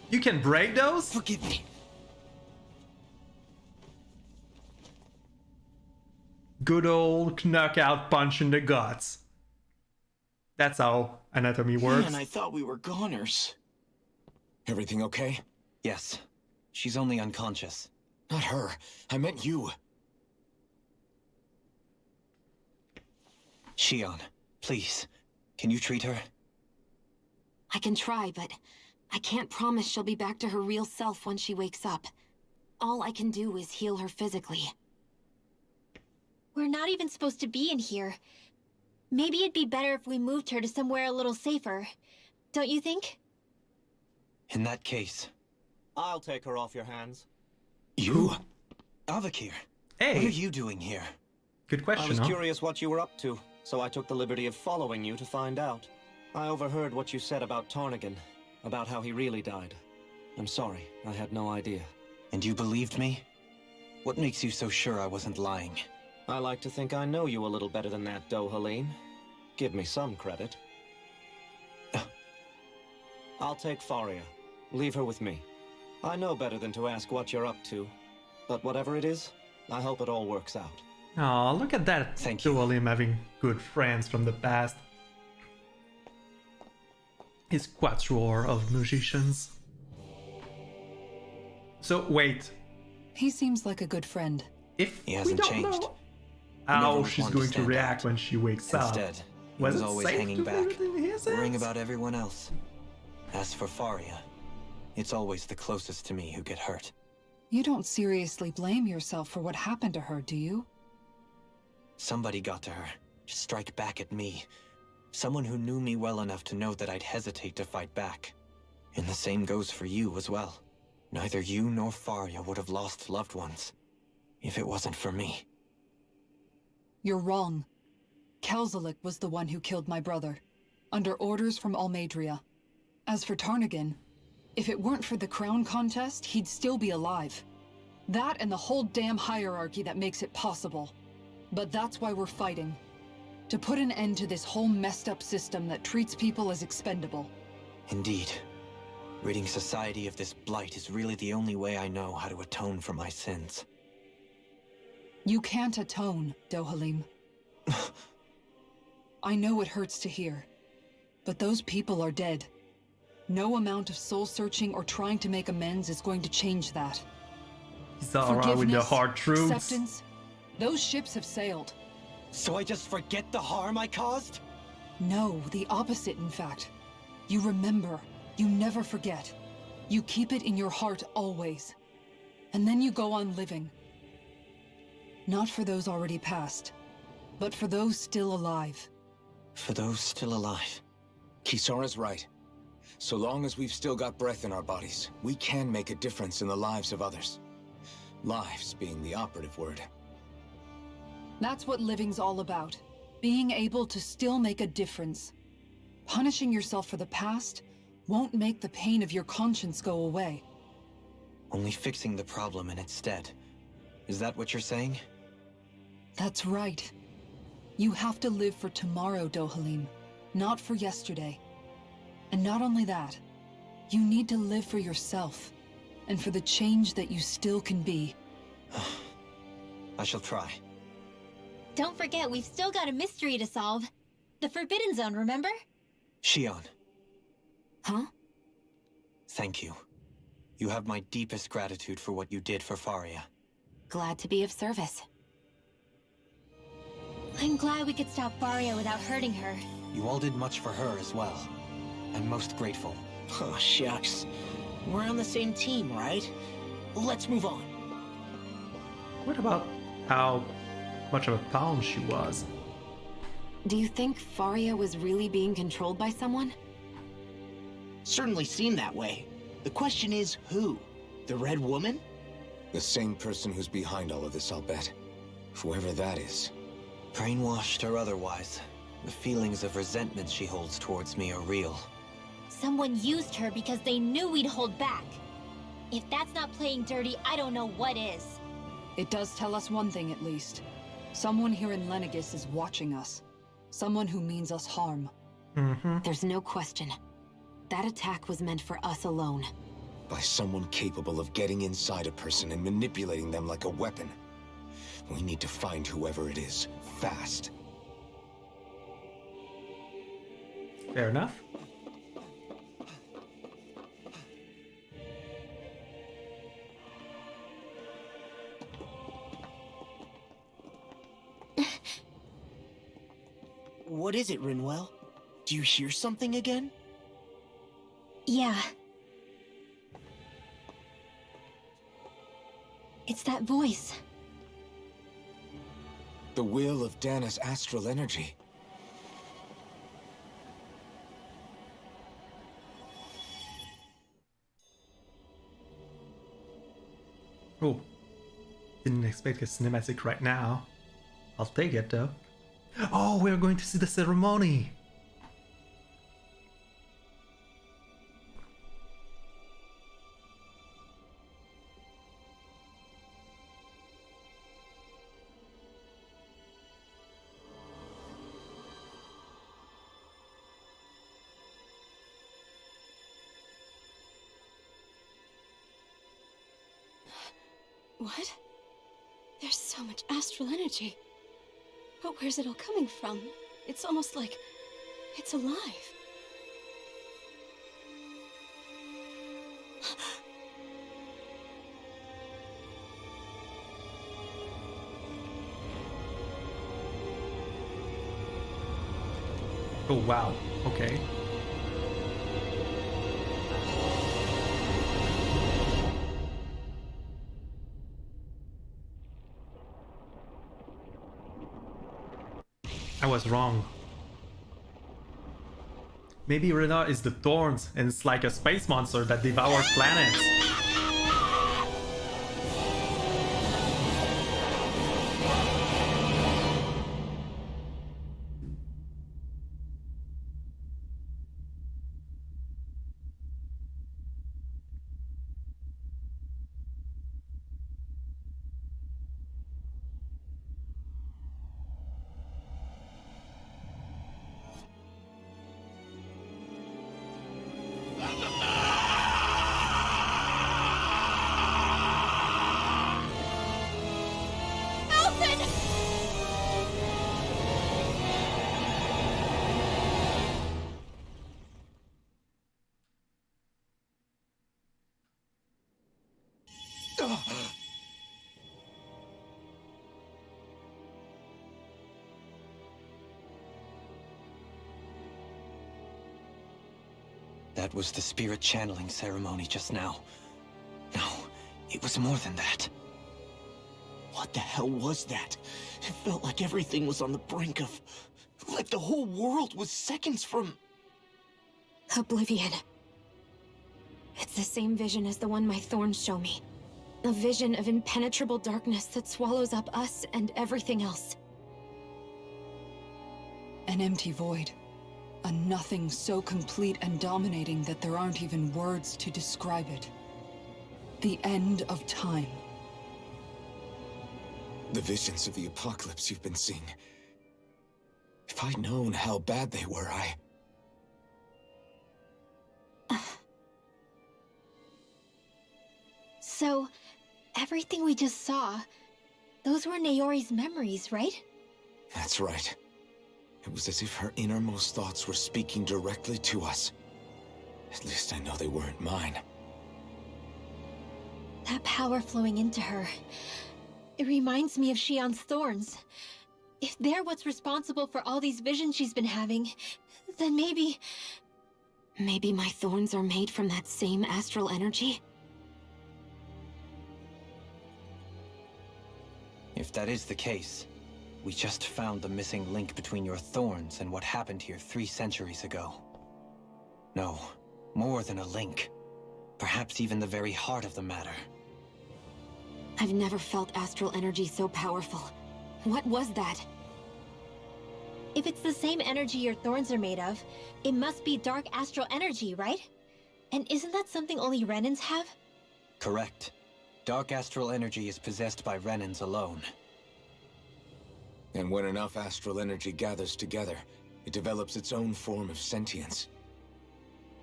You can break those? Forgive me. Good old knockout punch in the guts. That's how anatomy works. Man, I thought we were goners. Everything okay? Yes. She's only unconscious. Not her. I meant you. Shion, please. Can you treat her? I can try, but I can't promise she'll be back to her real self when she wakes up. All I can do is heal her physically. We're not even supposed to be in here. Maybe it'd be better if we moved her to somewhere a little safer. Don't you think? In that case... I'll take her off your hands. You? Avakir, Hey. what are you doing here? Good I question, was huh? curious what you were up to, so I took the liberty of following you to find out. I overheard what you said about Tarnigan, about how he really died. I'm sorry, I had no idea. And you believed me? What makes you so sure I wasn't lying? I like to think I know you a little better than that, Dohalim. Give me some credit. I'll take Faria. Leave her with me. I know better than to ask what you're up to. But whatever it is, I hope it all works out. Aw, look at that. Thank you. Dualim having good friends from the past. His quatuor of musicians. So, wait. He seems like a good friend. If He we hasn't don't changed. know He never how was she's one to going to stand react out. when she wakes up. Instead, he Was was it always safe hanging to back, leave it in his worrying hands? about everyone else. As for Faria, it's always the closest to me who get hurt. You don't seriously blame yourself for what happened to her, do you? Somebody got to her, to strike back at me. Someone who knew me well enough to know that I'd hesitate to fight back. And the same goes for you as well. Neither you nor Faria would have lost loved ones, if it wasn't for me. You're wrong. Kelzalik was the one who killed my brother, under orders from Almadria. As for Tarnigan, if it weren't for the crown contest, he'd still be alive. That and the whole damn hierarchy that makes it possible. But that's why we're fighting. To put an end to this whole messed up system that treats people as expendable. Indeed. Ridding society of this blight is really the only way I know how to atone for my sins. You can't atone, Dohalim. I know it hurts to hear, but those people are dead. No amount of soul-searching or trying to make amends is going to change that. He's all around with the hard truths. Acceptance, those ships have sailed. So I just forget the harm I caused? No, the opposite, in fact. You remember. You never forget. You keep it in your heart always. And then you go on living. Not for those already passed, but for those still alive. For those still alive. Kisara's right. So long as we've still got breath in our bodies, we can make a difference in the lives of others. Lives being the operative word. That's what living's all about. Being able to still make a difference. Punishing yourself for the past won't make the pain of your conscience go away. Only fixing the problem in its stead. Is that what you're saying? That's right. You have to live for tomorrow, Dohalim, not for yesterday. And not only that, you need to live for yourself, and for the change that you still can be. I shall try. Don't forget, we've still got a mystery to solve. The Forbidden Zone, remember? Shion. Huh? Thank you. You have my deepest gratitude for what you did for Faria. Glad to be of service. I'm glad we could stop Faria without hurting her. You all did much for her as well. I'm most grateful. Oh, shucks. We're on the same team, right? Let's move on. What about how much of a pawn she was? Do you think Faria was really being controlled by someone? Certainly seemed that way. The question is, who? The Red Woman? The same person who's behind all of this, I'll bet. Whoever that is. Brainwashed or otherwise, the feelings of resentment she holds towards me are real. Someone used her because they knew we'd hold back. If that's not playing dirty, I don't know what is. It does tell us one thing at least. Someone here in Lenegis is watching us. Someone who means us harm. There's no question. That attack was meant for us alone. By someone capable of getting inside a person and manipulating them like a weapon. We need to find whoever it is, fast. Fair enough. What is it, Rinwell? Do you hear something again? Yeah. It's that voice. The will of Dana's astral energy. Oh, didn't expect a cinematic right now. I'll take it though. Oh, we're going to see the ceremony! What? There's so much astral energy. But where's it all coming from? It's almost like it's alive. Oh wow, okay. I was wrong. Maybe Renard is the Thorns and it's like a space monster that devours planets. That was the spirit channeling ceremony just now. No, it was more than that. What the hell was that? It felt like everything was on the brink of... like the whole world was seconds from... Oblivion. It's the same vision as the one my thorns show me. A vision of impenetrable darkness that swallows up us and everything else. An empty void. A nothing so complete and dominating that there aren't even words to describe it. The end of time. The visions of the apocalypse you've been seeing. If I'd known how bad they were, So, everything we just saw, those were Naori's memories, right? That's right. It was as if her innermost thoughts were speaking directly to us. At least I know they weren't mine. That power flowing into her. It reminds me of Shion's thorns. If they're what's responsible for all these visions she's been having, then maybe... Maybe my thorns are made from that same astral energy? If that is the case, we just found the missing link between your thorns and what happened here 3 centuries ago. No, more than a link. Perhaps even the very heart of the matter. I've never felt astral energy so powerful. What was that? If it's the same energy your thorns are made of, it must be dark astral energy, right? And isn't that something only Renans have? Correct. Dark astral energy is possessed by Renans alone. And when enough astral energy gathers together, it develops its own form of sentience.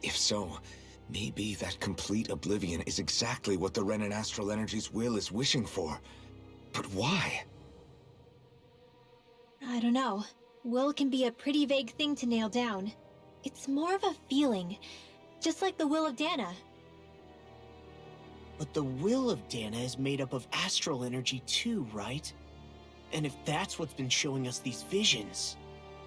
If so, maybe that complete oblivion is exactly what the Renan astral energy's will is wishing for. But why? I don't know. Will can be a pretty vague thing to nail down. It's more of a feeling, just like the will of Dana. But the will of Dana is made up of astral energy too, right? And if that's what's been showing us these visions...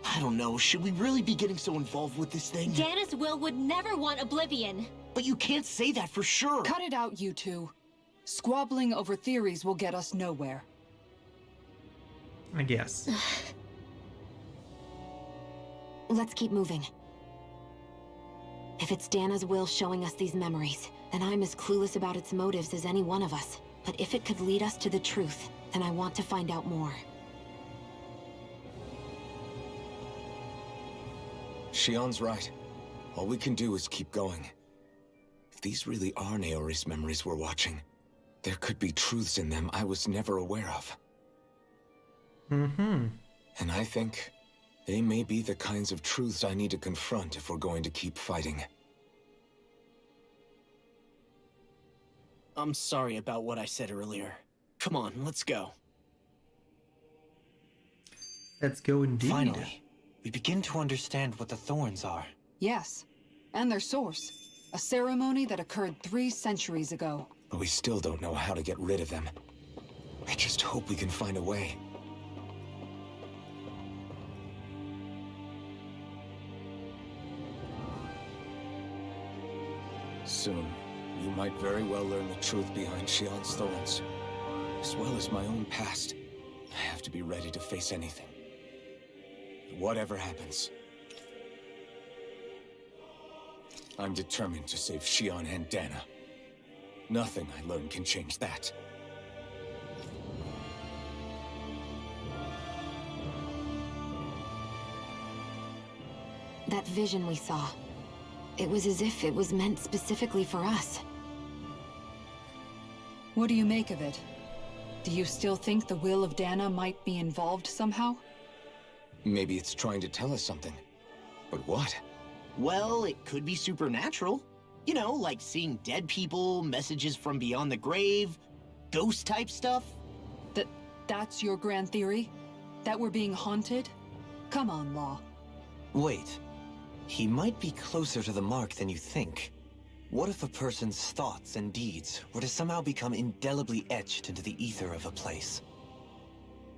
I don't know, should we really be getting so involved with this thing? Dana's will would never want oblivion. But you can't say that for sure! Cut it out, you two. Squabbling over theories will get us nowhere. I guess. Let's keep moving. If it's Dana's will showing us these memories, then I'm as clueless about its motives as any one of us. But if it could lead us to the truth, then I want to find out more. Shion's right. All we can do is keep going. If these really are Naori's memories we're watching, there could be truths in them I was never aware of. Mm-hmm. And I think they may be the kinds of truths I need to confront if we're going to keep fighting. I'm sorry about what I said earlier. Come on, let's go. Let's go indeed. Finally, we begin to understand what the thorns are. Yes, and their source. A ceremony that occurred 3 centuries ago. But we still don't know how to get rid of them. I just hope we can find a way. Soon, you might very well learn the truth behind Shion's thorns. As well as my own past. I have to be ready to face anything. Whatever happens. I'm determined to save Shion and Dana. Nothing I learn can change that. That vision we saw. It was as if it was meant specifically for us. What do you make of it? Do you still think the will of Dana might be involved somehow? Maybe it's trying to tell us something. But what? Well, it could be supernatural. You know, like seeing dead people, messages from beyond the grave, ghost-type stuff. That's your grand theory? That we're being haunted? Come on, Law. Wait. He might be closer to the mark than you think. What if a person's thoughts and deeds were to somehow become indelibly etched into the ether of a place?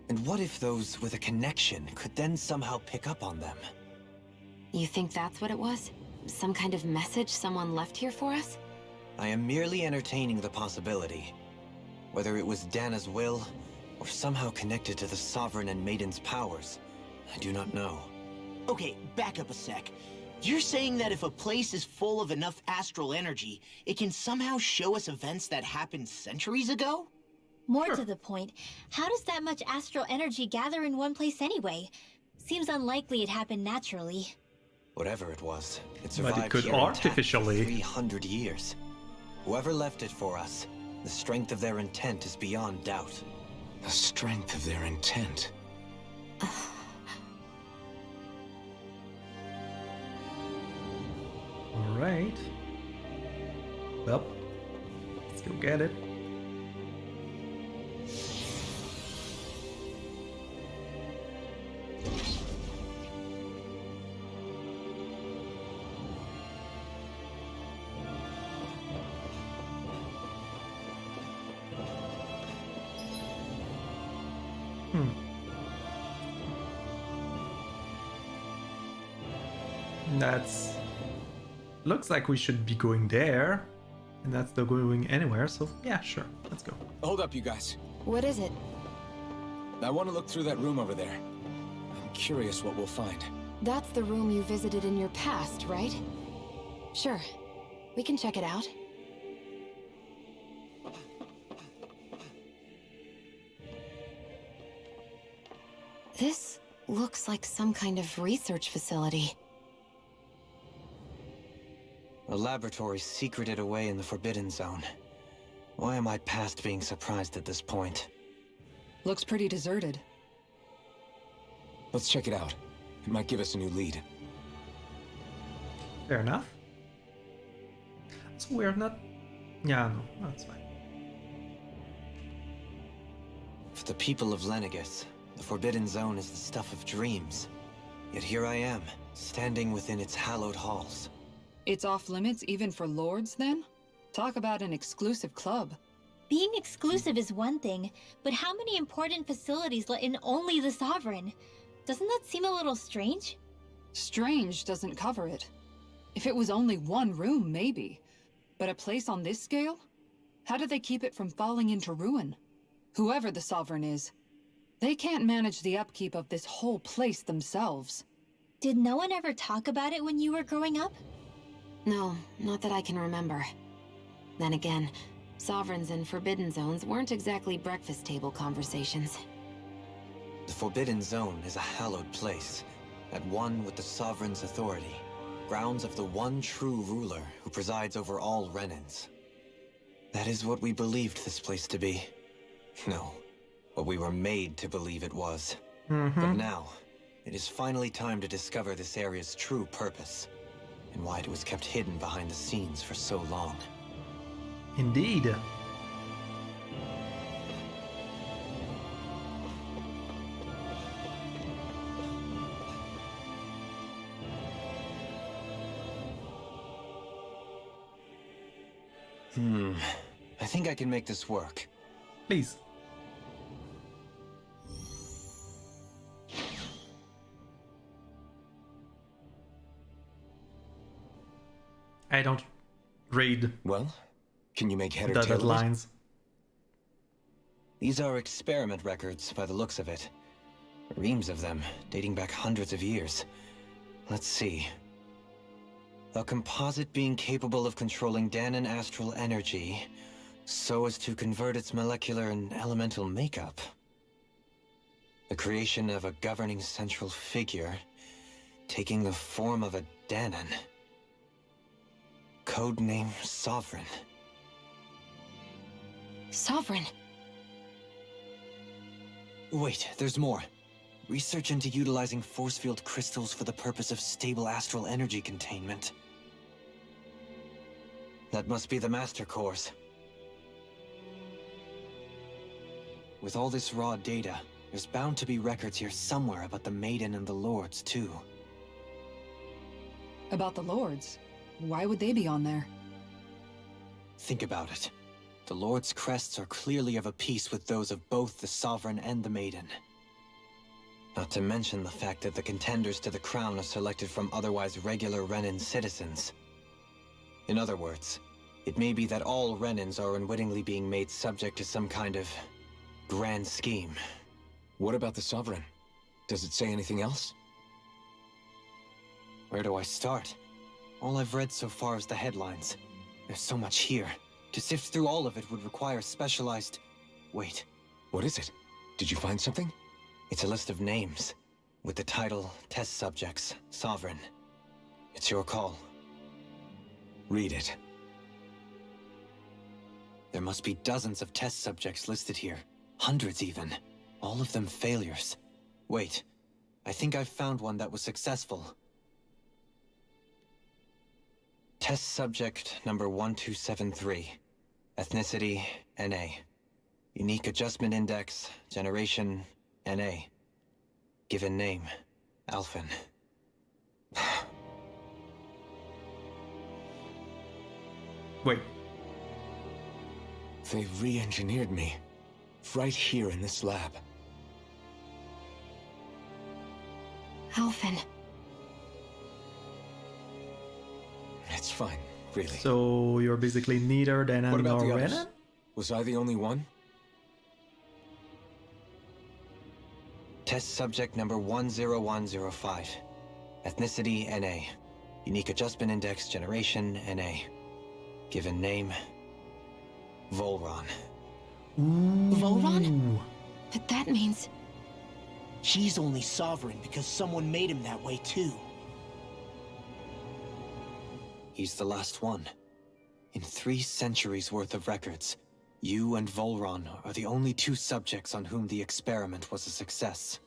And what if those with a connection could then somehow pick up on them? You think that's what it was? Some kind of message someone left here for us? I am merely entertaining the possibility. Whether it was Dana's will, or somehow connected to the Sovereign and Maiden's powers, I do not know. Okay, back up a sec. You're saying that if a place is full of enough astral energy, it can somehow show us events that happened centuries ago? More to the point, how does that much astral energy gather in one place anyway? Seems unlikely it happened naturally. Whatever it was, it But survived it could here intact for artificially. 300 years. Whoever left it for us, the strength of their intent is beyond doubt. The strength of their intent. Alright. Well, let's go get it. That's... Looks like we should be going there. And that's not going anywhere, so yeah, sure. Let's go. Hold up, you guys. What is it? I want to look through that room over there. I'm curious what we'll find. That's the room you visited in your past, right? Sure. We can check it out. This looks like some kind of research facility. A laboratory secreted away in the Forbidden Zone. Why am I past being surprised at this point? Looks pretty deserted. Let's check it out. It might give us a new lead. Fair enough. So we're not... Yeah, no, that's fine. For the people of Lenegis, the Forbidden Zone is the stuff of dreams. Yet here I am, standing within its hallowed halls. It's off limits even for lords, then? Talk about an exclusive club. Being exclusive is one thing, but how many important facilities let in only the Sovereign? Doesn't that seem a little strange? Strange doesn't cover it. If it was only one room, maybe. But a place on this scale? How do they keep it from falling into ruin? Whoever the Sovereign is, they can't manage the upkeep of this whole place themselves. Did no one ever talk about it when you were growing up? No, not that I can remember. Then again, Sovereigns and Forbidden Zones weren't exactly breakfast table conversations. The Forbidden Zone is a hallowed place, at one with the Sovereign's authority, grounds of the one true ruler who presides over all Renans. That is what we believed this place to be. No, what we were made to believe it was. But now, it is finally time to discover this area's true purpose, and why it was kept hidden behind the scenes for so long. Indeed. I think I can make this work. Please. I don't read Well, can you make head or the tail of it? lines. These are experiment records, by the looks of it. Reams of them, dating back hundreds of years. Let's see. A composite being capable of controlling Danan astral energy, so as to convert its molecular and elemental makeup. The creation of a governing central figure, taking the form of a Danan. Codename Sovereign. Sovereign? Wait, there's more. Research into utilizing force field crystals for the purpose of stable astral energy containment. That must be the Master Course. With all this raw data, there's bound to be records here somewhere about the Maiden and the Lords, too. About the lords? Why would they be on there? Think about it. The Lord's crests are clearly of a piece with those of both the Sovereign and the Maiden. Not to mention the fact that the contenders to the crown are selected from otherwise regular Renan citizens. In other words, it may be that all Renans are unwittingly being made subject to some kind of grand scheme. What about the Sovereign? Does it say anything else? Where do I start? All I've read so far is the headlines. There's so much here. To sift through all of it would require specialized... Wait. What is it? Did you find something? It's a list of names, with the title, Test Subjects, Sovereign. It's your call. Read it. There must be dozens of test subjects listed here. Hundreds even. All of them failures. Wait, I think I've found one that was successful. Test subject number 1273. Ethnicity, NA. Unique adjustment index, generation, NA. Given name, Alphen. Wait. They re-engineered me. Right here in this lab. Alphen. It's fine, really. So you're basically neither Dana What about nor the others? Renan? Was I the only one? Test subject number 10105. Ethnicity, NA. Unique adjustment index, generation, NA. Given name, Volron. Volron? But that means... He's only sovereign because someone made him that way too. He's the last one. In 3 centuries worth of records, you and Volron are the only 2 subjects on whom the experiment was a success.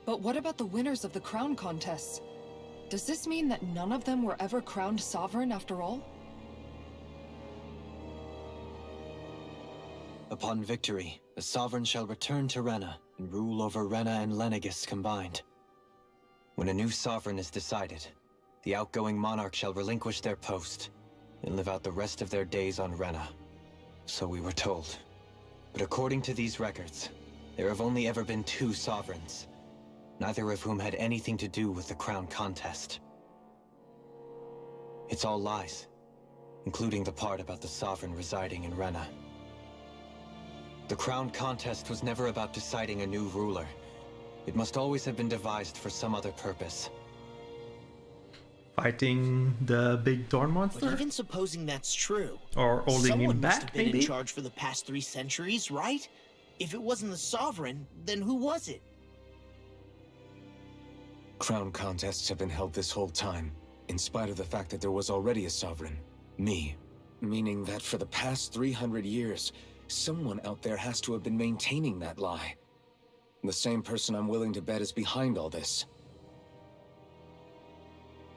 But what about the winners of the crown contests? Does this mean that none of them were ever crowned sovereign after all? Upon victory, the Sovereign shall return to Rena and rule over Rena and Lenegis combined. When a new Sovereign is decided, the outgoing monarch shall relinquish their post and live out the rest of their days on Rena. So we were told. But according to these records, there have only ever been 2 Sovereigns, neither of whom had anything to do with the crown contest. It's all lies, including the part about the Sovereign residing in Rena. The crown contest was never about deciding a new ruler. It must always have been devised for some other purpose. Fighting the big Thorn monster? But even supposing that's true, Or holding someone him must back, have been maybe? in charge for the past 3 centuries, right? If it wasn't the Sovereign, then who was it? Crown contests have been held this whole time, in spite of the fact that there was already a Sovereign. Me. Meaning that for the past 300 years, someone out there has to have been maintaining that lie. The same person I'm willing to bet is behind all this.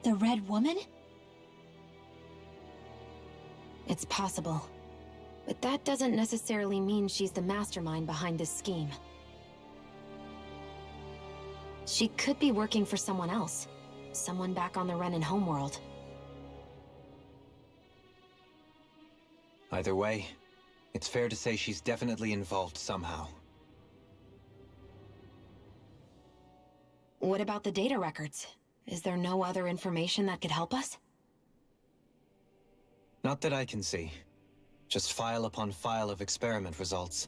The Red Woman? It's possible. But that doesn't necessarily mean she's the mastermind behind this scheme. She could be working for someone else. Someone back on the Renan homeworld. Either way, it's fair to say she's definitely involved somehow. What about the data records? Is there no other information that could help us? Not that I can see. Just file upon file of experiment results.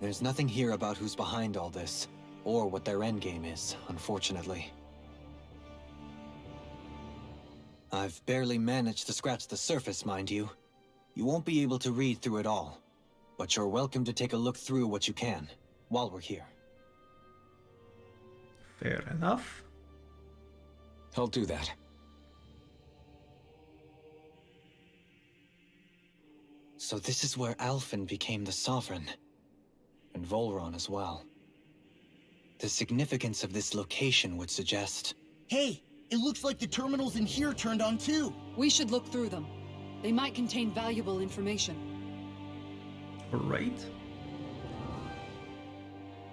There's nothing here about who's behind all this, or what their endgame is, unfortunately. I've barely managed to scratch the surface, mind you. You won't be able to read through it all, but you're welcome to take a look through what you can, while we're here. Fair enough. I'll do that. So this is where Alphen became the Sovereign, and Volron as well. The significance of this location would suggest... Hey, it looks like the terminals in here turned on too. We should look through them. They might contain valuable information. Right.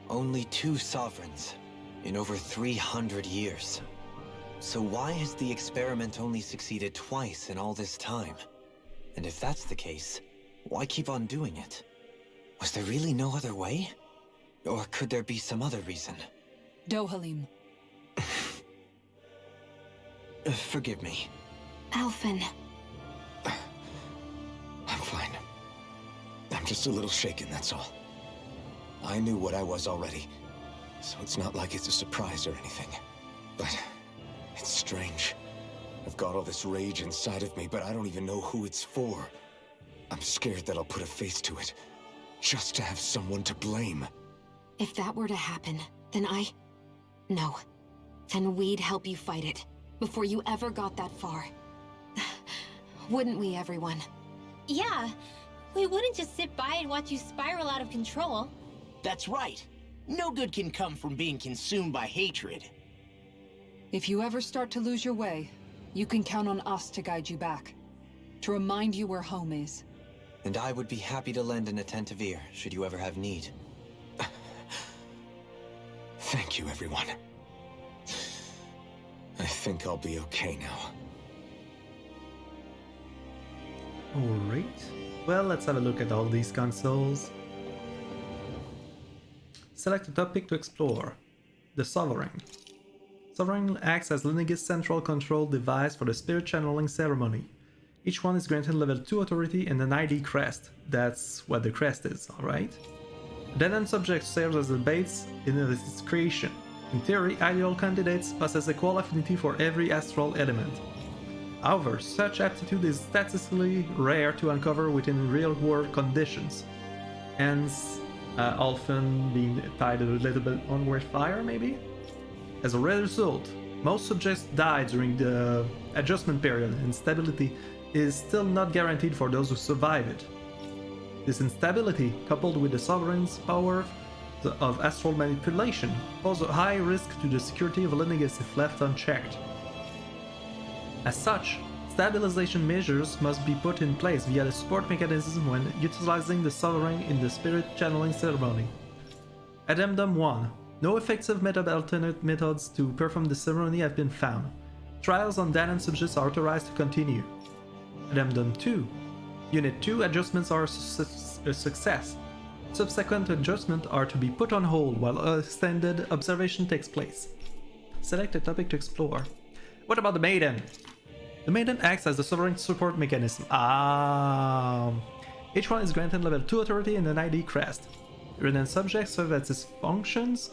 Only 2 Sovereigns in over 300 years. So why has the experiment only succeeded twice in all this time? And if that's the case, why keep on doing it? Was there really no other way? Or could there be some other reason? Dohalim. Forgive me. Alphen. I'm fine. I'm just a little shaken, that's all. I knew what I was already, so it's not like it's a surprise or anything. But it's strange. I've got all this rage inside of me, but I don't even know who it's for. I'm scared that I'll put a face to it, just to have someone to blame. If that were to happen, then No. Then we'd help you fight it, before you ever got that far. Wouldn't we, everyone? Yeah, we wouldn't just sit by and watch you spiral out of control. That's right. No good can come from being consumed by hatred. If you ever start to lose your way, you can count on us to guide you back. To remind you where home is. And I would be happy to lend an attentive ear, should you ever have need. Thank you, everyone. I think I'll be okay now. Alright. Well, let's have a look at all these consoles. Select a topic to explore. The Sovereign. Sovereign acts as Lenegis' central control device for the spirit channeling ceremony. Each one is granted level 2 authority and an ID crest. That's what the crest is, alright? A dead-end subject serves as the base in its creation. In theory, ideal candidates possess equal affinity for every astral element. However, such aptitude is statistically rare to uncover within real-world conditions, hence often being tied a little bit on with fire, maybe? As a result, most subjects die during the adjustment period, and stability is still not guaranteed for those who survive it. This instability, coupled with the Sovereign's power of astral manipulation, pose a high risk to the security of Lenegis if left unchecked. As such, stabilization measures must be put in place via the support mechanism when utilizing the Sovereign in the spirit channeling ceremony. Addendum 1. No effective alternate methods to perform the ceremony have been found. Trials on Danan subjects are authorized to continue. Addendum 2. Unit 2 adjustments are a success. Subsequent adjustments are to be put on hold while extended observation takes place. Select a topic to explore. What about the Maiden? The Maiden acts as the Sovereign support mechanism. Each one is granted level 2 authority and an ID crest. Redundant subjects serve as its functions,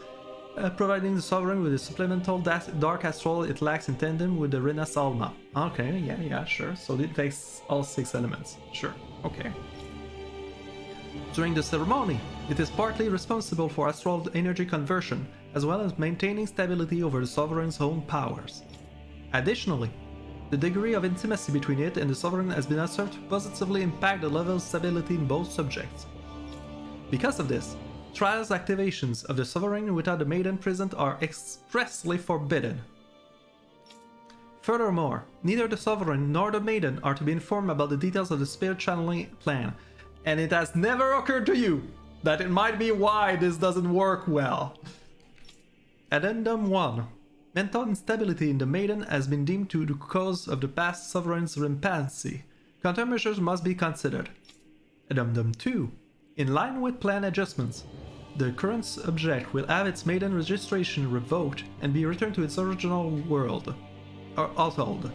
providing the Sovereign with a supplemental dark astral it lacks in tandem with the Rena Salma. Okay, yeah, sure. So it takes all 6 elements. Sure, okay. During the ceremony, it is partly responsible for astral energy conversion, as well as maintaining stability over the Sovereign's own powers. Additionally, the degree of intimacy between it and the Sovereign has been observed to positively impact the level of stability in both subjects. Because of this, trials activations of the Sovereign without the Maiden present are expressly forbidden. Furthermore, neither the Sovereign nor the Maiden are to be informed about the details of the spirit channeling plan, and it has never occurred to you that it might be why this doesn't work well. Addendum 1. Mental instability in the Maiden has been deemed to be the cause of the past Sovereign's rampancy. Countermeasures must be considered. Addendum 2. In line with plan adjustments, the current subject will have its Maiden registration revoked and be returned to its original world, or altered.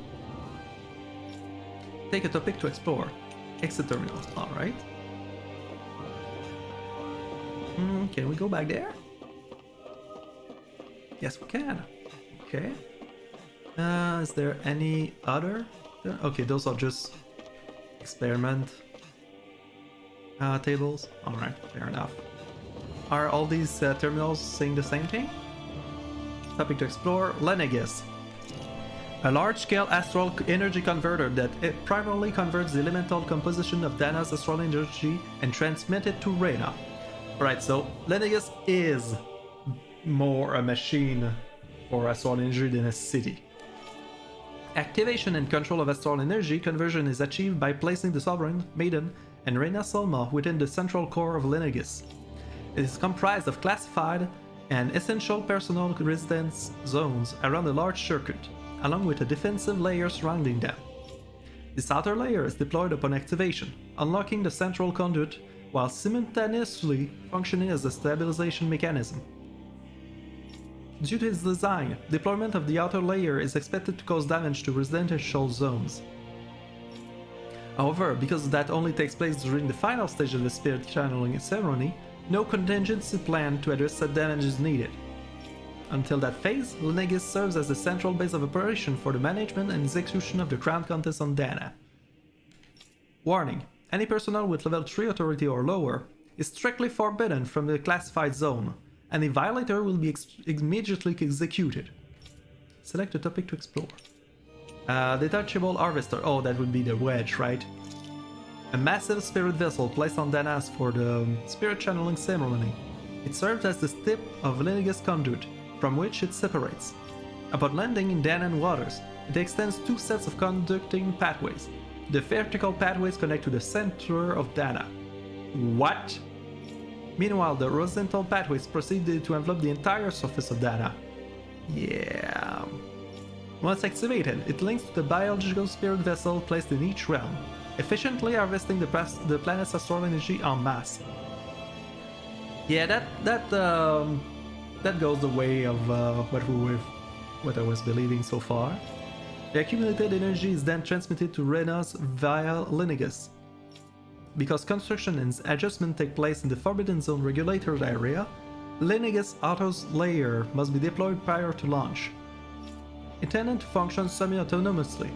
Take a topic to explore. Exit terminal, alright. Can we go back there? Yes, we can. Okay. Is there any other? Okay, those are just experiment tables. Alright, fair enough. Are all these terminals saying the same thing? Topic to explore. Lenegis. A large-scale astral energy converter that primarily converts the elemental composition of Dana's astral energy and transmits it to Rena. Alright, so Lenegis is more a machine for astral energy than a city. Activation and control of astral energy conversion is achieved by placing the Sovereign, Maiden, and Rena Salma within the central core of Lenegis. It is comprised of classified and essential personal residence zones around a large circuit, along with a defensive layer surrounding them. This outer layer is deployed upon activation, unlocking the central conduit while simultaneously functioning as a stabilization mechanism. Due to its design, deployment of the outer layer is expected to cause damage to residential zones. However, because that only takes place during the final stage of the spirit channeling ceremony, no contingency plan to address said damage is needed. Until that phase, Lenegis serves as the central base of operation for the management and execution of the crown contest on Dana. Warning: any personnel with level 3 authority or lower is strictly forbidden from the classified zone. Any violator will be immediately executed. Select a topic to explore. Detachable harvester. Oh, that would be the wedge, right? A massive spirit vessel placed on Danas for the spirit channeling ceremony. It serves as the tip of Lenegis conduit, from which it separates. Upon landing in Danan waters, it extends 2 sets of conducting pathways. The vertical pathways connect to the center of Dana. What? Meanwhile, the horizontal pathways proceed to envelop the entire surface of Dana. Yeah. Once activated, it links to the biological spirit vessel placed in each realm, efficiently harvesting the planet's astral energy en masse. Yeah, that goes the way of what I was believing so far. The accumulated energy is then transmitted to Renas via Lenegis. Because construction and adjustment take place in the Forbidden Zone regulated area, Lenegis Autos layer must be deployed prior to launch. Intended to function semi-autonomously,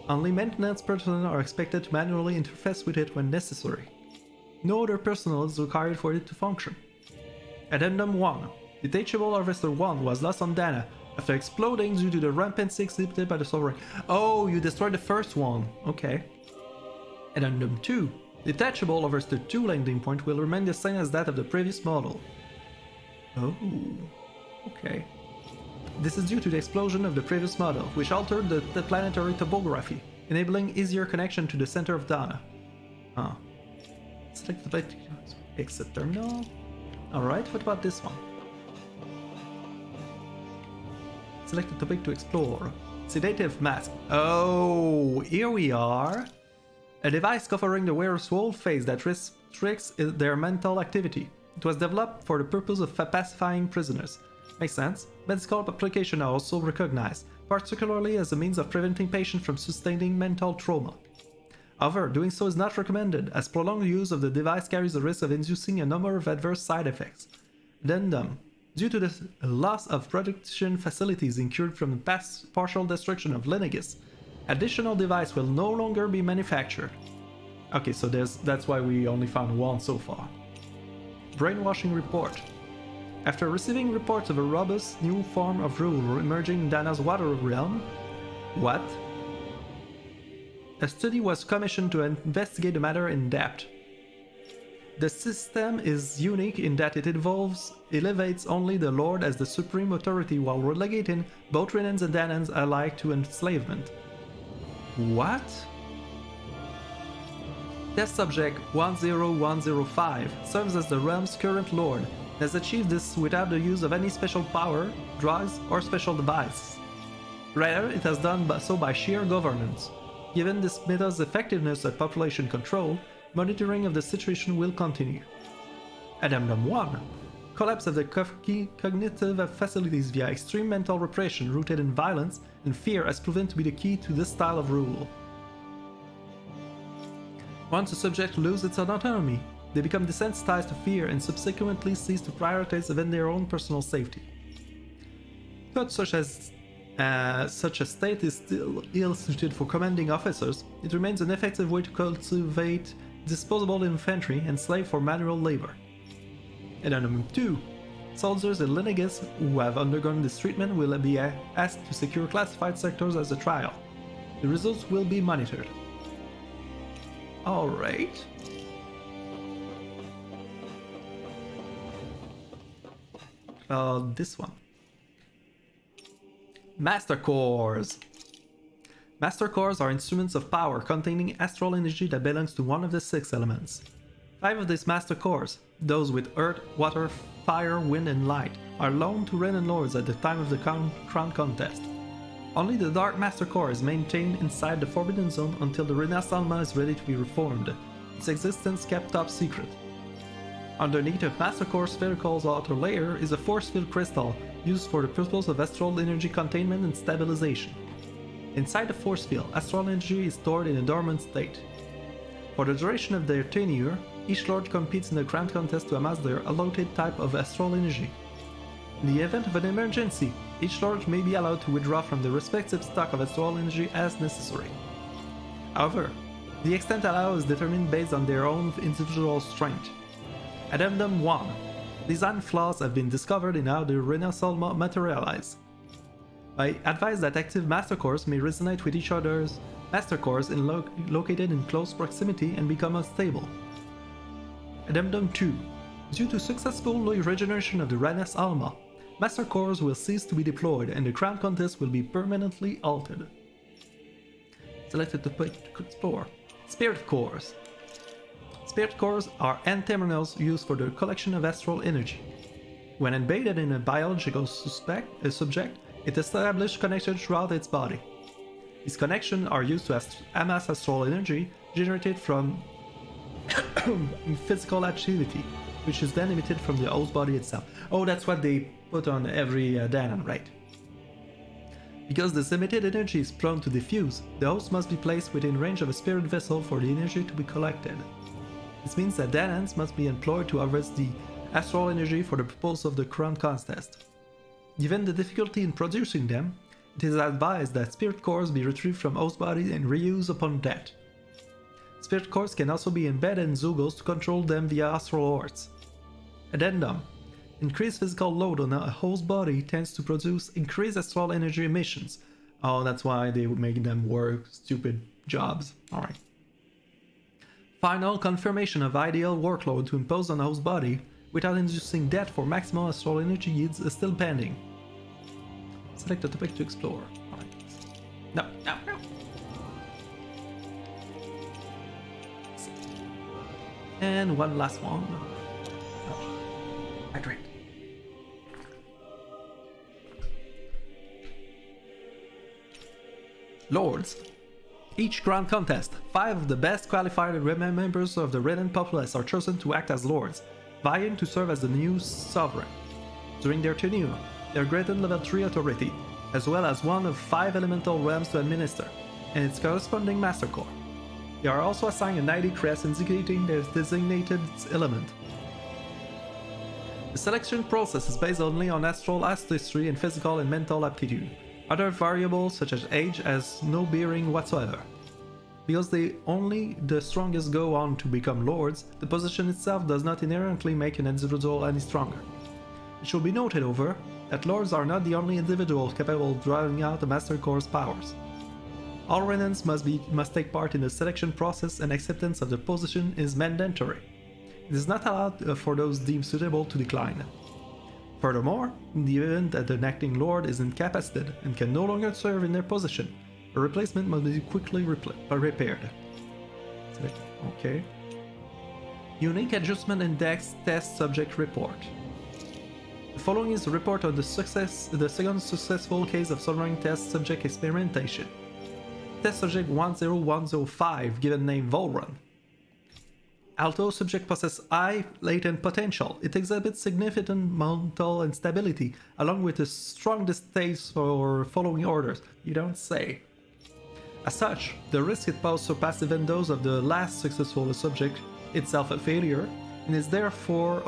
only maintenance personnel are expected to manually interface with it when necessary. No other personnel is required for it to function. Addendum 1. Detachable Harvester 1 was lost on Dana after exploding due to the rampancy exhibited by the Sovereign. Oh, you destroyed the first one. Okay. Addendum 2. Detachable Harvester 2 landing point will remain the same as that of the previous model. Oh. Okay. This is due to the explosion of the previous model, which altered the planetary topography, enabling easier connection to the center of Dana. Ah. Select the exit terminal. Alright, what about this one? Select the topic to explore. Sedative mask. Oh, here we are. A device covering the wearer's whole face that restricts their mental activity. It was developed for the purpose of pacifying prisoners. Makes sense. Medical applications are also recognized, particularly as a means of preventing patients from sustaining mental trauma. However, doing so is not recommended, as prolonged use of the device carries the risk of inducing a number of adverse side effects. Addendum. Due to the loss of production facilities incurred from the past partial destruction of Lenegis, additional device will no longer be manufactured. Okay, so that's why we only found one so far. Brainwashing report. After receiving reports of a robust new form of rule emerging in Dana's water realm, what? A study was commissioned to investigate the matter in depth. The system is unique in that it elevates only the Lord as the supreme authority while relegating both Renans and Danans alike to enslavement. What? Test subject 10105 serves as the realm's current lord and has achieved this without the use of any special power, drugs, or special device. Rather, it has done so by sheer governance. Given this method's effectiveness at population control, monitoring of the situation will continue. Addendum 1. Collapse of the cognitive facilities via extreme mental repression rooted in violence and fear has proven to be the key to this style of rule. Once a subject loses its autonomy, they become desensitized to fear and subsequently cease to prioritize even their own personal safety. Thoughts such a state is still ill-suited for commanding officers, it remains an effective way to cultivate disposable infantry and slave for manual labor. Addendum 2. Soldiers in Lenegis who have undergone this treatment will be asked to secure classified sectors as a trial. The results will be monitored. Alright. This one. Master Cores. Master Cores are instruments of power containing astral energy that belongs to one of the 6 elements. 5 of these Master Cores, those with earth, water, fire, wind, and light, are loaned to Renan Lords at the time of the crown contest. Only the Dark Master Core is maintained inside the Forbidden Zone until the Renas Alma is ready to be reformed, its existence kept top secret. Underneath the Master Core's spherical outer layer is a force field crystal used for the purpose of astral energy containment and stabilization. Inside the force field, astral energy is stored in a dormant state. For the duration of their tenure, each lord competes in a crown contest to amass their allotted type of astral energy. In the event of an emergency, each lord may be allowed to withdraw from the respective stock of astral energy as necessary. However, the extent allowed is determined based on their own individual strength. Addendum 1. Design flaws have been discovered in how the Renaissance materialize. I advise that active master cores may resonate with each other's master cores located in close proximity and become unstable. Addendum 2. Due to successful regeneration of the Renaissance Alma, master cores will cease to be deployed and the crown contest will be permanently altered. Selected to explore. Spirit cores. Spirit cores are end terminals used for the collection of astral energy. When embedded in a biological subject, it establishes connections throughout its body. These connections are used to amass astral energy generated from physical activity, which is then emitted from the host body itself. Oh, that's what they put on every Danon, right? Because this emitted energy is prone to diffuse, the host must be placed within range of a spirit vessel for the energy to be collected. This means that Danons must be employed to harvest the astral energy for the purpose of the crown contest. Given the difficulty in producing them, it is advised that spirit cores be retrieved from host bodies and reused upon death. Spirit cores can also be embedded in Zugos to control them via astral orbs. Addendum. Increased physical load on a host body tends to produce increased astral energy emissions. Oh, that's why they would make them work stupid jobs. Alright. Final confirmation of ideal workload to impose on a host body without inducing death for maximal astral energy yields is still pending. Select a topic to explore. Alright. No. And one last one. Hydrate. Lords. Each grand contest, 5 of the best qualified members of the Renan populace are chosen to act as lords, vying to serve as the new sovereign. During their tenure, they are granted level 3 authority, as well as one of 5 elemental realms to administer, and its corresponding master core. They are also assigned an ID crest indicating their designated element. The selection process is based only on astral history and physical and mental aptitude. Other variables such as age has no bearing whatsoever. Because only the strongest go on to become lords, the position itself does not inherently make an individual any stronger. It should be noted, however, that lords are not the only individuals capable of drawing out the Master Core's powers. All Renans must take part in the selection process, and acceptance of the position is mandatory. It is not allowed for those deemed suitable to decline. Furthermore, in the event that an acting lord is incapacitated and can no longer serve in their position, a replacement must be quickly repaired. Okay. Unique Adjustment Index Test Subject Report. The following is a report on the second successful case of sovereign test subject experimentation. Test subject 10105, given name Volrun. Although subject possesses high latent potential, it exhibits significant mental instability, along with a strong distaste for following orders. You don't say. As such, the risk it poses surpasses even those of the last successful subject, itself a failure, and is therefore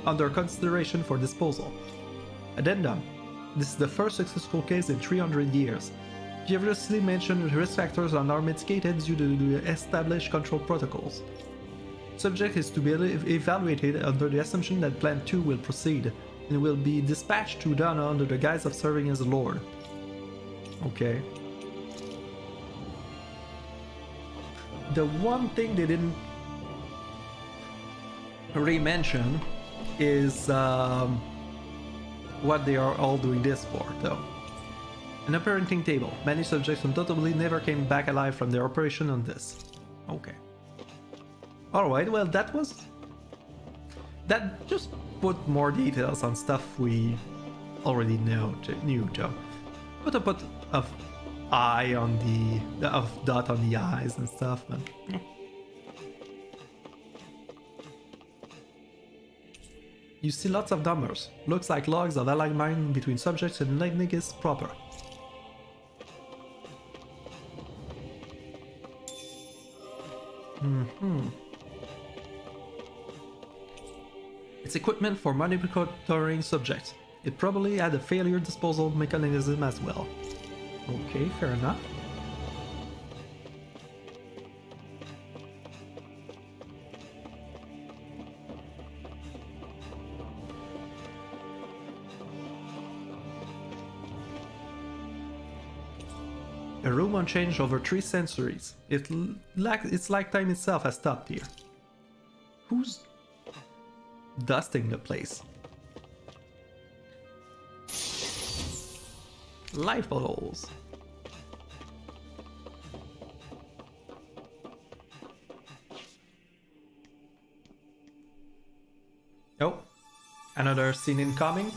under consideration for disposal. Addendum. This is the first successful case in 300 years. Previously mentioned risk factors are now mitigated due to the established control protocols. Subject is to be evaluated under the assumption that Plan 2 will proceed, and will be dispatched to Dana under the guise of serving as a lord. Okay. The one thing they didn't re-mention is what they are all doing this for, though. An operating table. Many subjects undoubtedly never came back alive from their operation on this. Okay. Alright, well that just put more details on stuff we already knew, Joe. Put a bit of eye on of dot on the eyes and stuff, man. You see lots of numbers. Looks like logs of alignment between subjects and Lenegis proper. It's equipment for monitoring subjects. It probably had a failure disposal mechanism as well. Okay, fair enough. A room unchanged over 3 centuries. It's like time itself has stopped here. Who's dusting the place? Life bottles. Oh, another scene incoming.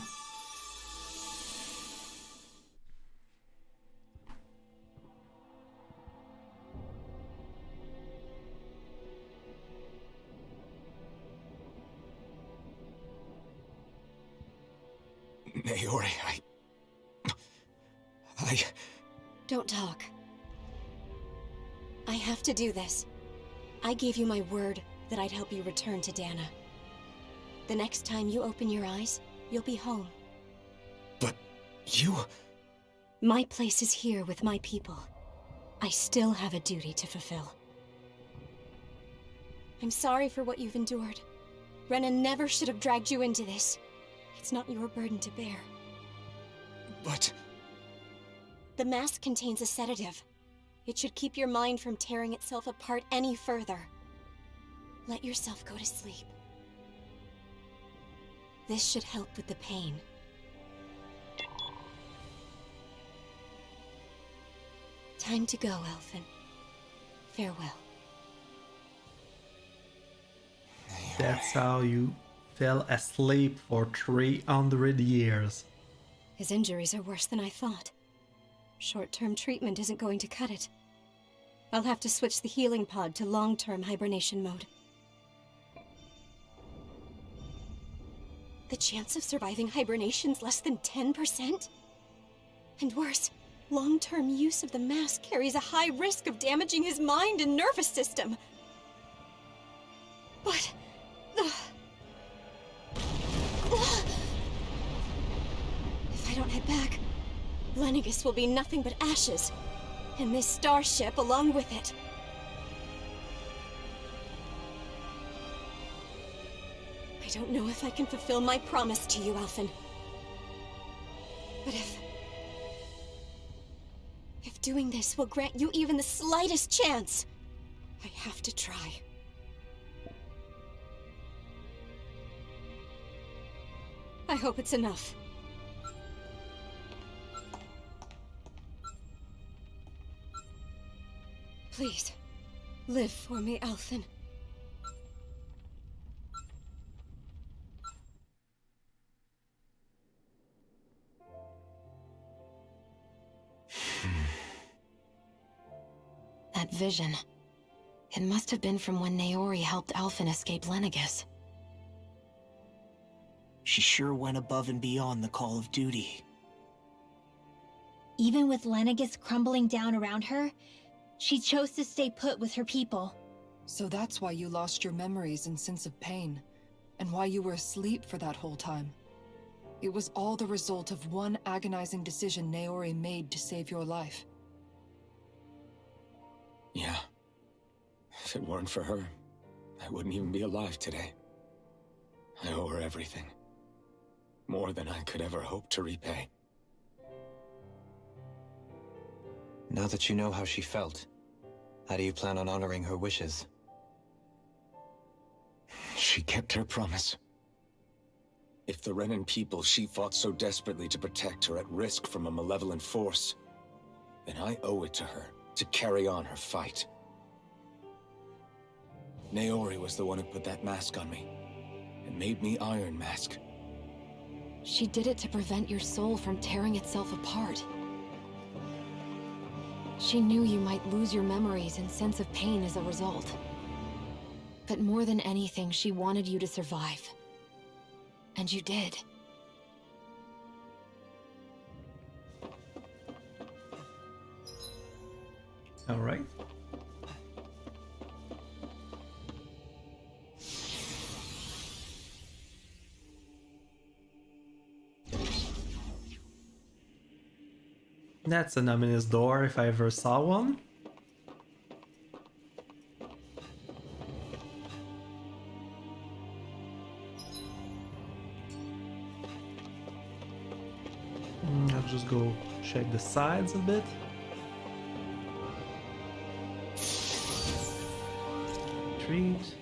Naori, Don't talk. I have to do this. I gave you my word that I'd help you return to Dana. The next time you open your eyes, you'll be home. But you... My place is here with my people. I still have a duty to fulfill. I'm sorry for what you've endured. Rena never should have dragged you into this. It's not your burden to bear. But... The mask contains a sedative. It should keep your mind from tearing itself apart any further. Let yourself go to sleep. This should help with the pain. Time to go, Elfin. Farewell. That's how you fell asleep for 300 years. His injuries are worse than I thought. Short-term treatment isn't going to cut it. I'll have to switch the healing pod to long-term hibernation mode. The chance of surviving hibernation's less than 10%? And worse, long-term use of the mask carries a high risk of damaging his mind and nervous system. But... If I don't head back, Lenegis will be nothing but ashes, and this starship along with it. I don't know if I can fulfill my promise to you, Alphen. But if doing this will grant you even the slightest chance, I have to try. I hope it's enough. Please, live for me, Alphen. That vision. It must have been from when Naori helped Alphen escape Lenegis. She sure went above and beyond the call of duty. Even with Lenegis crumbling down around her, she chose to stay put with her people. So that's why you lost your memories and sense of pain, and why you were asleep for that whole time. It was all the result of one agonizing decision Naori made to save your life. Yeah. If it weren't for her, I wouldn't even be alive today. I owe her everything. More than I could ever hope to repay. Now that you know how she felt, how do you plan on honoring her wishes? She kept her promise. If the Renan people she fought so desperately to protect are at risk from a malevolent force, then I owe it to her to carry on her fight. Naori was the one who put that mask on me, and made me Iron Mask. She did it to prevent your soul from tearing itself apart. She knew you might lose your memories and sense of pain as a result. But more than anything, she wanted you to survive. And you did. All right. That's an ominous door if I ever saw one. I'll just go check the sides a bit. Retreat.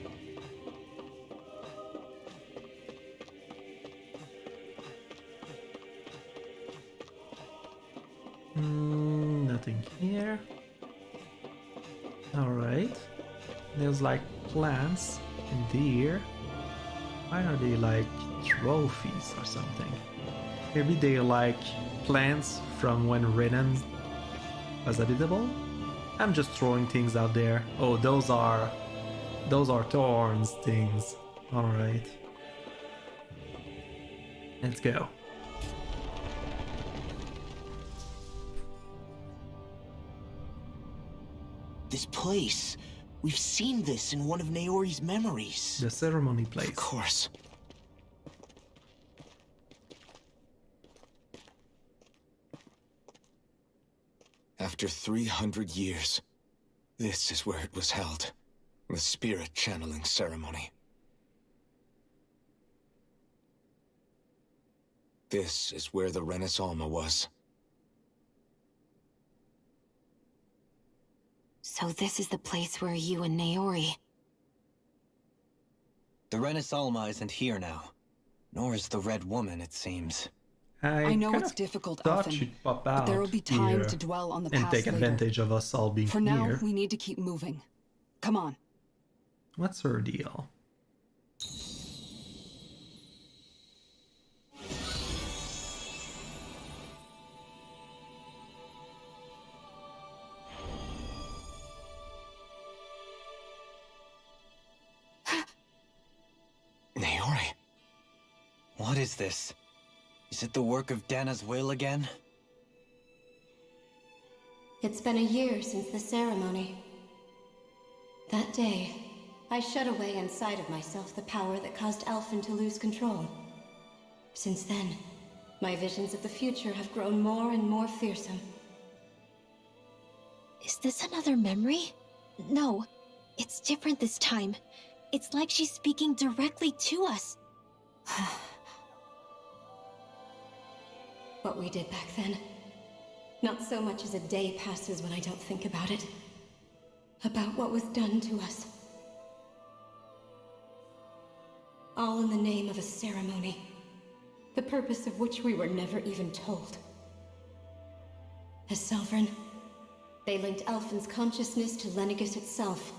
Nothing here. Alright. There's like plants in here. Why are they like trophies or something? Maybe they're like plants from when Renan was habitable? I'm just throwing things out there. Oh, those are thorns things. Alright. Let's go. This place. We've seen this in one of Naori's memories. The ceremony place. Of course. After 300 years, this is where it was held. The spirit channeling ceremony. This is where the Renis Alma was. So this is the place where you and Naori... The Renis Alma isn't here now. Nor is the Red Woman, it seems. I know it's difficult, thought Elfin, she'd pop but out there will be time here to dwell on the and past take later. advantage of us all being For here. now, we need to keep moving. Come on. What's her deal? Naori. What is this? Is it the work of Dana's will again? It's been a year since the ceremony. That day, I shut away inside of myself the power that caused Elfin to lose control. Since then, my visions of the future have grown more and more fearsome. Is this another memory? No, it's different this time. It's like she's speaking directly to us. What we did back then. Not so much as a day passes when I don't think about it. About what was done to us. All in the name of a ceremony. The purpose of which we were never even told. As Selvrin, they linked Elfin's consciousness to Lenegis itself.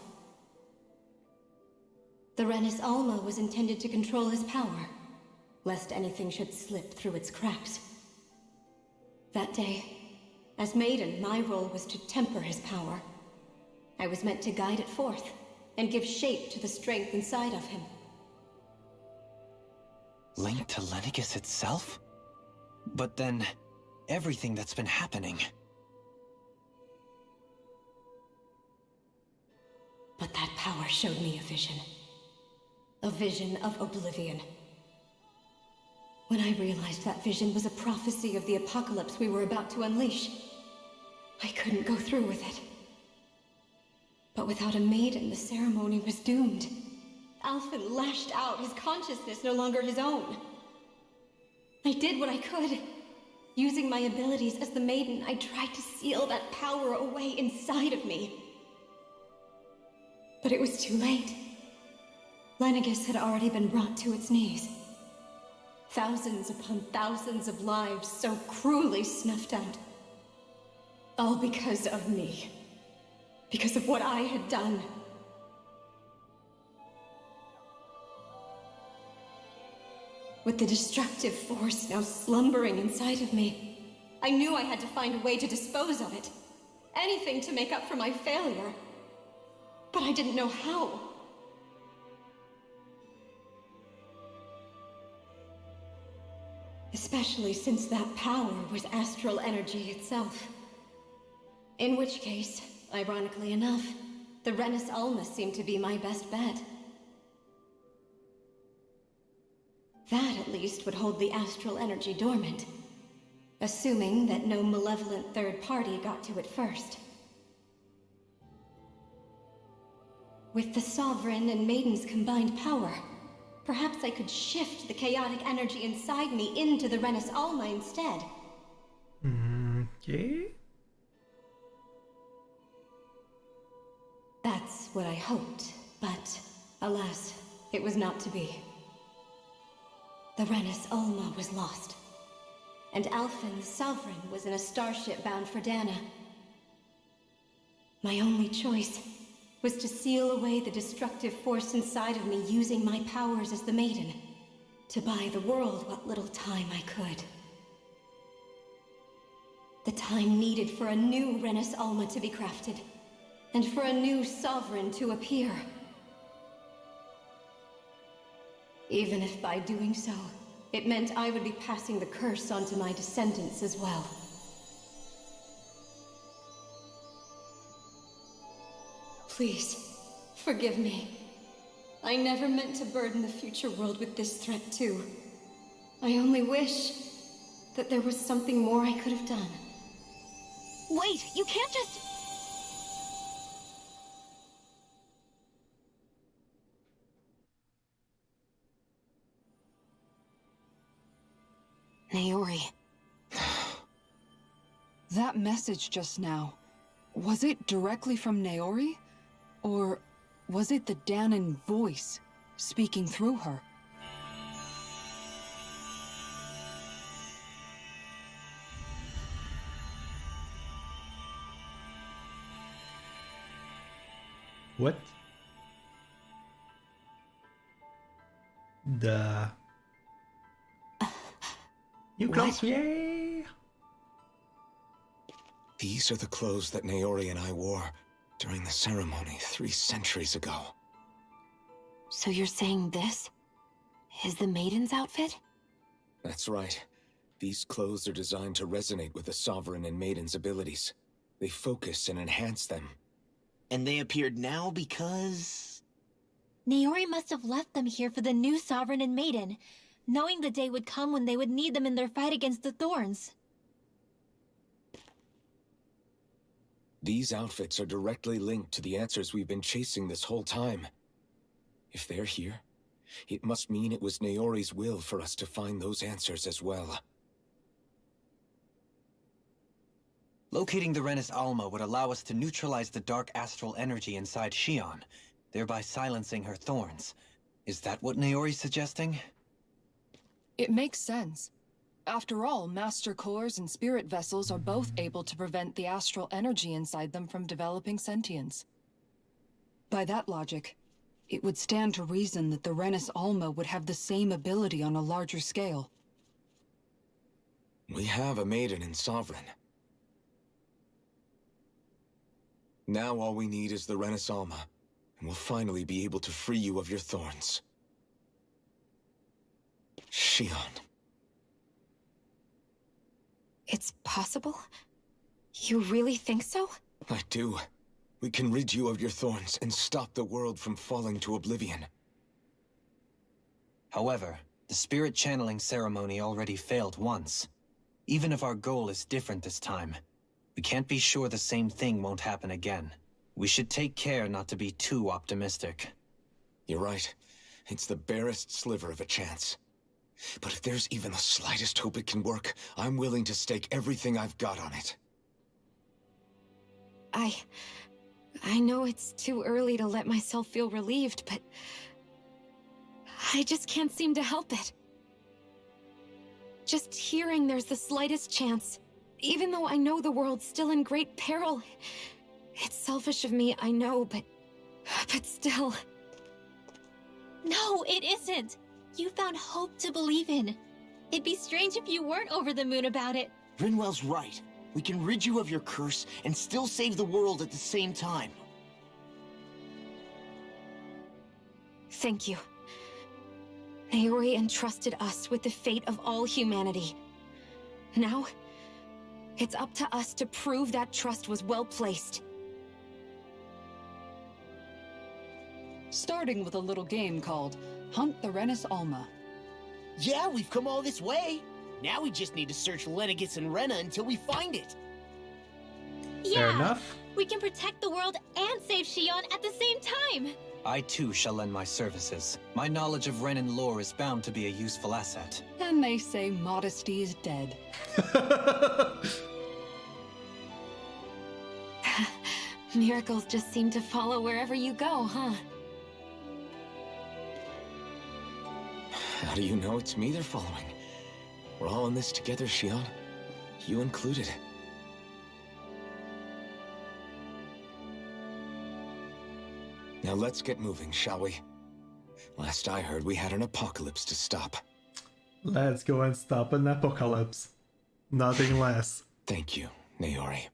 The Renis Alma was intended to control his power, lest anything should slip through its cracks. That day, as Maiden, my role was to temper his power. I was meant to guide it forth, and give shape to the strength inside of him. Linked to Lenegis itself? But then, everything that's been happening... But that power showed me a vision. A vision of oblivion. When I realized that vision was a prophecy of the apocalypse we were about to unleash, I couldn't go through with it. But without a maiden, the ceremony was doomed. Alphen lashed out, his consciousness no longer his own. I did what I could. Using my abilities as the maiden, I tried to seal that power away inside of me. But it was too late. Lenegis had already been brought to its knees. Thousands upon thousands of lives so cruelly snuffed out. All because of me. Because of what I had done. With the destructive force now slumbering inside of me, I knew I had to find a way to dispose of it. Anything to make up for my failure. But I didn't know how. Especially since that power was astral energy itself. In which case, ironically enough, the Renis Alma seemed to be my best bet. That, at least, would hold the astral energy dormant. Assuming that no malevolent third party got to it first. With the Sovereign and Maiden's combined power, perhaps I could shift the chaotic energy inside me into the Renis Alma instead. Okay. That's what I hoped, but alas, it was not to be. The Renis Alma was lost, and Alphen, the Sovereign, was in a starship bound for Dana. My only choice was to seal away the destructive force inside of me using my powers as the Maiden, to buy the world what little time I could. The time needed for a new Renis Alma to be crafted, and for a new Sovereign to appear. Even if by doing so, it meant I would be passing the curse onto my descendants as well. Please, forgive me. I never meant to burden the future world with this threat too. I only wish that there was something more I could have done. Wait, you can't just... Naori. That message just now, was it directly from Naori? Or was it the Danan voice speaking through her? What? You close, yay! These are the clothes that Naori and I wore during the ceremony 3 centuries ago. So you're saying this is the Maiden's outfit? That's right. These clothes are designed to resonate with the Sovereign and Maiden's abilities. They focus and enhance them. And they appeared now because... Naori must have left them here for the new Sovereign and Maiden, knowing the day would come when they would need them in their fight against the Thorns. These outfits are directly linked to the answers we've been chasing this whole time. If they're here, it must mean it was Naori's will for us to find those answers as well. Locating the Renis Alma would allow us to neutralize the dark astral energy inside Shion, thereby silencing her thorns. Is that what Naori's suggesting? It makes sense. After all, Master Cores and Spirit Vessels are both able to prevent the astral energy inside them from developing sentience. By that logic, it would stand to reason that the Renis Alma would have the same ability on a larger scale. We have a Maiden and Sovereign. Now all we need is the Renis Alma, and we'll finally be able to free you of your thorns. Shion. It's possible? You really think so? I do. We can rid you of your thorns and stop the world from falling to oblivion. However, the spirit channeling ceremony already failed once. Even if our goal is different this time, we can't be sure the same thing won't happen again. We should take care not to be too optimistic. You're right. It's the barest sliver of a chance. But if there's even the slightest hope it can work, I'm willing to stake everything I've got on it. I know it's too early to let myself feel relieved, but I just can't seem to help it. Just hearing there's the slightest chance, even though I know the world's still in great peril. It's selfish of me, I know, but still. No, it isn't! You found hope to believe in. It'd be strange if you weren't over the moon about it. Rinwell's right. We can rid you of your curse and still save the world at the same time. Thank you. Naori entrusted us with the fate of all humanity. Now, it's up to us to prove that trust was well placed. Starting with a little game called Hunt the Renis Alma. Yeah, we've come all this way. Now we just need to search Lenegis and Rena until we find it. Fair Yeah, enough. we can protect the world and save Shion at the same time. I too shall lend my services. My knowledge of Renan lore is bound to be a useful asset. And they say modesty is dead. Miracles just seem to follow wherever you go, huh? How do you know it's me they're following? We're all in this together, Shion. You included. Now let's get moving, shall we? Last I heard, we had an apocalypse to stop. Let's go and stop an apocalypse. Nothing less. Thank you, Naori.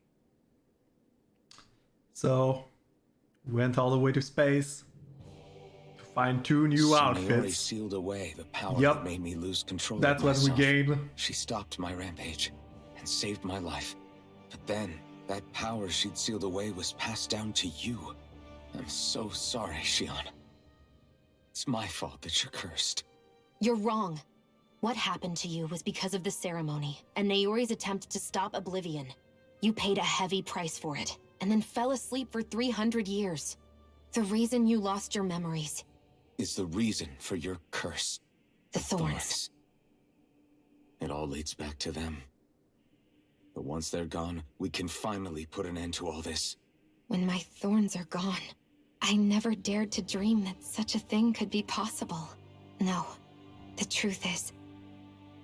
So, we went all the way to space to find 2 new So Naori outfits. sealed away the power Yep. that made me lose control That's of what we myself. gained. She stopped my rampage and saved my life. But then, that power she'd sealed away was passed down to you. I'm so sorry, Shion. It's my fault that you're cursed. You're wrong. What happened to you was because of the ceremony and Naori's attempt to stop Oblivion. You paid a heavy price for it, and then fell asleep for 300 years. The reason you lost your memories. Is the reason for your curse. The thorns. It all leads back to them. But once they're gone, we can finally put an end to all this. When my thorns are gone, I never dared to dream that such a thing could be possible. No, the truth is,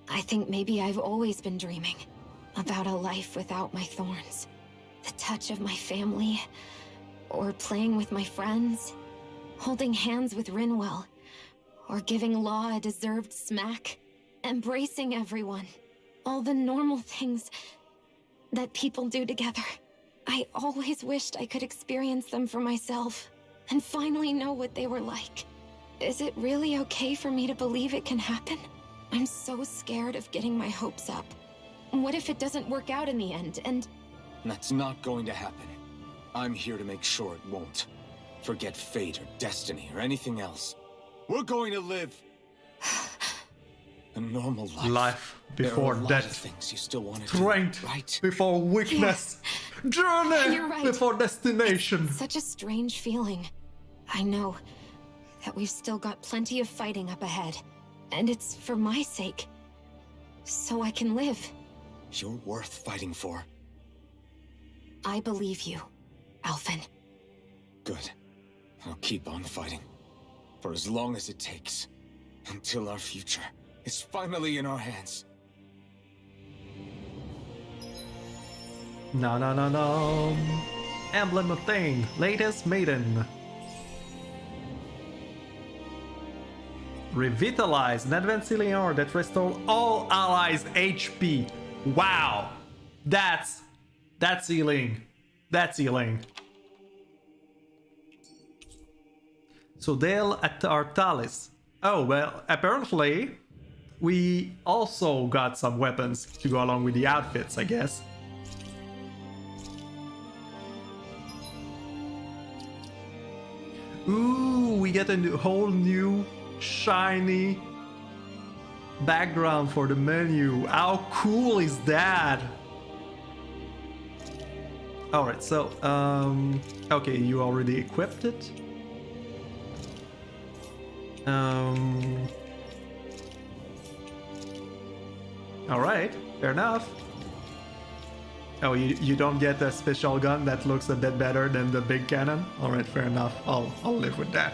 I think maybe I've always been dreaming about a life without my thorns. The touch of my family, or playing with my friends, holding hands with Rinwell, or giving Law a deserved smack, embracing everyone. All the normal things that people do together. I always wished I could experience them for myself, and finally know what they were like. Is it really okay for me to believe it can happen? I'm so scared of getting my hopes up. What if it doesn't work out in the end, and... That's not going to happen. I'm here to make sure it won't. Forget fate or destiny or anything else. We're going to live a normal life. Life before there are a lot death. of things you still want to Strength do, right? before weakness. Journey You're right. before destination. Such a strange feeling. I know that we've still got plenty of fighting up ahead, and it's for my sake, so I can live. You're worth fighting for. I believe you, Alphen. Good. I'll keep on fighting. For as long as it takes. Until our future is finally in our hands. No. Emblem of Thing, latest maiden. Revitalize an advanced healing ore that restores all allies' HP. Wow, that's healing. That's healing. So Dale at Artalis. Oh well, apparently we also got some weapons to go along with the outfits, I guess. Ooh, we get a whole new shiny background for the menu. How cool is that? Alright, so, okay, you already equipped it. Alright, fair enough. Oh, you don't get a special gun that looks a bit better than the big cannon? Alright, fair enough. I'll live with that.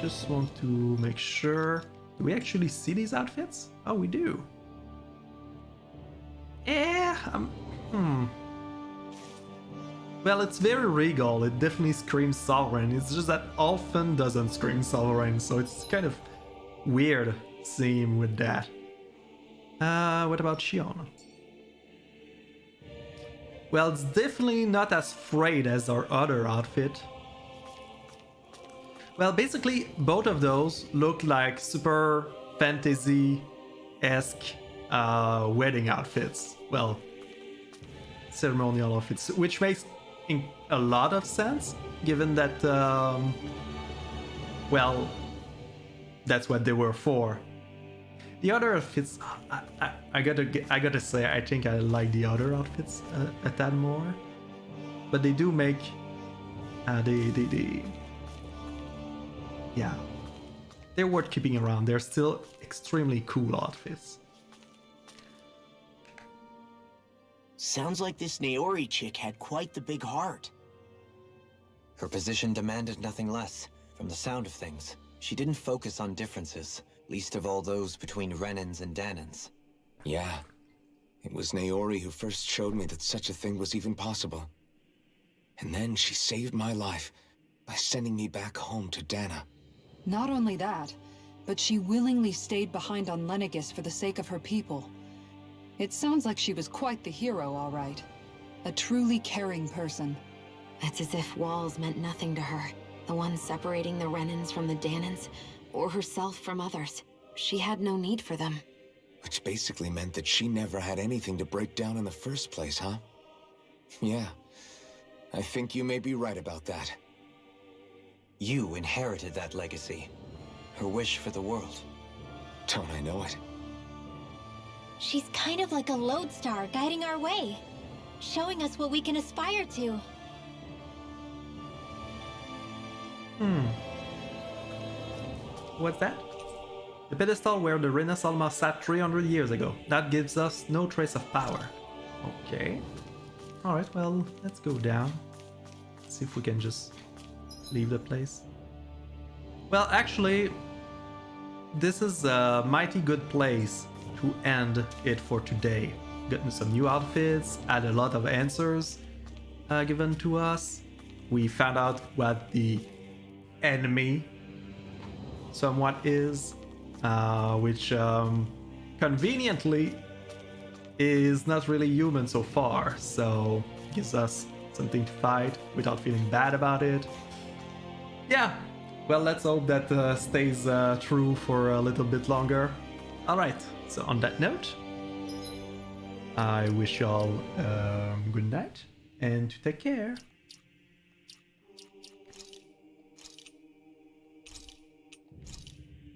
Just want to make sure. Do we actually see these outfits? Oh, we do. Well, it's very regal. It definitely screams sovereign. It's just that Alphen doesn't scream sovereign, so it's kind of weird seeing with that. What about Shion? Well, it's definitely not as frayed as our other outfit. Well, basically, both of those look like super fantasy-esque wedding outfits. Well, ceremonial outfits, which makes a lot of sense, given that well, that's what they were for. The other outfits, I gotta say, I think I like the other outfits a tad more, but they do make yeah, they're worth keeping around. They're still extremely cool outfits. Sounds like this Naori chick had quite the big heart. Her position demanded nothing less. From the sound of things, she didn't focus on differences, least of all those between Renans and Danans. Yeah. It was Naori who first showed me that such a thing was even possible. And then she saved my life by sending me back home to Dana. Not only that, but she willingly stayed behind on Lenegis for the sake of her people. It sounds like she was quite the hero, all right. A truly caring person. It's as if walls meant nothing to her. The ones separating the Renans from the Danans, or herself from others. She had no need for them. Which basically meant that she never had anything to break down in the first place, huh? Yeah. I think you may be right about that. You inherited that legacy. Her wish for the world. Don't I know it? She's kind of like a lodestar guiding our way, showing us what we can aspire to. What's that? The pedestal where the Renaissance sat 300 years ago. That gives us no trace of power. Okay. Alright, well, let's go down. See if we can just leave the place. Well, actually, this is a mighty good place to end it for today. Gotten some new outfits, had a lot of answers given to us. We found out what the enemy somewhat is, which conveniently is not really human so far, so gives us something to fight without feeling bad about it. Yeah, well, let's hope that stays true for a little bit longer. Alright, so on that note, I wish y'all good night and to take care.